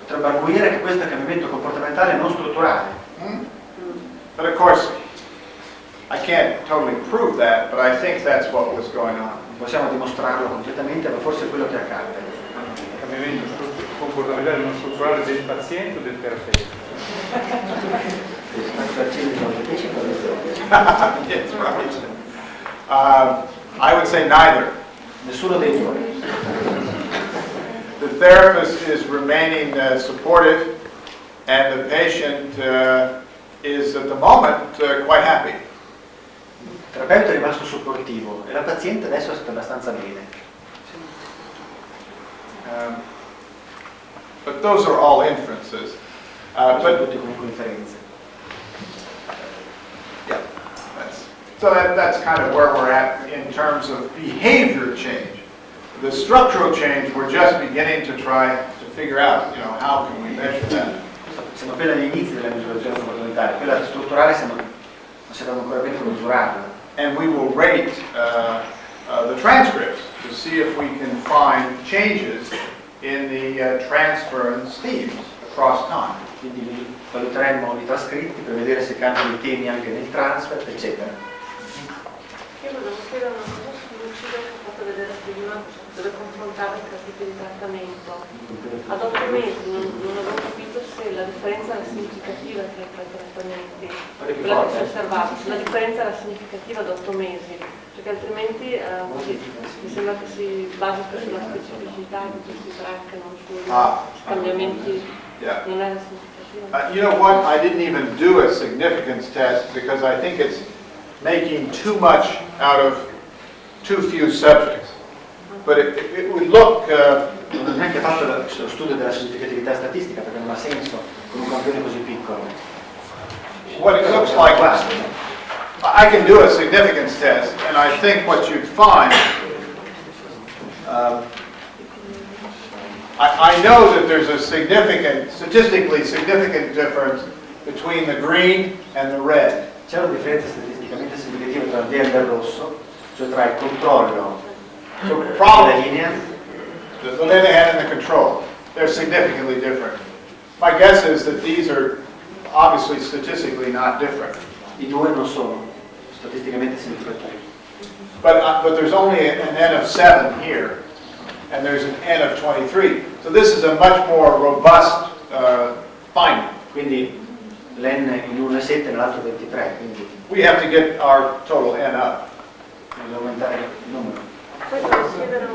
Potrebbe arguire che questo è cambiamento comportamentale non strutturale. But of course, I can't totally prove that, but I think that's what was going on. Non possiamo dimostrarlo completamente, ma forse è quello che accade. Cambiamento comportamentale non strutturale del paziente o del terapeuta? Yes, right. I would say neither. Nessuno dei due. The therapist is remaining supportive, and the patient is at the moment quite happy. Il terapeuta è rimasto supportivo e la paziente adesso sta abbastanza bene. But those are all inferences. Sono tutte comunque inferenze. Yeah, that's kind of where we're at in terms of behavior change. The structural change, we're just beginning to try to figure out, how can we measure that. Siamo appena agli inizi della misurazione comportamentale, quella strutturale non sappiamo ancora bene come misurarla. And we will rate the transcripts to see if we can find changes in the transference themes across time. Quindi valuteremo i trascritti per vedere se cambiano i temi anche nel transfer, eccetera. Io volevo chiedere una cosa sull'ucido che ho fatto vedere prima, dove confrontare i tre tipi di trattamento. Ad 8 mesi non avevo capito se la differenza era significativa tra i tre trattamenti, quella che si osservava, se la differenza era significativa ad 8 mesi, perché altrimenti mi sembra che si basi più sulla specificità di questi tre che non sui cambiamenti. Yeah. Non era significativa. You know what? I didn't even do a significance test because I think it's making too much out of too few subjects. But it would look... Non ho neanche fatto lo studio della significatività statistica perché non ha senso con un campione così piccolo. What it looks like, I can do a significance test, and I think what you'd find, I know that there's a statistically significant difference between the green and the red. C'è una differenza statisticamente significativa tra il verde e il rosso, cioè tra il controllo della linea. The Linehan and the control, they're significantly different. My guess is that these are obviously statistically not different. I due non sono statisticamente significativi. But there's only an N of 7 here, and there's an N of 23. So this is a much more robust finding. Quindi l'N in uno è 7 e nell'altro 23, quindi We have to get our total N up. bisogna aumentare il numero. Poi volevo chiedere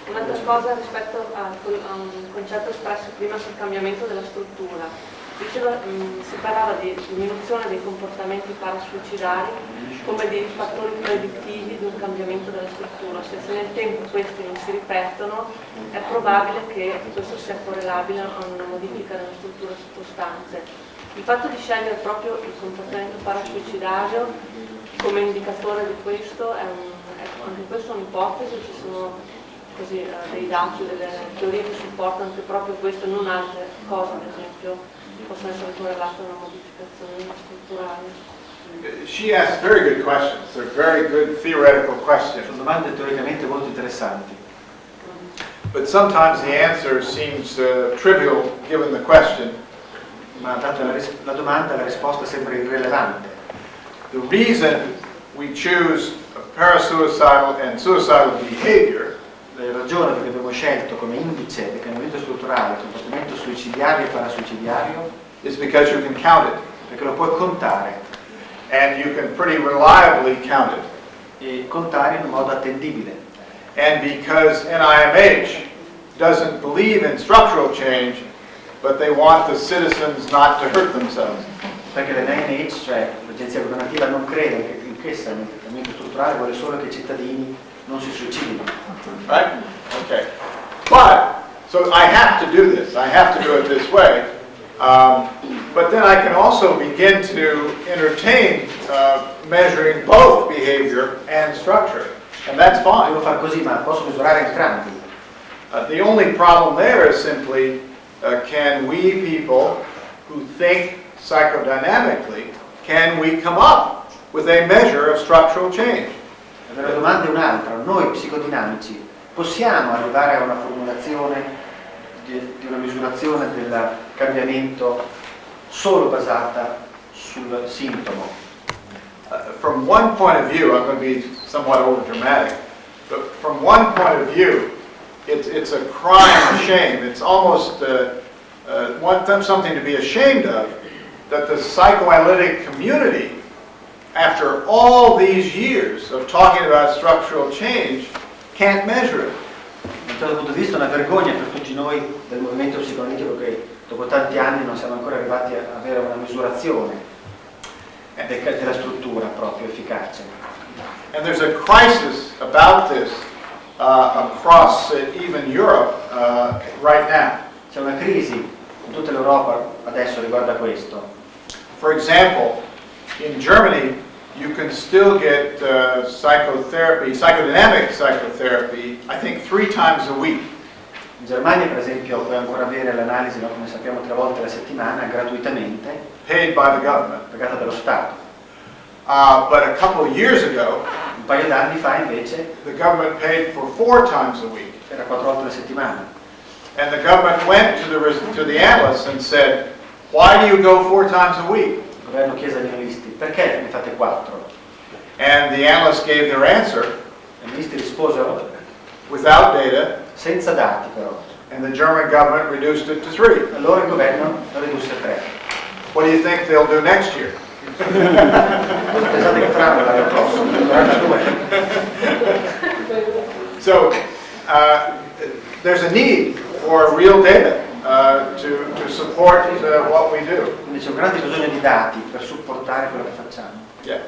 un'altra cosa rispetto a un concetto espresso prima sul cambiamento della struttura. Diceva, si parlava di diminuzione dei comportamenti parasuicidari come dei fattori predittivi di un cambiamento della struttura. Se nel tempo questi non si ripetono, è probabile che questo sia correlabile a una modifica della struttura sottostante. Il fatto di scegliere proprio il comportamento parasuicidario come indicatore di questo è anche questa un'ipotesi, ci sono così dei dati, delle teorie che supportano che proprio questo e non altre cose, ad esempio, possono essere correlate a una modificazione strutturale. She asked very good questions. They're very good theoretical questions. Sono domande teoricamente molto interessanti. But sometimes the answer seems trivial given the question. Ma dato la domanda, la risposta sembra irrilevante. The reason we choose parasuicidal and suicidal behavior La ragione perché abbiamo scelto come indice del cambiamento strutturale il comportamento suicidiario e parasuicidiario is because you can count it, perché lo puoi contare and you can pretty reliably count it. e contare in un modo attendibile. And because NIMH doesn't believe in structural change, but they want the citizens not to hurt themselves. Perché l'NIH, cioè l'agenzia governativa, non crede in questo cambiamento strutturale, vuole solo che i cittadini non si suicidino. Right? Okay. But, so I have to do this. I have to do it this way. But then I can also begin to entertain measuring both behavior and structure, and that's fine. Devo far così, ma posso misurare entrambi. The only problem there is simply, can we people who think psychodynamically, can we come up with a measure of structural change? La vera domanda è un'altra. Noi psicodinamici possiamo arrivare a una formulazione di una misurazione del cambiamento solo basata sul sintomo? From one point of view, I'm going to be somewhat overdramatic, but from one point of view, it's a crime of shame. It's almost something to be ashamed of, that the psychoanalytic community, after all these years of talking about structural change, can't measure it. Da un certo punto di vista è una vergogna per tutti noi del movimento psicoanalitico che dopo tanti anni non siamo ancora arrivati a avere una misurazione della struttura proprio efficace. And there's a crisis about this across even Europe right now. C'è una crisi in tutta l'Europa adesso riguardo a questo. For example, in Germany, you can still get psychotherapy, psychodynamic psychotherapy, I think 3 times a week. In Germania, per esempio, puoi ancora avere l'analisi, no, come sappiamo, 3 volte alla settimana, gratuitamente, paid by the government. pagata dallo Stato. But a couple of years ago, Un paio d'anni fa, invece, the government paid for 4 times a week. era 4 volte alla settimana. And the government went to the analysts and said, why do you go 4 times a week? Il governo chiese agli analisti, perché ne fate 4? And the analysts gave their answer I ministri risposero, without data, senza dati però. and the German government reduced it to 3. Allora il governo lo ridusse a 3. What do you think they'll do next year? Pensate che faranno l'anno prossimo? Dovranno 2. So there's a need for real data to support what we do. Quindi c'è un grande bisogno di dati per supportare quello che facciamo. Yeah.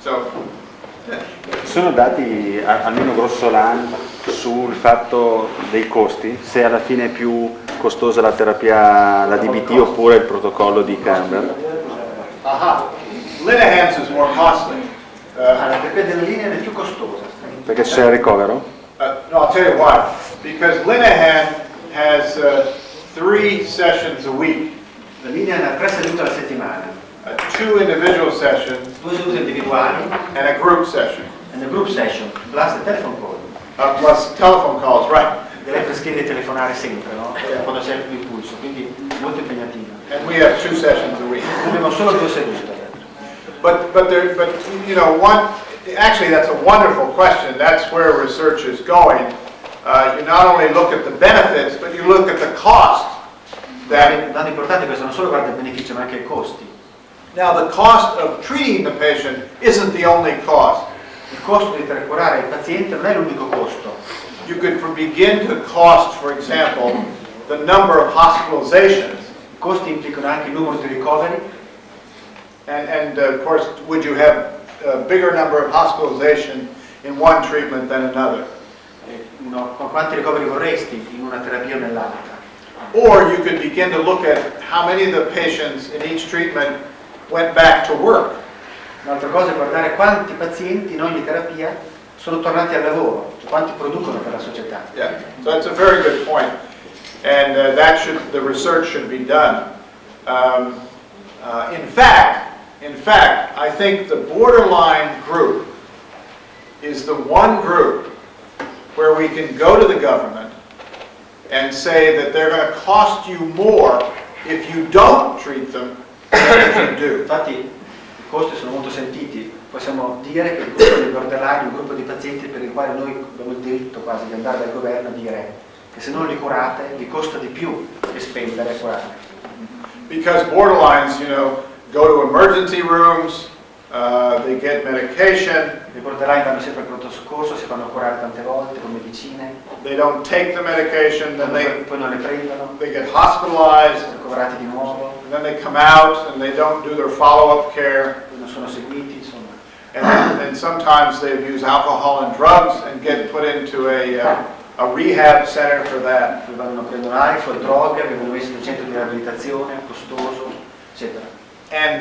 So. Ci sono dati, almeno grossolani, sul fatto dei costi, se alla fine è più costosa la terapia, la DBT oppure il protocollo di Kernberg? Aha. Linehan's is more costly. La terapia della Linehan è più costosa. Perché c'è il ricovero? No, I'll tell you why. Because Linehan has 3 sessions a week. La Linehan ha 3 sedute alla settimana. 2 individual sessions 2 sedute individuali and a group session. and a group session, plus the telephone call. Plus telephone calls, right. Lei prescrive telefonare sempre, no? Quando c'è l'impulso, quindi molto impegnativa. And we have 2 sessions a week. Abbiamo solo 2 sedute. But you know, actually that's a wonderful question. That's where research is going. You not only look at the benefits, but you look at the cost. Il dato importante è questo, non solo guarda il beneficio ma anche i costi. Now the cost of treating the patient isn't the only cost. Il costo di curare il paziente non è l'unico costo. You could begin to cost, for example, the number of hospitalizations. I costi implicano anche il numero di ricoveri. And of course, would you have a bigger number of hospitalization in one treatment than another? Quanti ricoveri vorresti in una terapia o nell'altra? Or you could begin to look at how many of the patients in each treatment went back to work. Un'altra cosa è guardare quanti pazienti in ogni terapia sono tornati al lavoro, cioè quanti producono per la società. Yeah, so that's a very good point, and the research should be done. In fact, I think the borderline group is the one group where we can go to the government and say that they're going to cost you more if you don't treat them than if you do. Infatti i costi sono molto sentiti, possiamo dire che il gruppo dei borderline è un gruppo di pazienti per i quali noi abbiamo il diritto quasi di andare dal governo a dire che se non li curate vi costa di più che spendere a curare. Because borderlines, you know, go to emergency rooms, they get medication. I borderline vanno sempre al pronto soccorso, si fanno curare tante volte con medicine. They don't take the medication, then poi non le prendono. they get hospitalized, Sono ricoverati di nuovo. and then they come out and they don't do their follow-up care. Poi non sono seguiti, insomma. And sometimes they abuse alcohol and drugs and get put into a rehab center for that. Poi prendono alcol, droghe, vengono messi in un centro di riabilitazione costoso. eccetera. And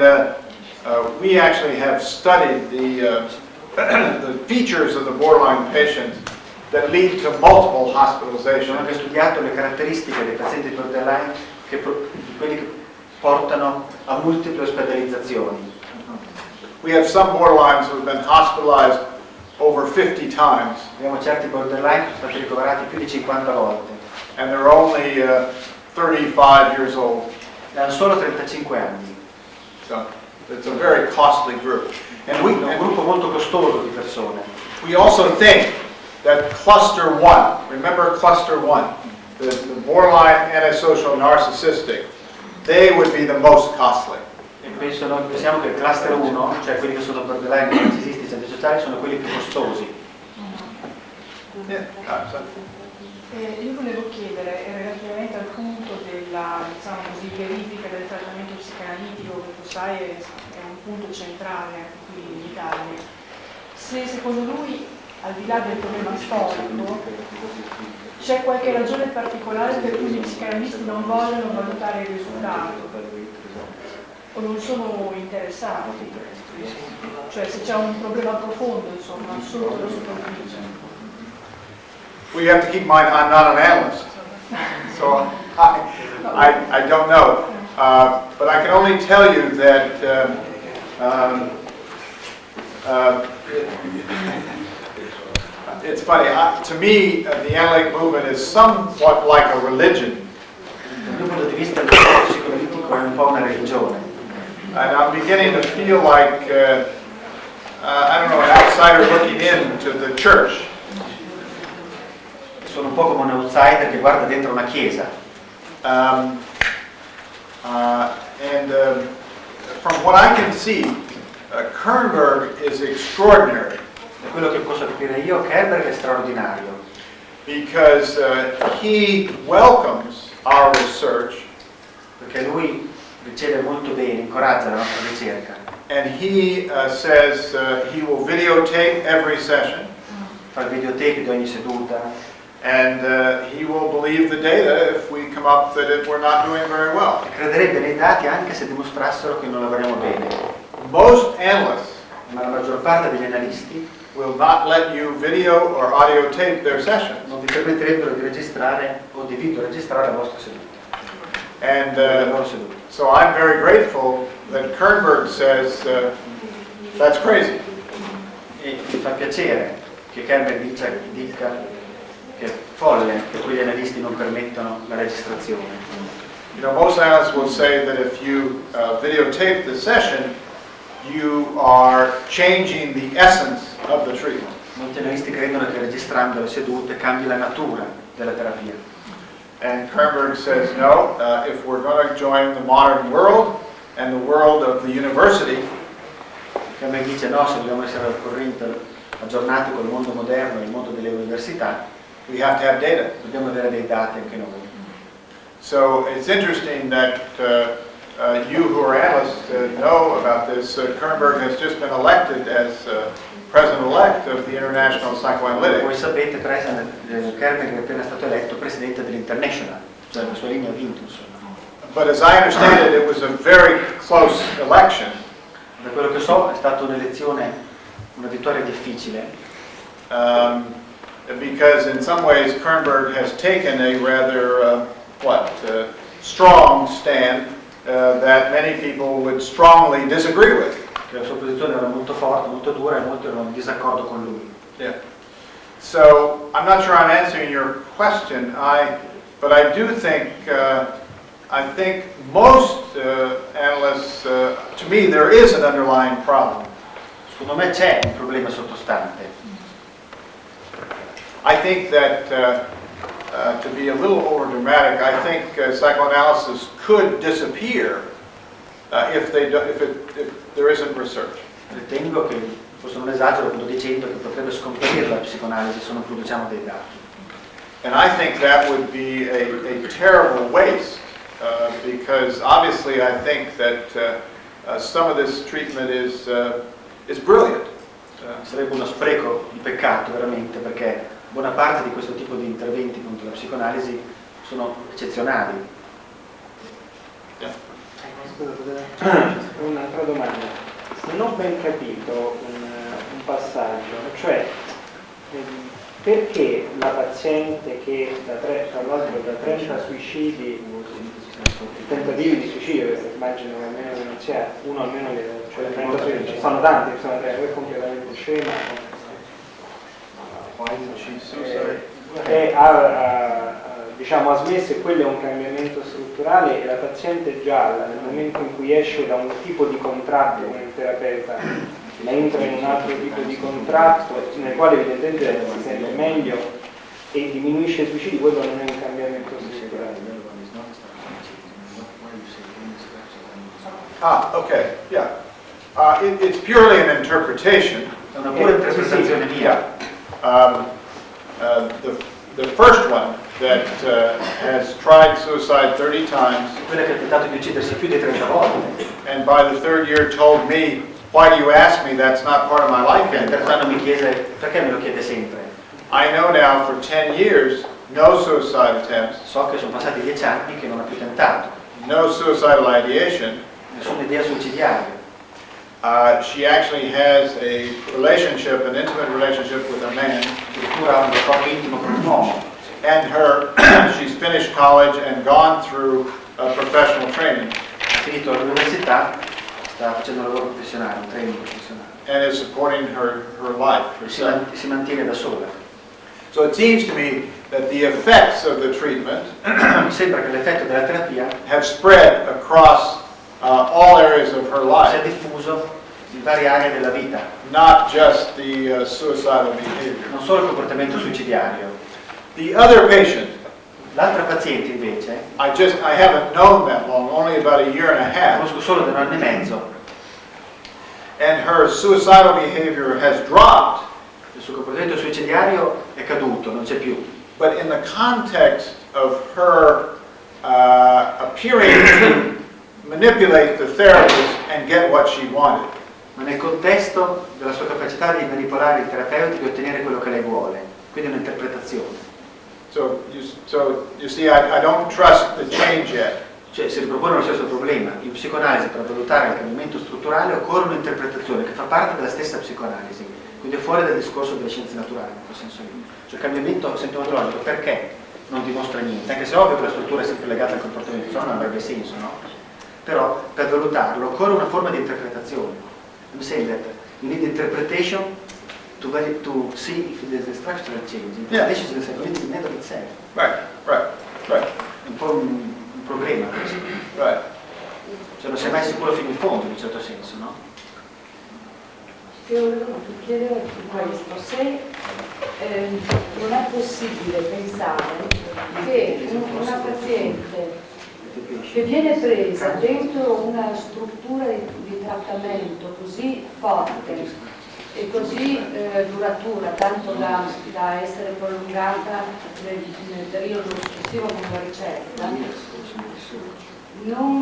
we actually have studied the features of the borderline patient that lead to multiple Abbiamo hospitalizations. anche studiato le caratteristiche dei pazienti borderline, quelli che portano a multiple ospedalizzazioni. We have some borderlines who have been hospitalized over 50 times, Abbiamo certi borderline che sono stati ricoverati più di 50 volte and they're only 35 years old. e hanno solo 35 anni. So it's a very costly group. And È un gruppo molto costoso di persone. we also think that cluster 1, remember cluster 1, the borderline, antisocial, narcissistic, they would be the most costly. E pensiamo che il cluster 1, cioè quelli che sono borderline, narcisistici, antisociali, sono quelli più costosi. Io volevo chiedere, relativamente al punto della, diciamo così, verifica del trattamento psicanalitico, che tu sai è un punto centrale anche qui in Italia, se secondo lui, al di là del problema storico, c'è qualche ragione particolare per cui gli psicanalisti non vogliono valutare il risultato o non sono interessati, cioè se c'è un problema profondo, insomma, non solo la superficie. Well, you have to keep in mind, I'm not an analyst, so I don't know. But I can only tell you that it's funny. To me, the analytic movement is somewhat like a religion. Dal mio punto di vista il gruppo psicoanalitico è un po' una religione. And I'm beginning to feel like, I don't know, an outsider looking into the church. Sono un po' come un outsider che guarda dentro una chiesa. From what I can see, Kernberg is extraordinary. Da quello che posso capire io, Kernberg è straordinario. Because he welcomes our research. Perché lui riceve molto bene, incoraggia la nostra ricerca. And he says he will videotape every session. Fa il videotape di ogni seduta. And he will believe the data if we come up that we're not doing very well. Crederebbe nei dati anche se dimostrassero che non lavoriamo bene. Most analysts, ma la maggior parte degli analisti will not let you video or audio tape their sessions. Non vi permetterebbero di registrare o di video registrare la vostra seduta. And so I'm very grateful that Kernberg says that's crazy. E mi fa piacere che Kernberg dica che è folle che poi gli analisti non permettano la registrazione. You know, most analysts will say that if you videotape the session, you are changing the essence of the treatment. Molti analisti credono che registrando le sedute cambi la natura della terapia. And Kernberg says no, if we're going to join the modern world and the world of the university, Kernberg dice no, se dobbiamo essere al corrente, aggiornati col mondo moderno e il mondo delle università, we have to have data. Dobbiamo avere dei dati anche noi. So it's interesting that you who are analysts know about this. Kernberg has just been elected as president-elect of the International Psychoanalytic. Voi sapete, Kernberg è appena stato eletto presidente dell'International, cioè la sua linea ha vinto, insomma. But as I understand it, it was a very close election. Da quello che so è stata un'elezione, una vittoria difficile. Because in some ways Kernberg has taken a rather strong stand that many people would strongly disagree with. La sua posizione era molto forte, molto dura e molti erano in disaccordo con lui. Yeah. So I'm not sure I'm answering your question. But I do think I think most analysts, to me, there is an underlying problem. Secondo me c'è un problema sottostante. I think that, to be a little over dramatic, I think psychoanalysis could disappear if there isn't research. Ritengo che forse non esagero quando dicendo che potrebbe scomparire la psicoanalisi se non produciamo dei dati. And I think that would be a terrible waste, because obviously I think that some of this treatment is brilliant. Sarebbe uno spreco di peccato veramente, perché buona parte di questo tipo di interventi contro la psicoanalisi sono eccezionali. Yeah. Un'altra domanda. Non ho ben capito un passaggio, cioè perché la paziente che tra l'altro da 30 suicidi, tentativi di suicidio, perché immagino che almeno non sia uno almeno cioè 30 suicidi, sono tanti, sono tre, è completamente scema. Ha smesso, e quello è un cambiamento strutturale, e la paziente gialla nel momento in cui esce da un tipo di contratto con il terapeuta entra in un altro tipo di contratto nel quale evidentemente si sente meglio e diminuisce i suicidi, quello non è un cambiamento strutturale. Okay, yeah. It's purely an interpretation. È una pura interpretazione mia. The first one that has tried suicide 30 times, Quella che ha tentato di uccidersi più di 30 volte, and by the third year told me, why do you ask me? That's not part of my life e il terzo anymore. anno mi chiese perché me lo chiede sempre. I know now for 10 years, no suicide attempts, So che sono passati 10 anni che non ha più tentato, no suicidal ideation. nessuna idea suicidiaria. She actually has a relationship, an intimate relationship with a man, Addirittura ha un rapporto intimo con un uomo. and she's finished college and gone through professional training, Ha finito l'università, sta facendo un lavoro professionale, un training professionale. and is supporting her life, herself. Si mantiene da sola. So it seems to me that the effects of the treatment Mi sembra che l'effetto della terapia have spread across all areas of her si è life, diffuso in varie aree della vita, not just the suicidal behavior. non solo il comportamento suicidiario. The other patient, L'altra paziente invece, I haven't known that long, only about a year and a la half, conosco solo da un anno e mezzo, and her suicidal behavior has dropped, il suo comportamento suicidiario è caduto, non c'è più. but in the context of her appearing to manipulate the therapist and get what she wanted. Ma nel contesto della sua capacità di manipolare il terapeuta e ottenere quello che lei vuole, quindi un'interpretazione. So you see, I don't trust the change yet. Cioè si ripropone lo stesso problema. In psicoanalisi, per valutare il cambiamento strutturale, occorre un'interpretazione che fa parte della stessa psicoanalisi, quindi è fuori dal discorso delle scienze naturali, in quel senso lì. Cioè il cambiamento sintomatologico perché non dimostra niente? Anche se è ovvio che la struttura è sempre legata al comportamento, se no non avrebbe senso, no? Però per valutarlo occorre una forma di interpretazione. I'm saying that you need interpretation to see if there's a structural change. Interpretation is a cognitive method itself. Right. È un po' un problema questo. Right. Cioè non sei mai sicuro fino in fondo, in un certo senso, no? Ti volevo chiedere questo, se non è possibile pensare che una paziente che viene presa dentro una struttura di trattamento così forte e così duratura, tanto da essere prolungata nel periodo successivo con la ricetta, non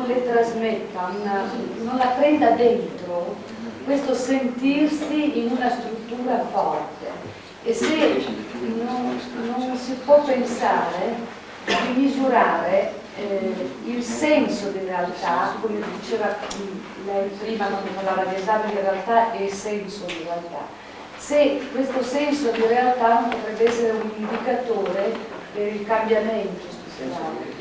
le trasmetta, non la prenda dentro questo sentirsi in una struttura forte, e se non si può pensare di misurare il senso di realtà, come diceva lei prima quando parlava di esame di realtà e senso di realtà, se questo senso di realtà non potrebbe essere un indicatore per il cambiamento strutturale.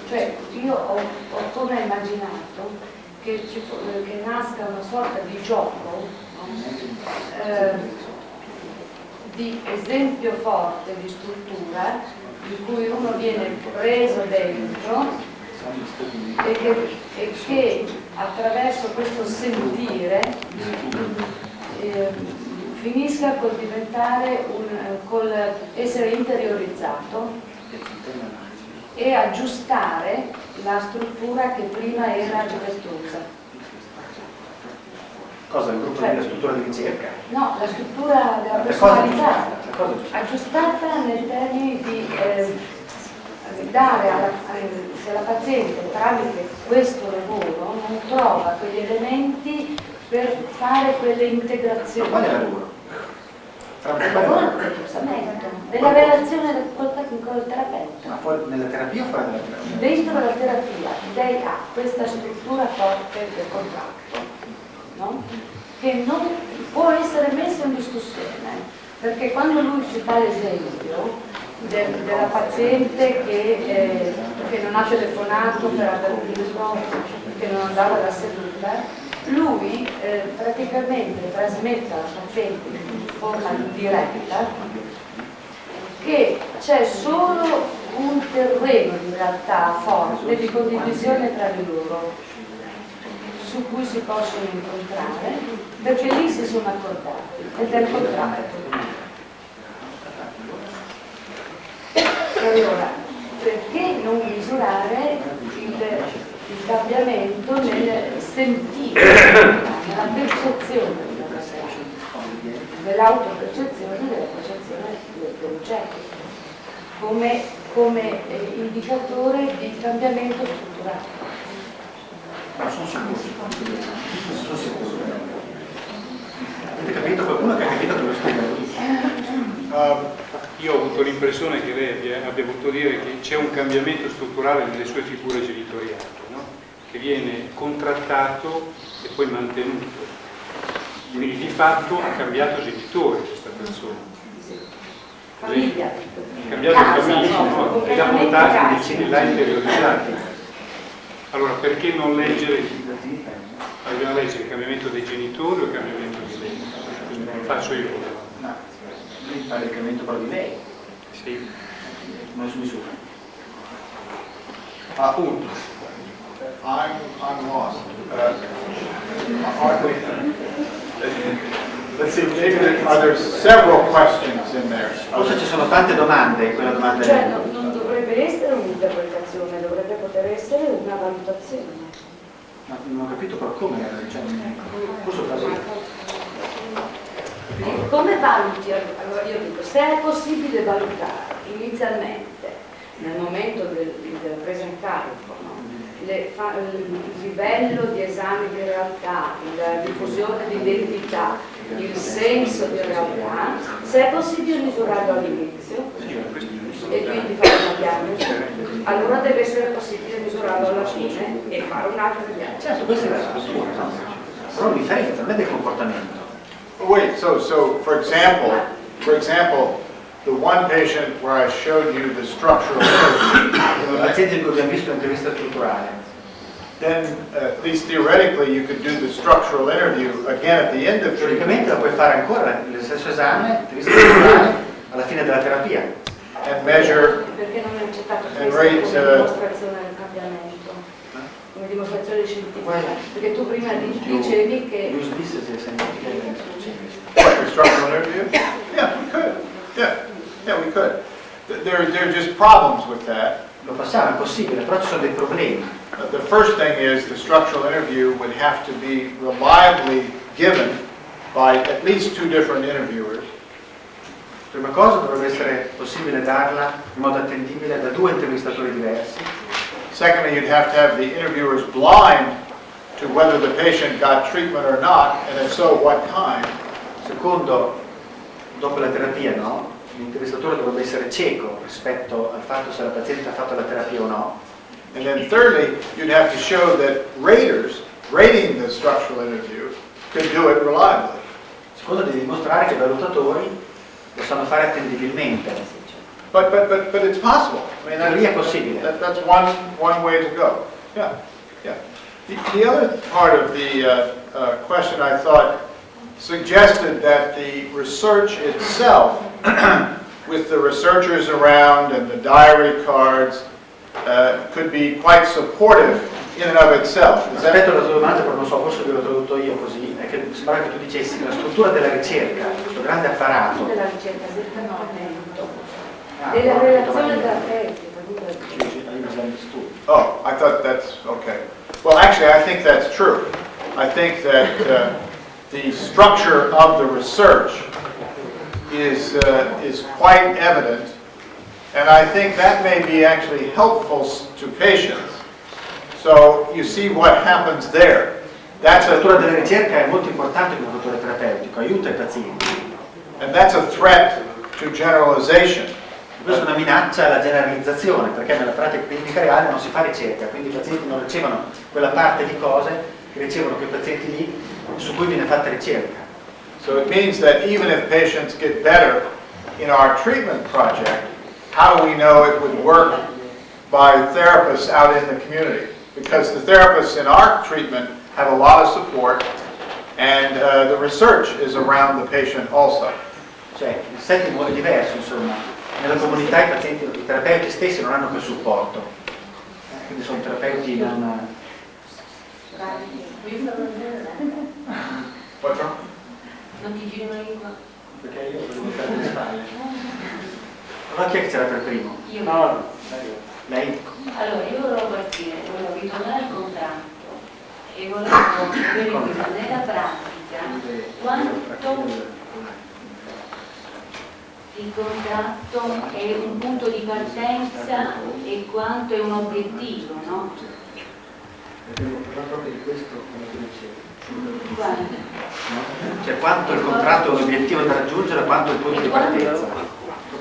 Cioè io ho come immaginato che nasca una sorta di gioco, di esempio forte di struttura in cui uno viene preso dentro e che attraverso questo sentire finisca col diventare col essere interiorizzato e aggiustare la struttura che prima era difettosa. Cosa? Il gruppo della struttura di ricerca? No, la struttura della personalità, aggiustata nei termini di dare se la paziente tramite questo lavoro non trova quegli elementi per fare quelle integrazioni. Quale lavoro? Il lavoro del processamento, Nella relazione col terapeuta. Ma fuori, nella terapia o fuori dalla terapia? Dentro la terapia lei ha questa struttura forte del contratto, no? Che non può essere messa in discussione, perché quando lui ci fa l'esempio della paziente che non ha telefonato per avvertirlo, che non andava alla seduta, lui praticamente trasmette alla paziente in forma diretta che c'è solo un terreno in realtà forte di condivisione tra di loro, su cui si possono incontrare, perché lì si sono accordati, ed è il contratto. Allora, perché non misurare il cambiamento nel sentire, nella percezione della persona, nell'autopercezione e nella percezione dell'oggetto, come indicatore di cambiamento strutturale. Ma sono sicuro. Sono sicuro. Avete capito? Qualcuno che ha capito quello studio? Io ho avuto l'impressione che lei abbia voluto dire che c'è un cambiamento strutturale nelle sue figure genitoriali, no? Che viene contrattato e poi mantenuto. Quindi di fatto ha cambiato genitore questa persona. Famiglia. Ha cambiato famiglia, no? E l'ha portato, l'ha interiorizzato. Allora perché non leggere? Dobbiamo leggere il cambiamento dei genitori o il cambiamento di lei? Quindi non faccio io. No, lei fa il cambiamento però di lei. Sì. Non su misura. Appunto. I'm lost. Let's see, maybe are there several questions in there? Forse ci sono tante domande in quella domanda. Cioè non dovrebbe essere un'interpretazione, dovrebbe poter essere una valutazione. Ma non ho capito però come, cioè, come valuti? Allora io dico, se è possibile valutare inizialmente nel momento della presa in carico, no? Il livello di esami di realtà, la diffusione di identità, il senso di realtà, se è possibile misurarlo all'inizio e quindi fare una diagnosi, allora deve essere possibile misurarlo alla fine e fare un'altra diagnosi. Certo, questa è la struttura, no? Però la differenza non è del comportamento. Wait, so for example, the one patient where I showed you the structural Il paziente che abbiamo visto l'intervista strutturale. then at least theoretically you could do the structural interview again at the end of Teoricamente la puoi fare ancora lo stesso esame, l'intervista strutturale, alla fine della terapia. and measure Perché non è accettato and questo rate come dimostrazione del cambiamento, come dimostrazione scientifica? Perché tu prima dicevi che... Use this as a scientific what, the structural interview? Yeah, we could. Yeah, we could. There are just problems with that. Lo passiamo, è possibile, però ci sono dei problemi. The first thing is the structural interview would have to be reliably given by at least two different interviewers. Prima cosa dovrebbe essere possibile darla in modo attendibile da due intervistatori diversi. Secondly, you'd have to have the interviewers blind to whether the patient got treatment or not, and if so, what kind. Secondo, dopo la terapia, no? L'intervistatore dovrebbe essere cieco rispetto al fatto se la paziente ha fatto la terapia o no. And then thirdly, you'd have to show that raters rating the structural interview could do it reliably. Secondo, devi dimostrare che i valutatori lo sanno fare attendibilmente. But it's possible. I mean, Teoria è possibile. that's one way to go. Yeah. The other part of the question I thought suggested that the research itself, with the researchers around and the diary cards, could be quite supportive in and of itself. Rispetto alla tua domanda, però non so, forse l'ho tradotto io così, è che sembra che tu dicessi che la struttura della ricerca, questo grande apparato, della ricerca del cambiamento, della relazione terapeutica. Oh, I thought that's okay. Well, actually, I think that's true. I think that the structure of the research is quite evident, and I think that may be actually helpful to patients. So you see what happens there. La struttura della ricerca è molto importante come fattore terapeutico, aiuta i pazienti. And that's a threat to generalization. Questa è una minaccia alla generalizzazione, perché nella pratica clinica reale non si fa ricerca, quindi i pazienti non ricevono quella parte di cose che ricevono quei pazienti lì su cui viene fatta ricerca. So it means that even if patients get better in our treatment project, how do we know it would work by therapists out in the community? Because the therapists in our treatment have a lot of support, and the research is around the patient also. Cioè, il setting è diverso, insomma. Nella comunità i pazienti, i terapeuti stessi non hanno quel supporto, quindi sono terapeuti non... What's wrong? Non ti giri una lingua? Perché io volevo fare le spalle. Allora chi è che c'era per primo? Io. No, lei? Allora, io volevo partire, volevo ritornare al contratto e volevo vedere nella pratica quanto il contratto è un punto di partenza e quanto è un obiettivo, no? Abbiamo parlato proprio di questo come tu dicevi. Guarda. Cioè quanto il contratto è un obiettivo da raggiungere, quanto è il punto di partenza.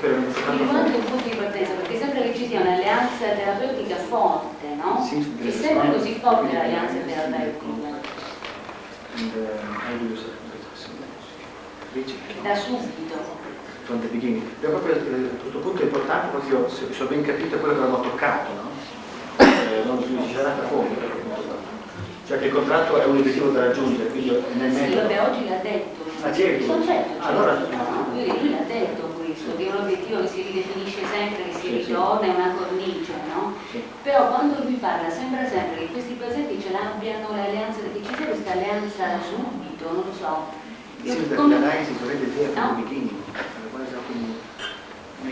Quindi quanto è il punto di partenza? Perché sembra che ci sia un'alleanza terapeutica forte, no? È sempre così forte l'alleanza terapeutica. Da subito. From the beginning. Proprio questo punto è importante, proprio se ho ben capito quello che avevamo toccato, no? Non si sarà a fondo, cioè che il contratto è un obiettivo da raggiungere, quindi nel metodo. Sì, vabbè, oggi l'ha detto. Certo. Allora, lui l'ha detto questo, che è un obiettivo che si ridefinisce sempre, che si ritorna, è una cornice, no? Sì. Però quando lui parla sembra sempre che questi pazienti ce l'abbiano l'alleanza, che ci sia questa alleanza da subito, non lo so. L'analisi dovrebbe dire from the beginning.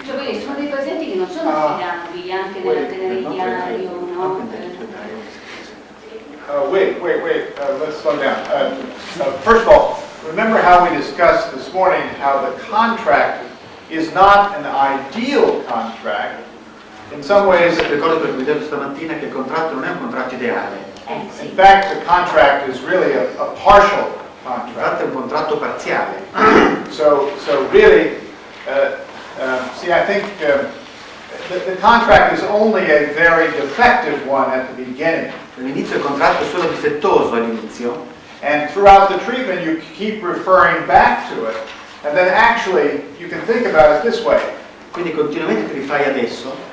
Cioè, quindi sono dei pazienti che non sono affidabili anche nella tenere il diario, no? Wait, let's slow down. First of all, remember how we discussed this morning how the contract is not an ideal contract. In some ways, ricordo per cui ho detto stamattina che il contratto non è un contratto ideale. In fact, the contract is really a partial contract. Infatti è un contratto parziale. So really, see, I think the contract is only a very defective one at the beginning. All'inizio il contratto è solo difettoso all'inizio. And throughout the treatment you keep referring back to it. And then actually you can think about it this way. Quindi continuamente ti rifai adesso.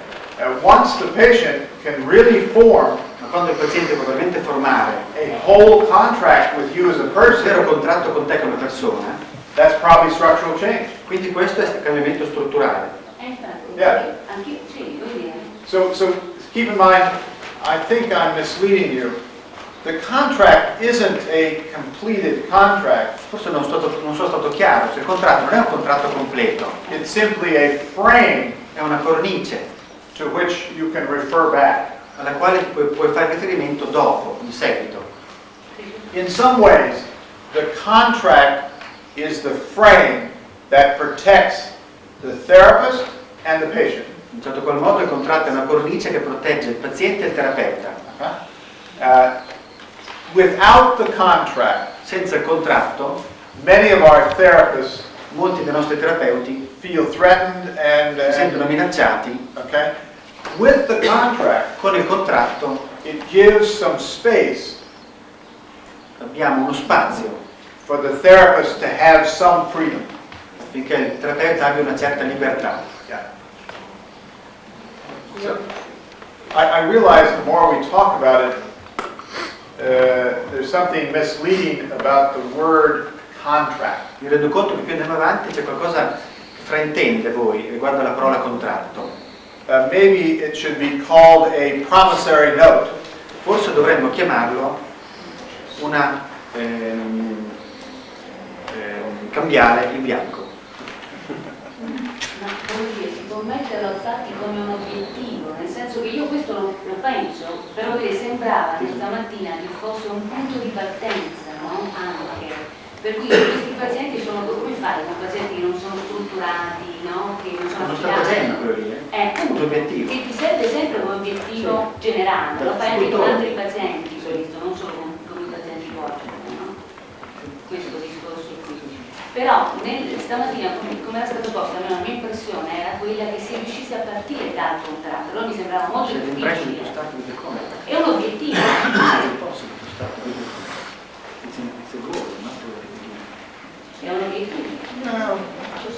Once the patient can really form, ma quando il paziente può veramente formare a whole contract with you as a person, un vero contratto con te come persona, that's probably structural change. Quindi questo è cambiamento strutturale. Yeah. So keep in mind, I think I'm misleading you. The contract isn't a completed contract. Forse non sono stato chiaro, cioè il contratto non è un contratto completo. It's simply a frame, è una cornice to which you can refer back, alla quale puoi fare riferimento dopo, in seguito. In some ways, the contract is the frame that protects the therapist and the patient. In un certo qual modo il contratto è una cornice che protegge il paziente e il terapeuta. Without the contract, senza il contratto, many of our therapists, molti dei nostri terapeuti, feel threatened and si sentono minacciati. Okay? With the contract, con il contratto, it gives some space. Abbiamo uno spazio for the therapist to have some freedom. Affinché il terapeuta abbia una certa libertà. Yeah. So, I realize the more we talk about it, there's something misleading about the word contract. Mi rendo conto che più andiamo avanti c'è qualcosa che fraintende voi riguardo alla parola contratto. Maybe it should be called a promissory note. Forse dovremmo chiamarlo una cambiale in bianco. Ma come dire, si può metterlo infatti come un obiettivo, nel senso che io questo lo penso, però sembrava stamattina che fosse un punto di partenza, no? Anche. Per cui questi pazienti sono, come fare con pazienti che non sono strutturati, no? Che non sono affidabili? Quello lì, appunto, obiettivo. Che ti serve sempre come obiettivo generale, lo fai anche con altri pazienti, questo, non solo con i pazienti portati, no? Questo discorso qui. Però stamattina, come era stato posto, la mia impressione era quella che si riuscisse a partire dal contratto, allora mi sembrava molto difficile. È un obiettivo. È un obiettivo. No,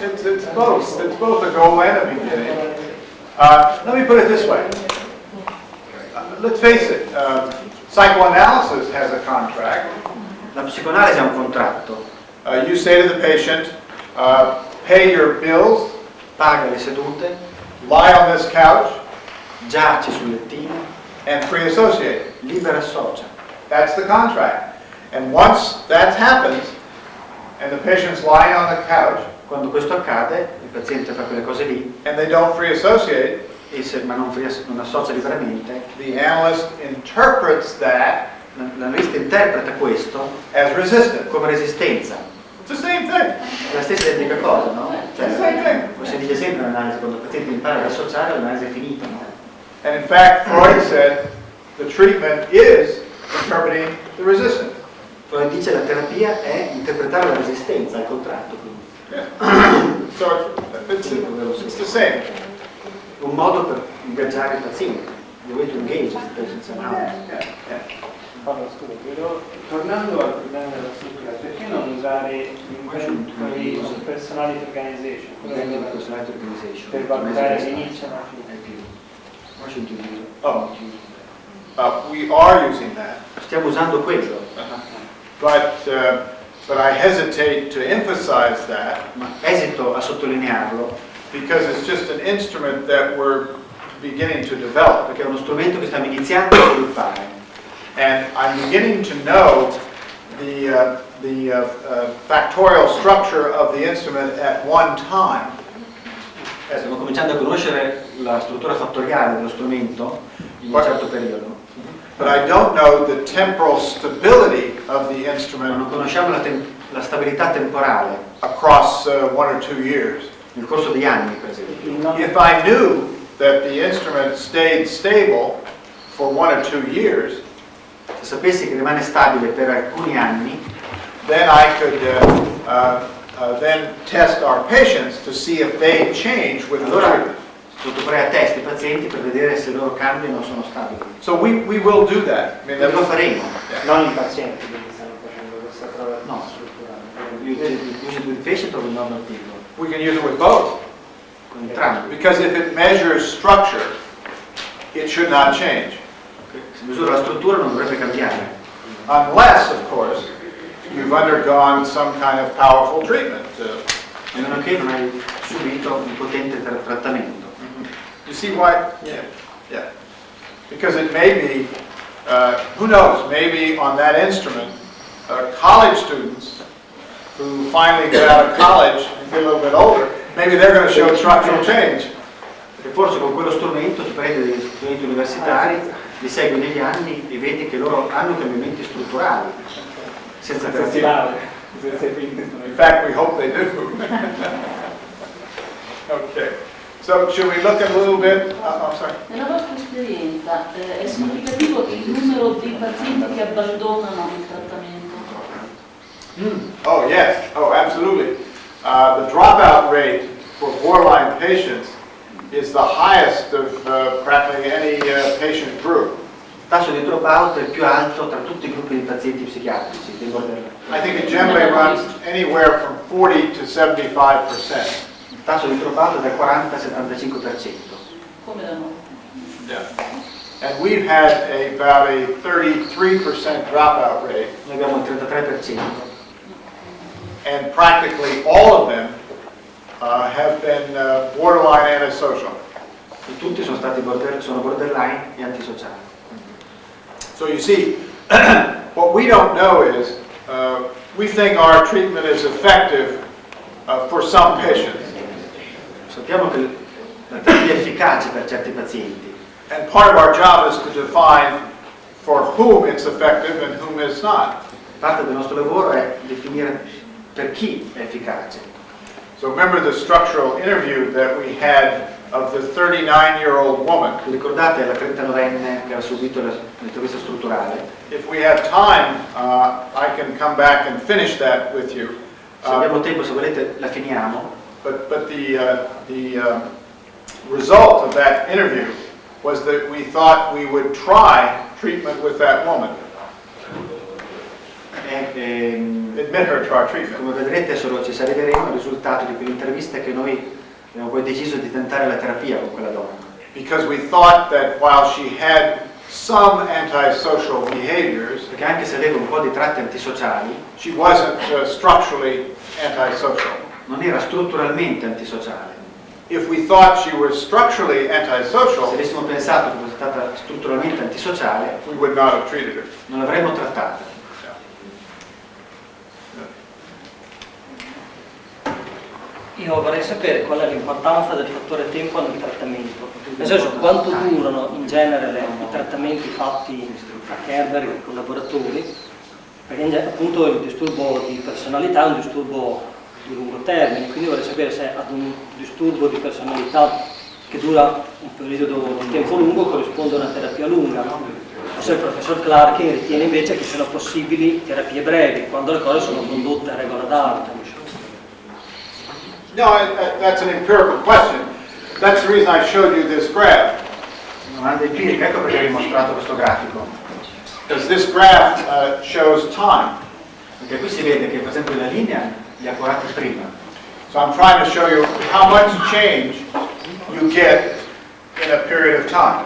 it's both. It's both a goal and a beginning. Let me put it this way. Let's face it. Psychoanalysis has a contract. La psicoanalisi ha un contratto. You say to the patient, pay your bills, paga le sedute, lie on this couch, giaci sul lettino, and free associate. Libera associa. That's the contract. And once that happens, and the patient's lying on the couch, quando questo accade, il paziente fa quelle cose lì, and they don't free associate, ma non associa liberamente, the analyst interprets that l'analista interpreta questo as resistance. Come resistenza. It's the same thing. È la stessa identica cosa, no? Cioè, the same thing. Si dice sempre l'analisi, quando il paziente impara ad associare, l'analisi è finita, no? And in fact, Freud said the treatment is interpreting the resistance. Freud dice la terapia è interpretare la resistenza al contratto. Yeah. So it's the same. Un modo per ingaggiare il paziente. The way to engage the patient somehow. Allora, scusa, tornando al problema della struttura, perché non usare l'inventary of personality organization, per valutare l'inizio e la fine? We are using that. Stiamo usando quello. But I hesitate to emphasize that. Ma esito a sottolinearlo. Because it's just an instrument that we're beginning to develop. Perché è uno strumento che stiamo iniziando a sviluppare. And I'm beginning to know the factorial structure of the instrument at one time. Stiamo cominciando a conoscere la struttura fattoriale dello strumento in un certo periodo. But I don't know the temporal stability of the instrument. Non conosciamo la stabilità temporale across 1 or 2 years. Nel corso degli anni, per esempio. If I knew that the instrument stayed stable for 1 or 2 years, se sapessi che rimane stabile per alcuni anni, then I could then test our patients to see if they change with the treatment. Sottoporrei a test i pazienti per vedere se loro cambiano o sono stabili. So we will do that. I mean, lo faremo. Non i pazienti che stanno facendo questa prova. No, strutturale. Use it with the patient or with normal people? We can use it with both. Con entrambi. Because if it measures structure, it should not change. Se misura la struttura non dovrebbe cambiare. Unless, of course, you've undergone some kind of powerful treatment. A meno che non hai subito un potente trattamento. You see why? Yeah. Because it may be, who knows, maybe on that instrument, college students who finally get out of college and get a little bit older, maybe they're going to show structural change. Perché forse con quello strumento tu prendi degli studenti universitari, li segui negli anni e vedi che loro hanno cambiamenti strutturali, senza terapia. In fact, we hope they do. Okay. So, should we look at a little bit? I'm sorry. Nella vostra esperienza è significativo il numero di pazienti che abbandonano il trattamento? Oh, yes. Oh, absolutely. The dropout rate for borderline patients is the highest of practically any patient group. Il tasso di dropout è il più alto tra tutti i gruppi di pazienti psichiatrici. I think it generally runs anywhere from 40 to 75%. Il tasso di dropout è del 40-75%. Come da noi. Yeah. And we've had about a 33% dropout rate. Noi abbiamo il 33%. And practically all of them have been borderline antisocial. E tutti sono stati borderline e antisociali. So you see, what we don't know is, we think our treatment is effective for some patients. Sappiamo che la terapia è efficace per certi pazienti. And part of our job is to define for whom it's effective and whom it's not. Parte del nostro lavoro è definire per chi è efficace. So remember the structural interview that we had of the 39-year-old woman. Ricordate la 39enne che ha subito l'intervista strutturale? If we have time, I can come back and finish that with you. Se abbiamo tempo, se volete, la finiamo. But the result of that interview was that we thought we would try treatment with that woman. Admit her to our treatment. Come vedrete, solo ci arriveremo al risultato di quell'intervista che noi abbiamo poi deciso di tentare la terapia con quella donna. Because we thought that while she had some antisocial behaviors, perché anche se aveva un po' di tratti antisociali, she wasn't structurally antisocial. Non era strutturalmente antisociale. If we thought she was structurally antisocial, se avessimo pensato che fosse stata strutturalmente antisociale, we would not have treated her. Non l'avremmo trattata. Io vorrei sapere qual è l'importanza del fattore tempo nel trattamento, nel senso quanto durano in genere i trattamenti fatti a Kernberg e collaboratori, perché appunto il disturbo di personalità è un disturbo di lungo termine, quindi vorrei sapere se ad un disturbo di personalità che dura un periodo di tempo lungo corrisponde a una terapia lunga, o se il professor Clarkin ritiene invece che siano possibili terapie brevi, quando le cose sono condotte a regola d'arte. No, that's an empirical question. That's the reason I showed you this graph. Domanda empirica, ecco perché vi ho mostrato questo grafico. Because this graph shows time. Perché qui si vede che per esempio la linea li ha curati prima. So I'm trying to show you how much change you get in a period of time.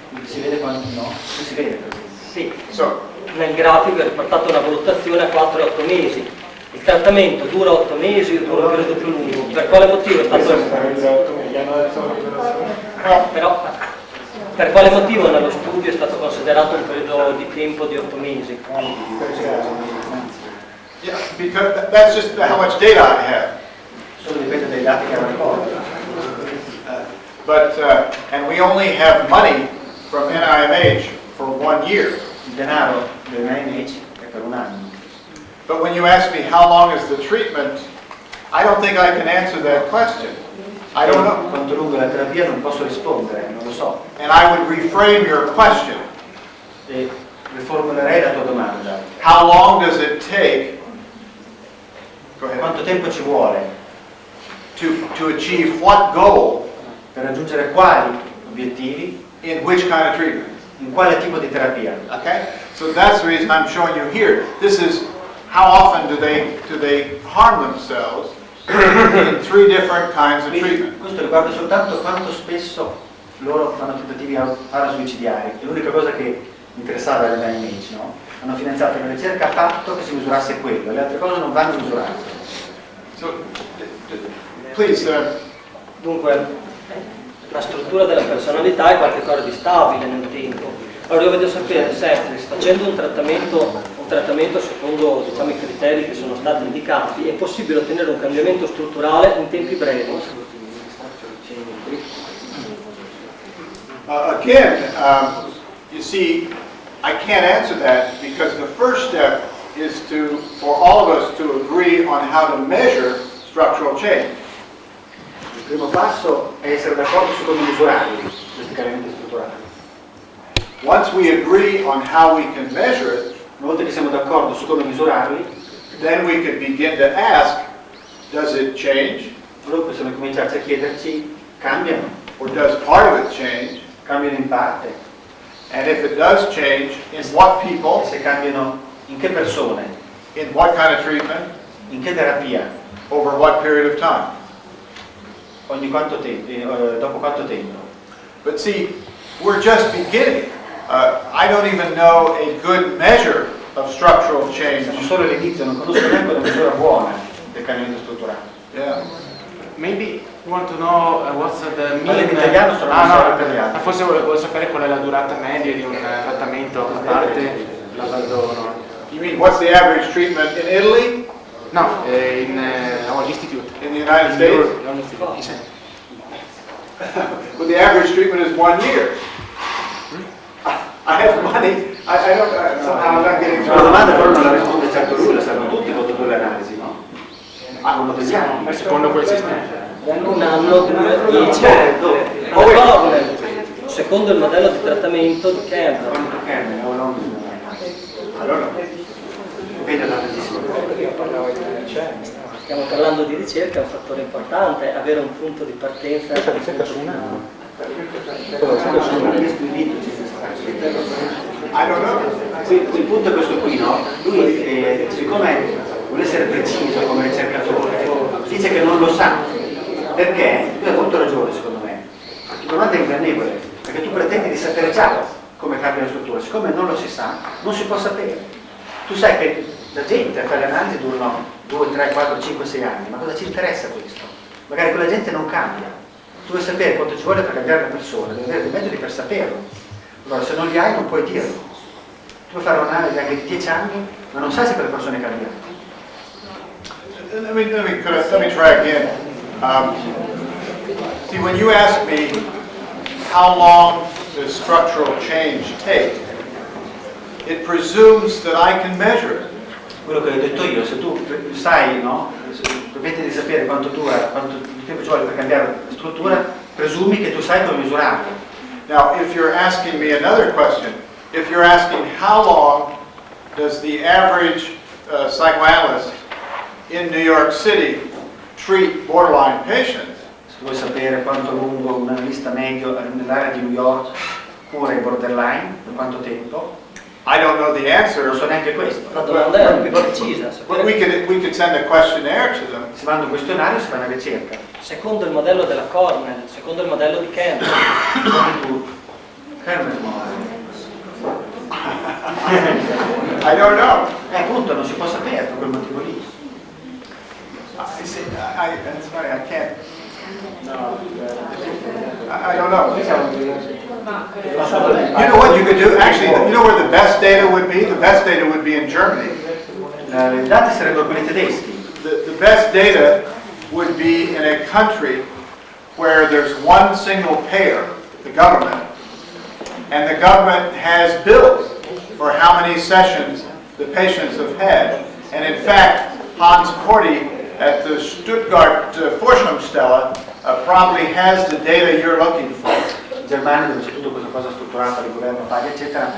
Quindi si vede quando no? Qui si vede. Sì. Nel grafico è riportata una valutazione a 4 e 8 mesi. Il trattamento dura 8 mesi o dura un periodo più lungo? Per quale motivo è stato... Però, per quale motivo nello studio è stato considerato un periodo di tempo di 8 mesi? Yeah, because that's just how much data I have. Solo dipende dai dati che raccolgo. And we only have money from NIMH for 1 year. Il denaro del NIMH è per un anno. But when you ask me how long is the treatment, I don't think I can answer that question. I don't know. Quanto lunga la terapia non posso rispondere, non lo so. And I would reframe your question. E riformulerei la tua domanda. How long does it take? Go ahead. Quanto tempo ci vuole? To achieve what goal? Per raggiungere quali obiettivi? In which kind of treatment? In quale tipo di terapia? Okay? So that's the reason I'm showing you here. This is how often do they harm themselves in 3 different kinds of treatment. Questo riguarda soltanto quanto spesso loro fanno tentativi parasuicidari. È l'unica cosa che interessava agli NIMH, no? Hanno finanziato una ricerca a patto che si misurasse quello, le altre cose non vanno misurate. So, please, Dunque, la struttura della personalità è qualcosa di stabile nel tempo. Allora io voglio sapere se facendo un trattamento secondo i criteri che sono stati indicati è possibile ottenere un cambiamento strutturale in tempi brevi. Again, you see, I can't answer that because the first step is for all of us to agree on how to measure structural change. Il primo passo è essere d'accordo su come misurarli, questi cambiamenti strutturali. Once we agree on how we can measure it, una volta che siamo d'accordo su come misurarli, then we can begin to ask, does it change? Allora possiamo cominciarci a chiederci, cambiano? Or does part of it change? Cambiano in parte. And if it does change, in what people? E se cambiano, in che persone? In what kind of treatment? In che terapia? Over what period of time? Ogni quanto tempo? Dopo quanto tempo? But see, we're just beginning. I don't even know a good measure of structural change. Siamo solo all'inizio, non conosco neanche una misura buona del cambiamento strutturale. Yeah. Maybe you want to know what's the Ma in mean... italiano sono italiano. Forse volevo sapere qual è la durata media di un trattamento, a parte l'abbandono. You mean what's the average treatment in Italy? No, in our institute. In the United States? Well, the average treatment is 1 year. I have money. I don't. Somehow I'm not getting through. La domanda però non la risponde certo lui, la sanno tutti quando tu le analisi, no? Uno degli anni. Secondo quel sistema. Un anno, 2, 10, secondo il modello di trattamento di Kernberg. Dipende dalla Stiamo parlando di ricerca, è un fattore importante, avere un punto di partenza. Questa ricerca su un anno. Sì, il punto è questo qui, no? Lui, siccome vuole essere preciso come ricercatore, dice che non lo sa. Perché? Tu hai molto ragione, secondo me. Il domanda è ingannevole, perché tu pretendi di sapere già come cambia la struttura. Siccome non lo si sa, non si può sapere. Tu sai che la gente a fare le analisi durano 2, 3, 4, 5, 6 anni, ma cosa ci interessa questo? Magari quella gente non cambia. Tu vuoi sapere quanto ci vuole per cambiare una persona, devi avere dei metodi per saperlo. Allora, se non li hai non puoi dirlo. Tu puoi fare un'analisi anche di 10 anni, ma non sai se quelle persone cambiano. Let me try again. See, when you ask me how long does structural change take, it presumes that I can measure it. Quello che ho detto io, se tu sai, no? Permetti di sapere quanto dura, quanto tempo ci vuole per cambiare la struttura, presumi che tu sai come misurarlo. Now, if you're asking me another question, if you're asking how long does the average psychoanalyst in New York City treat borderline patients? Se vuoi sapere quanto lungo un analista medio nell'area di New York cura i borderline, per quanto tempo, I don't know the answer. Non so neanche questo. La domanda è più precisa. But we could send a questionnaire to them. Si manda un questionario e si fa una ricerca. Secondo il modello della Cornell, secondo il modello di Kernberg. Kernberg. I don't know. Appunto, non si può sapere per quel motivo lì. That's funny, I can't. No. I don't know. You know what you could do? Actually, you know where the best data would be? The best data would be in Germany. I dati sarebbero quelli tedeschi. The best data would be in a country where there's one single payer, the government, and the government has bills for how many sessions the patients have had. And in fact, Hans Korte at the Stuttgart Forschungsstelle probably has the data you're looking for. In Germania, dove c'è tutta questa cosa strutturata, il governo paga, eccetera,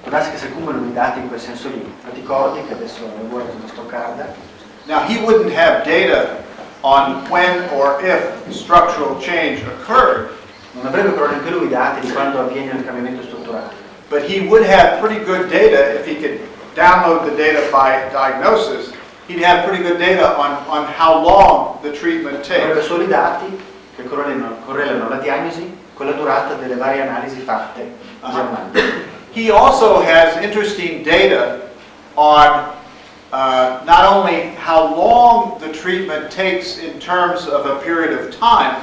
può darsi che si accumulano i dati in quel senso lì. Ma ti ricordi che adesso lavora con Stoccarda? Now, he wouldn't have data on when or if structural change occurred. Non avrebbe però neanche lui i dati di quando avviene il cambiamento strutturale. But he would have pretty good data if he could download the data by diagnosis. He'd have pretty good data on how long the treatment takes. Avrebbe solo i dati che correlano la diagnosi con la durata delle varie analisi fatte in Germania. He also has interesting data on not only how long the treatment takes in terms of a period of time,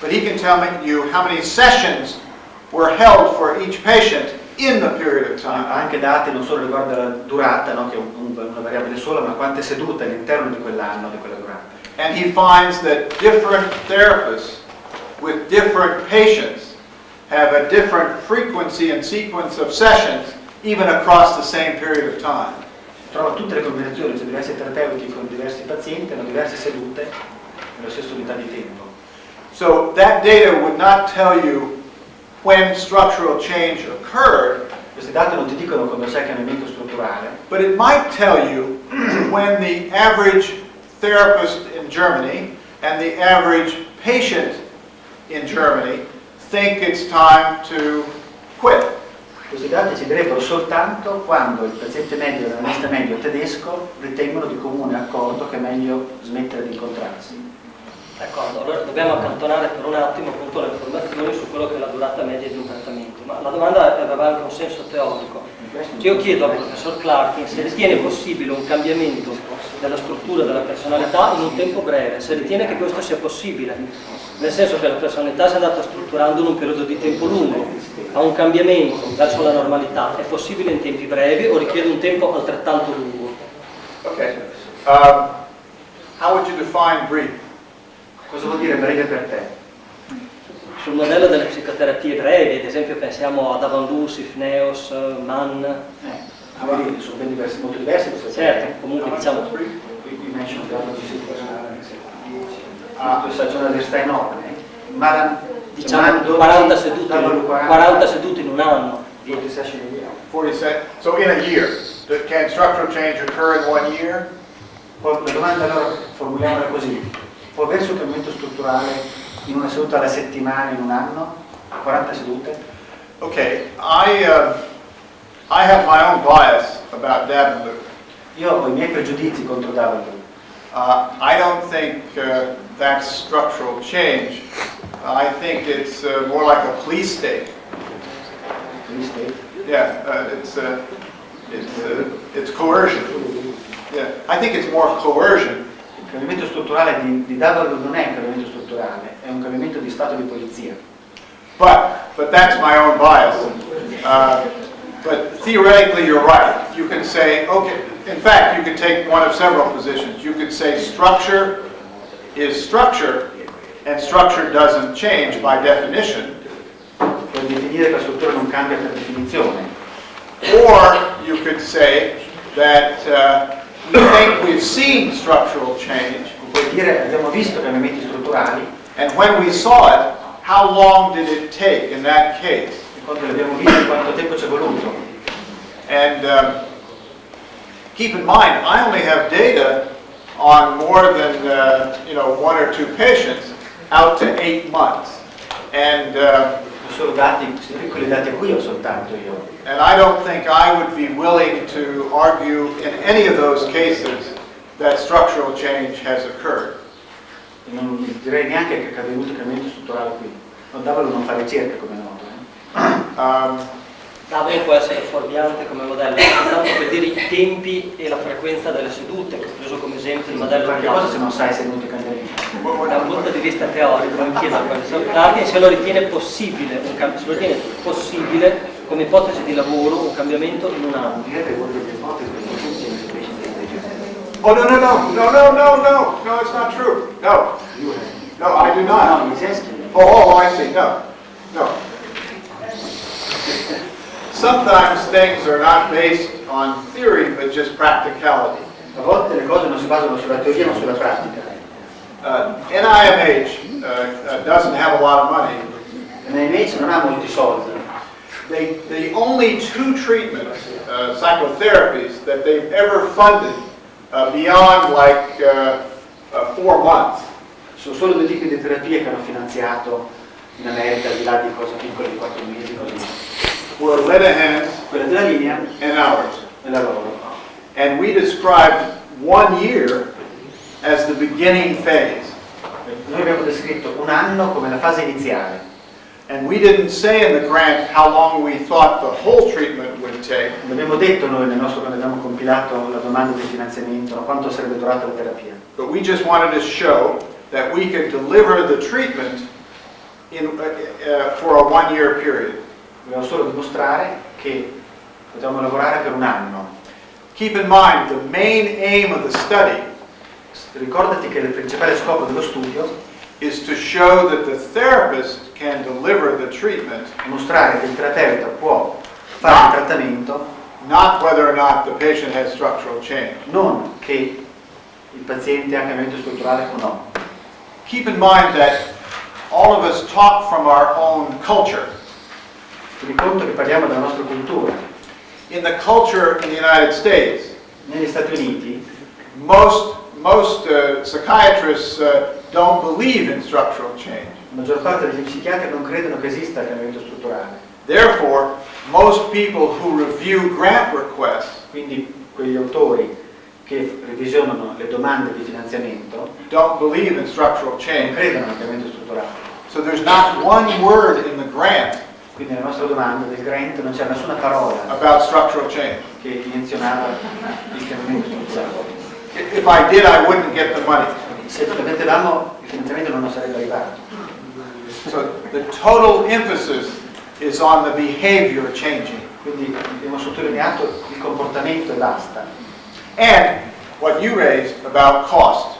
but he can tell you how many sessions were held for each patient in the period of time. Ha anche dati non solo riguardo alla durata, no, che è una variabile sola, ma quante sedute all'interno di quell'anno, di quella durata. And he finds that different therapists with different patients have a different frequency and sequence of sessions even across the same period of time. Trova tutte le combinazioni, cioè diversi terapeuti con diversi pazienti, hanno diverse sedute nello stesso unità di tempo. So that data would not tell you when structural change occurred. Questi dati non ti dicono quando c'è cambiamento strutturale. But it might tell you when the average therapist in Germany and the average patient in Germany think it's time to quit. Questi dati ci direbbero soltanto quando il paziente medio e l'analista medio tedesco ritengono di comune accordo che è meglio smettere di incontrarsi. D'accordo, allora dobbiamo accantonare per un attimo appunto le informazioni su quello che è la durata media di un trattamento, ma la domanda aveva anche un senso teorico. Io chiedo al professor Clarkin se ritiene possibile un cambiamento della struttura della personalità in un tempo breve, se ritiene che questo sia possibile, nel senso che la personalità si è andata strutturando in un periodo di tempo lungo, ha un cambiamento verso la normalità, è possibile in tempi brevi o richiede un tempo altrettanto lungo? Okay. How would you define brief? Cosa vuol dire breve per te? Sul modello delle psicoterapie brevi, ad esempio pensiamo ad Avandou, Sifneos, Mann. Quindi sono ben diversi, molto diversi queste certo, comunque diciamo. Qui mention una stagionalità enorme, ma diciamo 40 sedute in un anno. 40 session a year. 40 so in a year. Can structural change occur in 1 year? La domanda allora formuliamola così: può aversi un cambiamento strutturale in una seduta alla settimana, in un anno? 40 sedute? Okay, I have my own bias about Davenport. Io ho i miei pregiudizi contro Davenport. I don't think that's structural change. I think it's more like a police state. Police state? Yeah, it's coercion. Yeah, I think it's more coercion. Il cambiamento strutturale di Davenport non è un cambiamento strutturale, è un cambiamento di stato di polizia. But that's my own bias. But theoretically, you're right. You can say, okay, in fact, you could take one of several positions. You could say structure is structure, and structure doesn't change by definition. Puoi definire che la struttura non cambia per definizione. Or you could say that we think we've seen structural change. Puoi dire abbiamo visto cambiamenti strutturali. And when we saw it, how long did it take in that case? Quando li abbiamo visti, quanto tempo ci è voluto? And keep in mind, I only have data on more than 1 or 2 patients out to 8 months. And solo dati, piccoli dati a cui ho soltanto io. And I don't think I would be willing to argue in any of those cases that structural change has occurred. Non direi neanche che è avvenuto il cambiamento strutturale qui. Non Davolo non fa ricerca come noto. Davolo può essere fuorviante come modello, soltanto per dire i tempi e la frequenza delle sedute, che ho preso come esempio il modello di cosa se non sai se è venuto il cambiamento? Da un punto di vista teorico, mi chiedo a professor Clarkin se lo ritiene possibile, come ipotesi di lavoro un cambiamento in un anno. Oh, no, it's not true. No, I do not. Oh, I see, no. Sometimes things are not based on theory, but just practicality. A volte le cose non si basano sulla teoria ma sulla pratica. NIMH doesn't have a lot of money. NIMH non ha molti soldi. The only 2 treatments, psychotherapies, that they've ever funded beyond like 4 months. Sono solo 2 tipi di terapie che hanno finanziato in America, al di là di cose piccole di 4 mesi, così. Were Linehan's, quella della Linehan, and ours. E la loro. And we described 1 year as the beginning phase. Noi abbiamo descritto un anno come la fase iniziale. And we didn't say in the grant how long we thought the whole treatment would take. Non abbiamo detto noi nel nostro, quando abbiamo compilato la domanda di finanziamento, quanto sarebbe durata la terapia. But we just wanted to show that we could deliver the treatment for a 1 year period. Vogliamo solo dimostrare che potevamo lavorare per un anno. Keep in mind, the main aim of the study Ricordati che il principale scopo dello studio is to show that the therapist can deliver the treatment, mostrare che il terapeuta può fare il trattamento, not whether or not the patient has structural change. Non che il paziente ha cambiamento strutturale o no. Keep in mind that all of us talk from our own culture. Tieni conto che parliamo della nostra cultura. In the culture in the United States, negli Stati Uniti, most psychiatrists don't believe in structural change. La maggior parte degli psichiatri non credono che esista il cambiamento strutturale. Therefore, most people who review grant requests, quindi quegli autori che revisionano le domande di finanziamento, don't believe in structural change. Non credono al cambiamento strutturale. So there's not one word in the grant. Quindi nella nostra domanda del grant non c'è nessuna parola about structural change. Che menzionava il cambiamento strutturale. If I did, I wouldn't get the money. Se lo mettevamo, il finanziamento non sarebbe arrivato. So the total emphasis is on the behavior changing. Quindi abbiamo sottolineato il comportamento e basta. And what you raised about cost.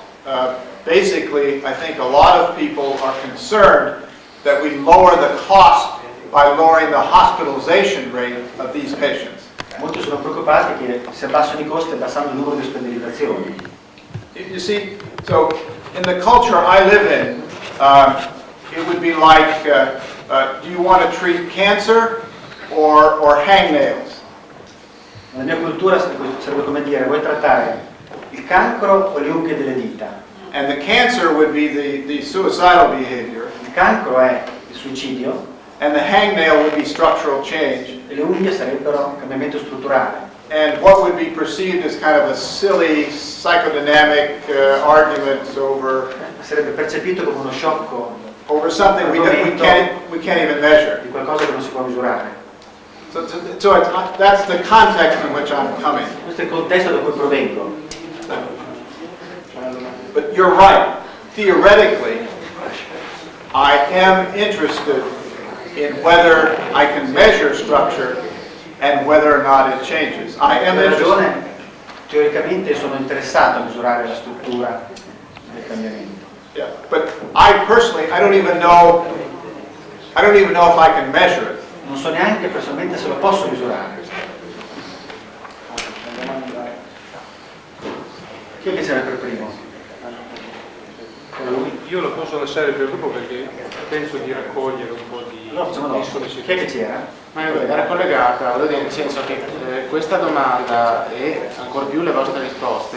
Basically, I think a lot of people are concerned that we lower the cost by lowering the hospitalization rate of these patients. Molti sono preoccupati che si abbassano i costi abbassando il numero di ospedalizzazioni. You see, so in the culture I live in, it would be like, do you want to treat cancer or hangnails? Nella mia cultura sarebbe come dire, vuoi trattare Il cancro o le unghie delle dita. And the cancer would be the suicidal behavior. Il cancro è il suicidio. And the hangnail would be structural change. E le unghie sarebbero un cambiamento strutturale. And what would be perceived as kind of a silly psychodynamic argument over sarebbe percepito come uno sciocco over something we can't even measure. Di qualcosa che non si può misurare. So that's the context in which I'm coming. Questo è il contesto da cui provengo. But you're right. Theoretically, I am interested in whether I can measure structure and whether or not it changes. I am interested. Teoricamente sono interessato a misurare la struttura del cambiamento. Yeah, but I personally, I don't even know if I can measure it. Non so neanche personalmente se lo posso misurare. Chi è che serve per primo? Io lo posso lasciare per dopo perché penso di raccogliere un po' di sollecitazioni. Chi è che c'era? Ma era collegata, volevo dire, nel senso che questa domanda e ancor più le vostre risposte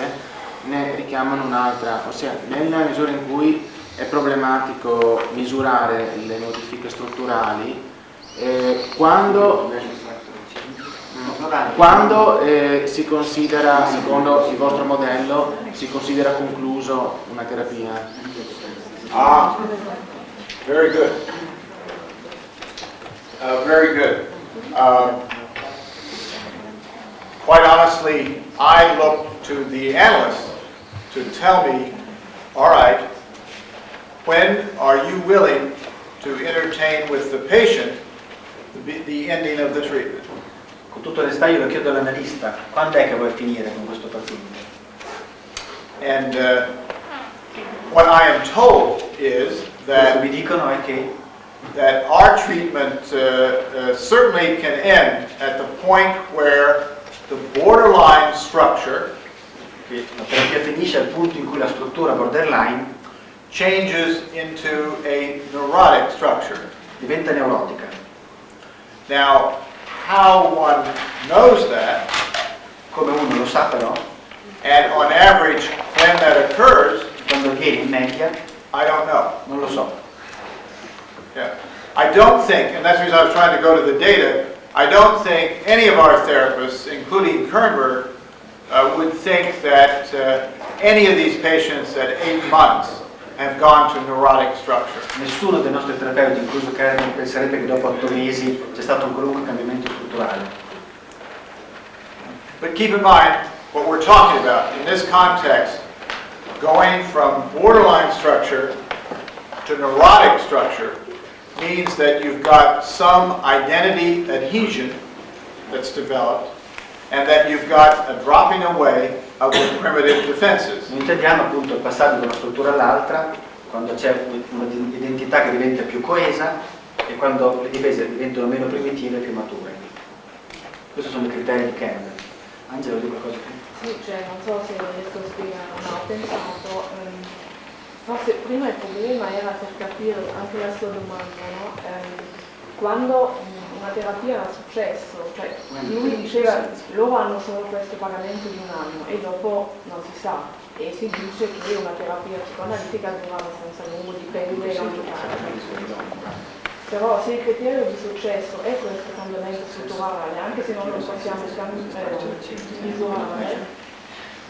ne richiamano un'altra, ossia nella misura in cui è problematico misurare le modifiche strutturali, quando si considera, secondo il vostro modello, si considera concluso una terapia? Ah, very good. Very good. Quite honestly, I look to the analyst to tell me, all right, when are you willing to entertain with the patient the ending of the treatment? Con tutta onestà io lo chiedo all'analista, quando è che vuoi finire con questo paziente? And what I am told is that mi dicono è che that our treatment certainly can end at the point where the borderline structure, la terapia finisce al punto in cui la struttura borderline changes into a neurotic structure. Diventa neurotica. Now, how one knows that, come uno lo sa però, and on average when that occurs, quando avviene in media, I don't know. Non lo so. Yeah. I don't think, and that's the reason I was trying to go to the data, I don't think any of our therapists, including Kernberg, would think that any of these patients at 8 months have gone to neurotic structure. Nessuno dei nostri terapeuti, incluso Kernberg, penserebbe che dopo 8 mesi c'è stato un qualunque cambiamento strutturale. But keep in mind what we're talking about. In this context, going from borderline structure to neurotic structure means that you've got some identity adhesion that's developed and that you've got a dropping away of the primitive defenses. Noi intendiamo appunto il passaggio da una struttura all'altra, quando c'è un'identità che diventa più coesa e quando le difese diventano meno primitive e più mature. Questi sono i criteri di Kernberg. Angelo, di qualcosa più? Sì, cioè, non so se riesco a spiegare, ma ho pensato, forse prima il problema era per capire anche la sua domanda, no? Quando una terapia era successo, cioè lui diceva loro hanno solo questo pagamento di 1 anno e dopo non si sa, e si dice che una terapia psicoanalitica dura abbastanza lungo, dipende da ogni caso. Però se il criterio di successo è questo cambiamento strutturale, anche se non lo possiamo misurare,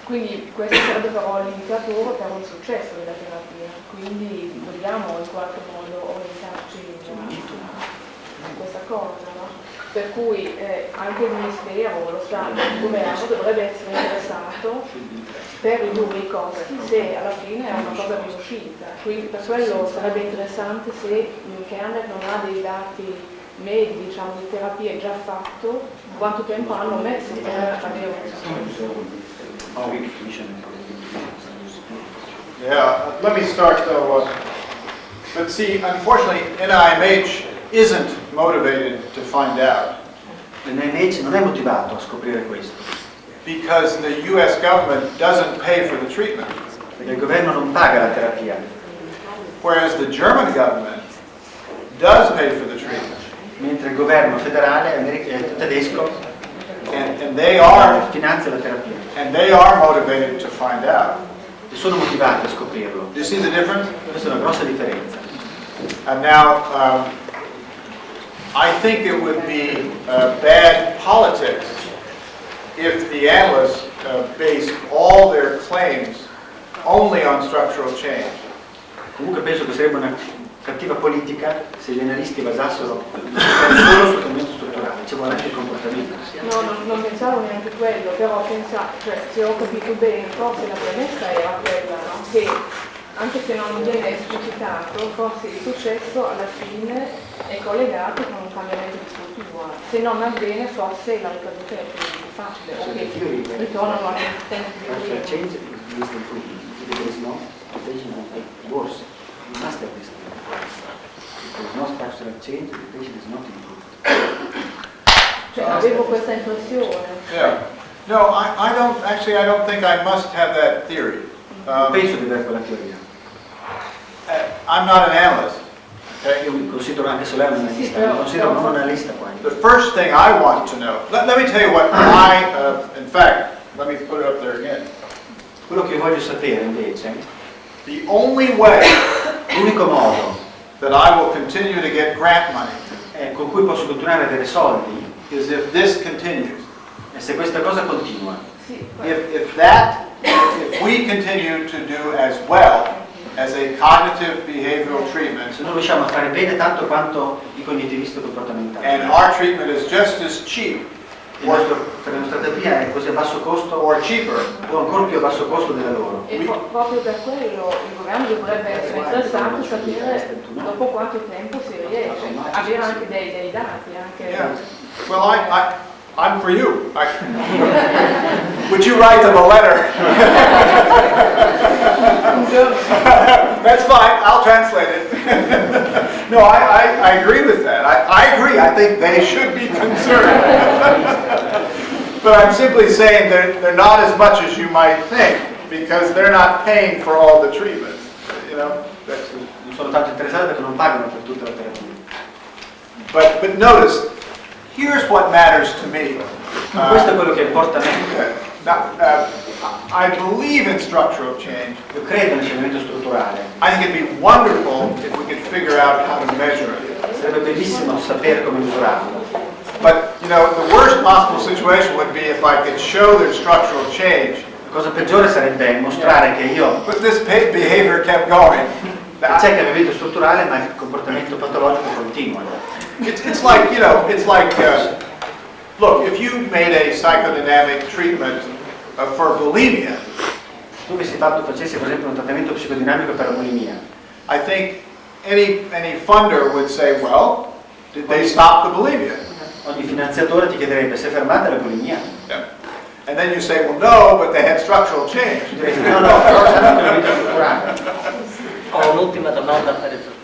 quindi questo sarebbe però l'indicatore per il successo della terapia, quindi dobbiamo in qualche modo orientarci in questa cosa, no? Per cui anche il Ministero, lo Stato, il Governo dovrebbe essere interessato per ridurre i costi se alla fine è una cosa riuscita. Quindi per quello sarebbe interessante se Kernberg non ha dei dati medi, diciamo, di terapie già fatto, quanto tempo hanno messo per avere un successo. Yeah, let me start though. But see, unfortunately, NIMH isn't motivated to find out. L'NIMH non è motivato a scoprire questo. Because the US government doesn't pay for the treatment. Perché il governo non paga la terapia. Whereas the German government does pay for the treatment. Mentre il governo federale tedesco And they are, finanzia la terapia. And they are motivated to find out. E sono motivati a scoprirlo. Do you see the difference? Questa è una grossa differenza. And now, I think it would be bad politics if the analysts based all their claims only on structural change. Comunque penso che sarebbe una cattiva politica se gli analisti basassero solo sul cambiamento strutturale, ci vuole anche il comportamento. No, non pensavo neanche quello, però cioè, se ho capito bene, forse la premessa era quella, no? Che anche se non viene esplicitato, forse il successo alla fine è collegato con un cambiamento di struttura. Se non avviene, forse la ricaduta è più facile, o che ritornano anche i tempi di Structural change is the improvement. If there is no, the patient will get worse. You must have this. If there is no structural change, the patient is not improved. Cioè, avevo questa impressione. Yeah. No, I don't think I must have that theory. Penso di avere quella teoria. I'm not an analyst. Okay? Io mi considero anche se lei è un analista, mi considero non un analista qua. The first thing I want to know, let me tell you what in fact, let me put it up there again. Quello che voglio sapere invece, the only way l'unico modo that I will continue to get grant money con cui posso continuare ad avere soldi is if this continues. E se questa cosa continua. If we continue to do as well as a cognitive behavioral treatment, se noi riusciamo a fare bene tanto quanto i cognitivisti comportamentali, and our treatment is just as cheap, la nostra terapia è così a basso costo or cheaper, o ancora più a basso costo della loro. E proprio per quello il governo dovrebbe essere interessato a sapere dopo quanto tempo si riesce, avere anche dei dati. Anche yeah. Well, I'm for you. Would you write them a letter? That's fine, I'll translate it. No, I agree with that. I agree, I think they should be concerned. But I'm simply saying they're not as much as you might think, because they're not paying for all the treatments. You know? Non sono tanto interessato perché non pagano per tutta la terapia. But notice, here's what matters to me. Questo è quello che importa a me. I believe in structural change. Io credo nel cambiamento strutturale. I think it'd be wonderful if we could figure out how to measure it. Sarebbe bellissimo sapere come misurarlo. But you know, the worst possible situation would be if I could show there's structural change. La cosa peggiore sarebbe mostrare che io. But this behavior kept going. C'è cambiamento strutturale, ma il comportamento patologico continua. It's like, you know, it's like, look, if you made a psychodynamic treatment for bulimia, tu facessi per esempio un trattamento psicodinamico per la bulimia, I think any funder would say, well, did they stop the bulimia? Ogni finanziatore ti chiederebbe se è fermata la bulimia. Yeah. And then you say, well, no, but they had structural change. No, però c'è un cambiamento strutturale. Ho un'ultima domanda per il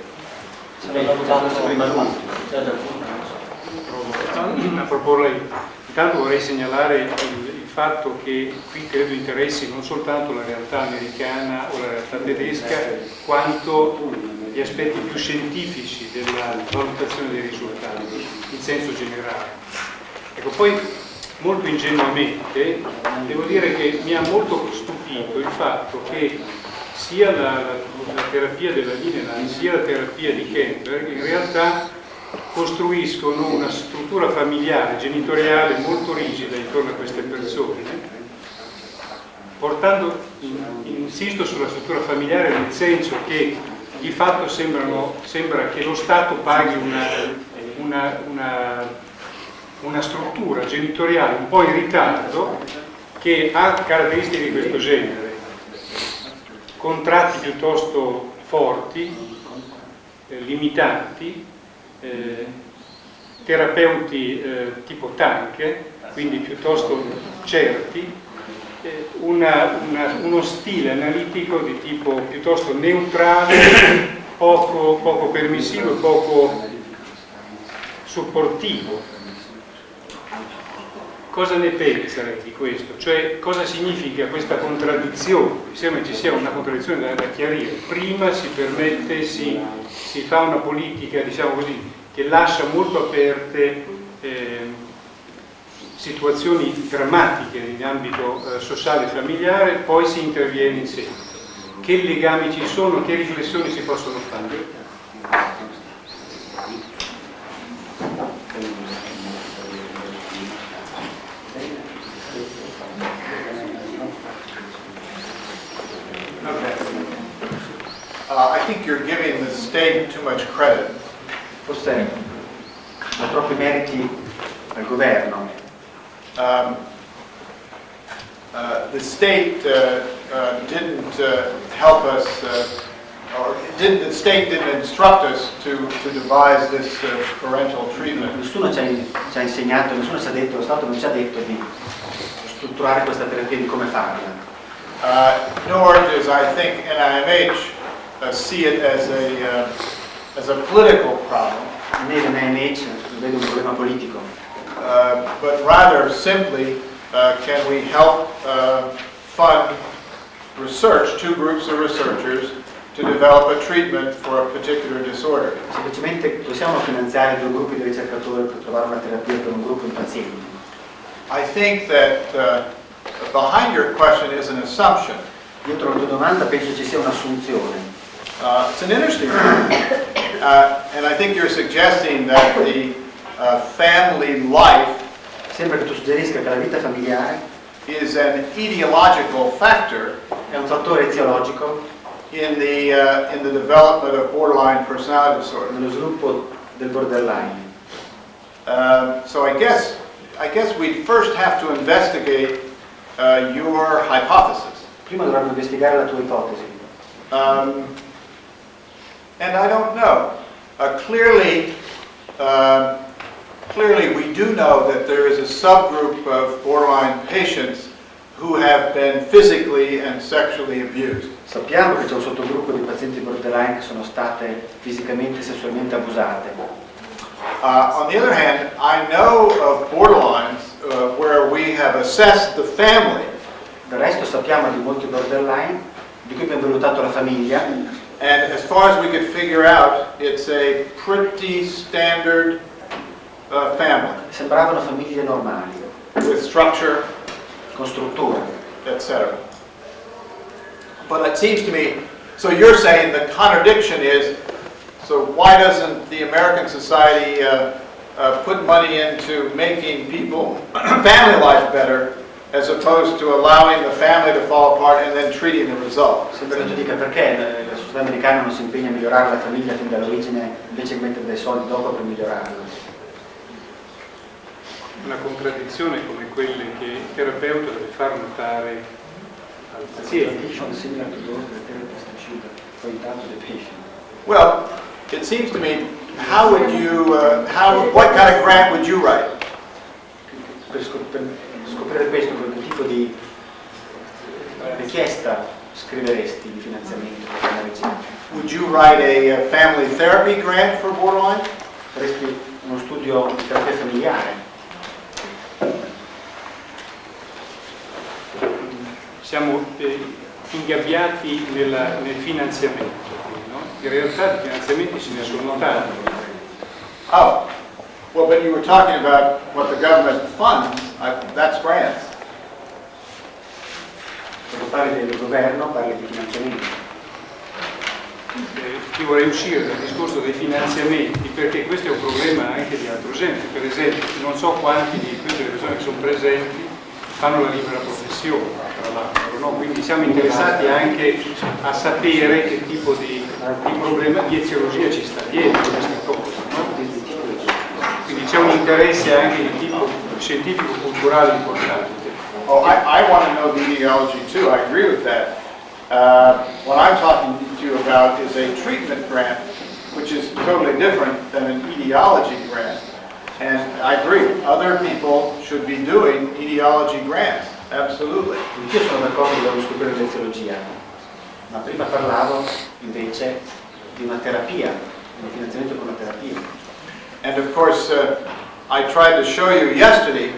a proporre, intanto vorrei segnalare il fatto che qui credo interessi non soltanto la realtà americana o la realtà tedesca, quanto gli aspetti più scientifici della valutazione dei risultati, in senso generale. Ecco, poi molto ingenuamente devo dire che mi ha molto stupito il fatto che sia la terapia della Linehan sia la terapia di Kernberg in realtà costruiscono una struttura familiare, genitoriale molto rigida intorno a queste persone, portando, insisto sulla struttura familiare nel senso che di fatto sembra che lo Stato paghi una struttura genitoriale un po' in ritardo che ha caratteristiche di questo genere. Contratti piuttosto forti, limitanti, terapeuti tipo tanche, quindi piuttosto certi, uno stile analitico di tipo piuttosto neutrale, poco permissivo e poco supportivo. Cosa ne pensa lei di questo? Cioè, cosa significa questa contraddizione? Mi sembra ci sia una contraddizione da chiarire. Prima si permette, si fa una politica, diciamo così, che lascia molto aperte situazioni drammatiche in ambito sociale e familiare, poi si interviene in seguito. Che legami ci sono, che riflessioni si possono fare? I think you're giving the state too much credit. Forse ha troppi meriti al governo. The state didn't help us, the state didn't instruct us to devise this parental treatment. Nessuno ci ha insegnato, nessuno ci ha detto, lo Stato non ci ha detto di strutturare questa terapia, di come farla. Nor does, I think, NIMH see it as a political problem. Né l'NIMH vede un problema politico. But rather simply, can we help fund research, two groups of researchers, to develop a treatment for a particular disorder? Semplicemente possiamo finanziare due gruppi di ricercatori per trovare una terapia per un gruppo di pazienti. I think that behind your question is an assumption. Dietro la tua domanda penso ci sia un'assunzione. It's an interesting one. And I think you're suggesting that the family life Sembra che tu suggerisca che la vita familiare is an ideological factor è un fattore eziologico in the development of borderline personality disorder. nello sviluppo del borderline. So I guess we'd first have to investigate your hypothesis. Prima dovremmo investigare la tua ipotesi. And I don't know. Clearly, we do know that there is a subgroup of borderline patients who have been physically and sexually abused. Sappiamo che c'è un sottogruppo di pazienti borderline che sono state fisicamente e sessualmente abusate. On the other hand, I know of borderlines where we have assessed the family. Del resto sappiamo di molti borderline di cui abbiamo valutato la famiglia. And as far as we could figure out, it's a pretty standard family. Sembravano famiglie normali. With structure, con struttura, etc. But it seems to me, so you're saying the contradiction is, so why doesn't the American society put money into making people family life better, as opposed to allowing the family to fall apart and then treating the result? Sembra che tu dica perché la società americana non si impegna a migliorare la famiglia fin dall'origine invece che mettere dei soldi dopo per migliorarla. Una contraddizione come quelle che il terapeuta deve far notare al paziente. Well, it seems to me, how would you, what kind of grant would you write? Per scoprire questo, che tipo di richiesta scriveresti di finanziamento per la ricerca? Would you write a family therapy grant for borderline? Faresti uno studio di terapia familiare? Siamo ingabbiati nel finanziamento, no? In realtà di finanziamenti ce ne sono tanti. Oh, well, but you were talking about what the government funds, that's grants. Quando parli del governo, parli di finanziamenti. Io vorrei uscire dal discorso dei finanziamenti perché questo è un problema anche di altro genere. Per esempio, non so quanti di queste persone che sono presenti fanno la libera professione, tra l'altro, no? Quindi siamo interessati anche a sapere che tipo di problema di eziologia ci sta dietro queste cose, no? Quindi c'è un interesse anche di tipo scientifico-culturale importante. Oh, I want to know the etiology too, I agree with that. What I'm talking to you about is a treatment grant, which is totally different than an etiology grant. And I agree, other people should be doing etiology grants, absolutely. Io sono d'accordo che dobbiamo scoprire l'eziologia, ma prima parlavo invece di una terapia, di un finanziamento per una terapia. And of course, I tried to show you yesterday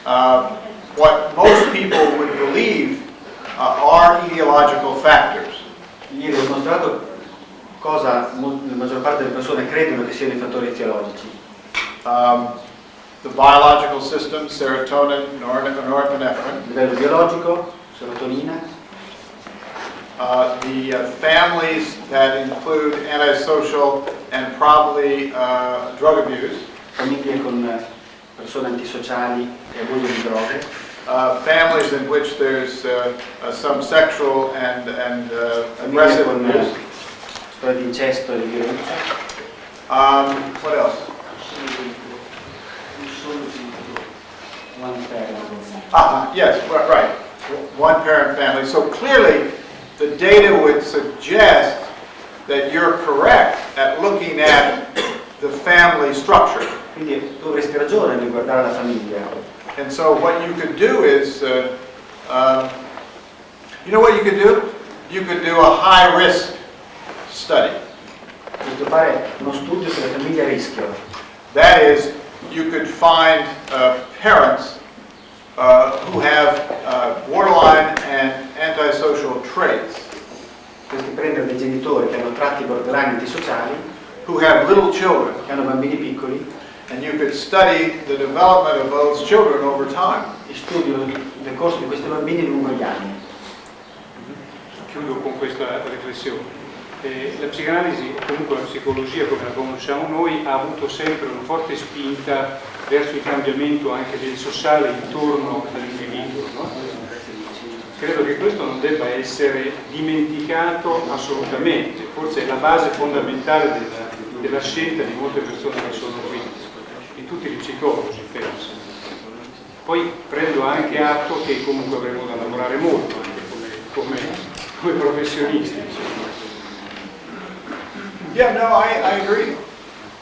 what most people would believe are etiological factors. Ieri ho dimostrato cosa la maggior parte delle persone credono che siano i fattori eziologici. the biological system, serotonin, norepinephrine. Livello biologico, serotonina. The families that include antisocial and probably drug abuse. Famiglie con persone antisociali e abuso di droghe. Families in which there's some sexual and aggressive abuse. Storia di incesto e di violenza. What else? One parent. Yes, right. One parent family. So clearly, the data would suggest that you're correct at looking at the family structure. Quindi tu avresti ragione nel guardare la famiglia. And so what you could do is, you know what you could do? You could do a high-risk study. Potresti fare uno studio sulle famiglie a rischio. That is, you could find parents who have borderline and antisocial traits. Potresti prendere dei genitori che hanno tratti borderline antisociali, who have little children, che hanno bambini piccoli, and you could study the development of those children over time. E studio il corso di questi bambini lungo gli anni. Chiudo con questa riflessione. La psicanalisi, o comunque la psicologia come la conosciamo noi, ha avuto sempre una forte spinta verso il cambiamento anche del sociale intorno all'individuo, no? Credo che questo non debba essere dimenticato assolutamente, forse è la base fondamentale della scelta di molte persone che sono qui, di tutti gli psicologi, penso. Poi prendo anche atto che comunque avremo da lavorare molto anche come professionisti. Yeah, no, I agree.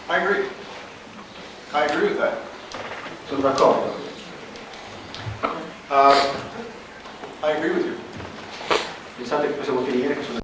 I agree with that. Sono d'accordo. I agree with you. Pensate che possiamo finire?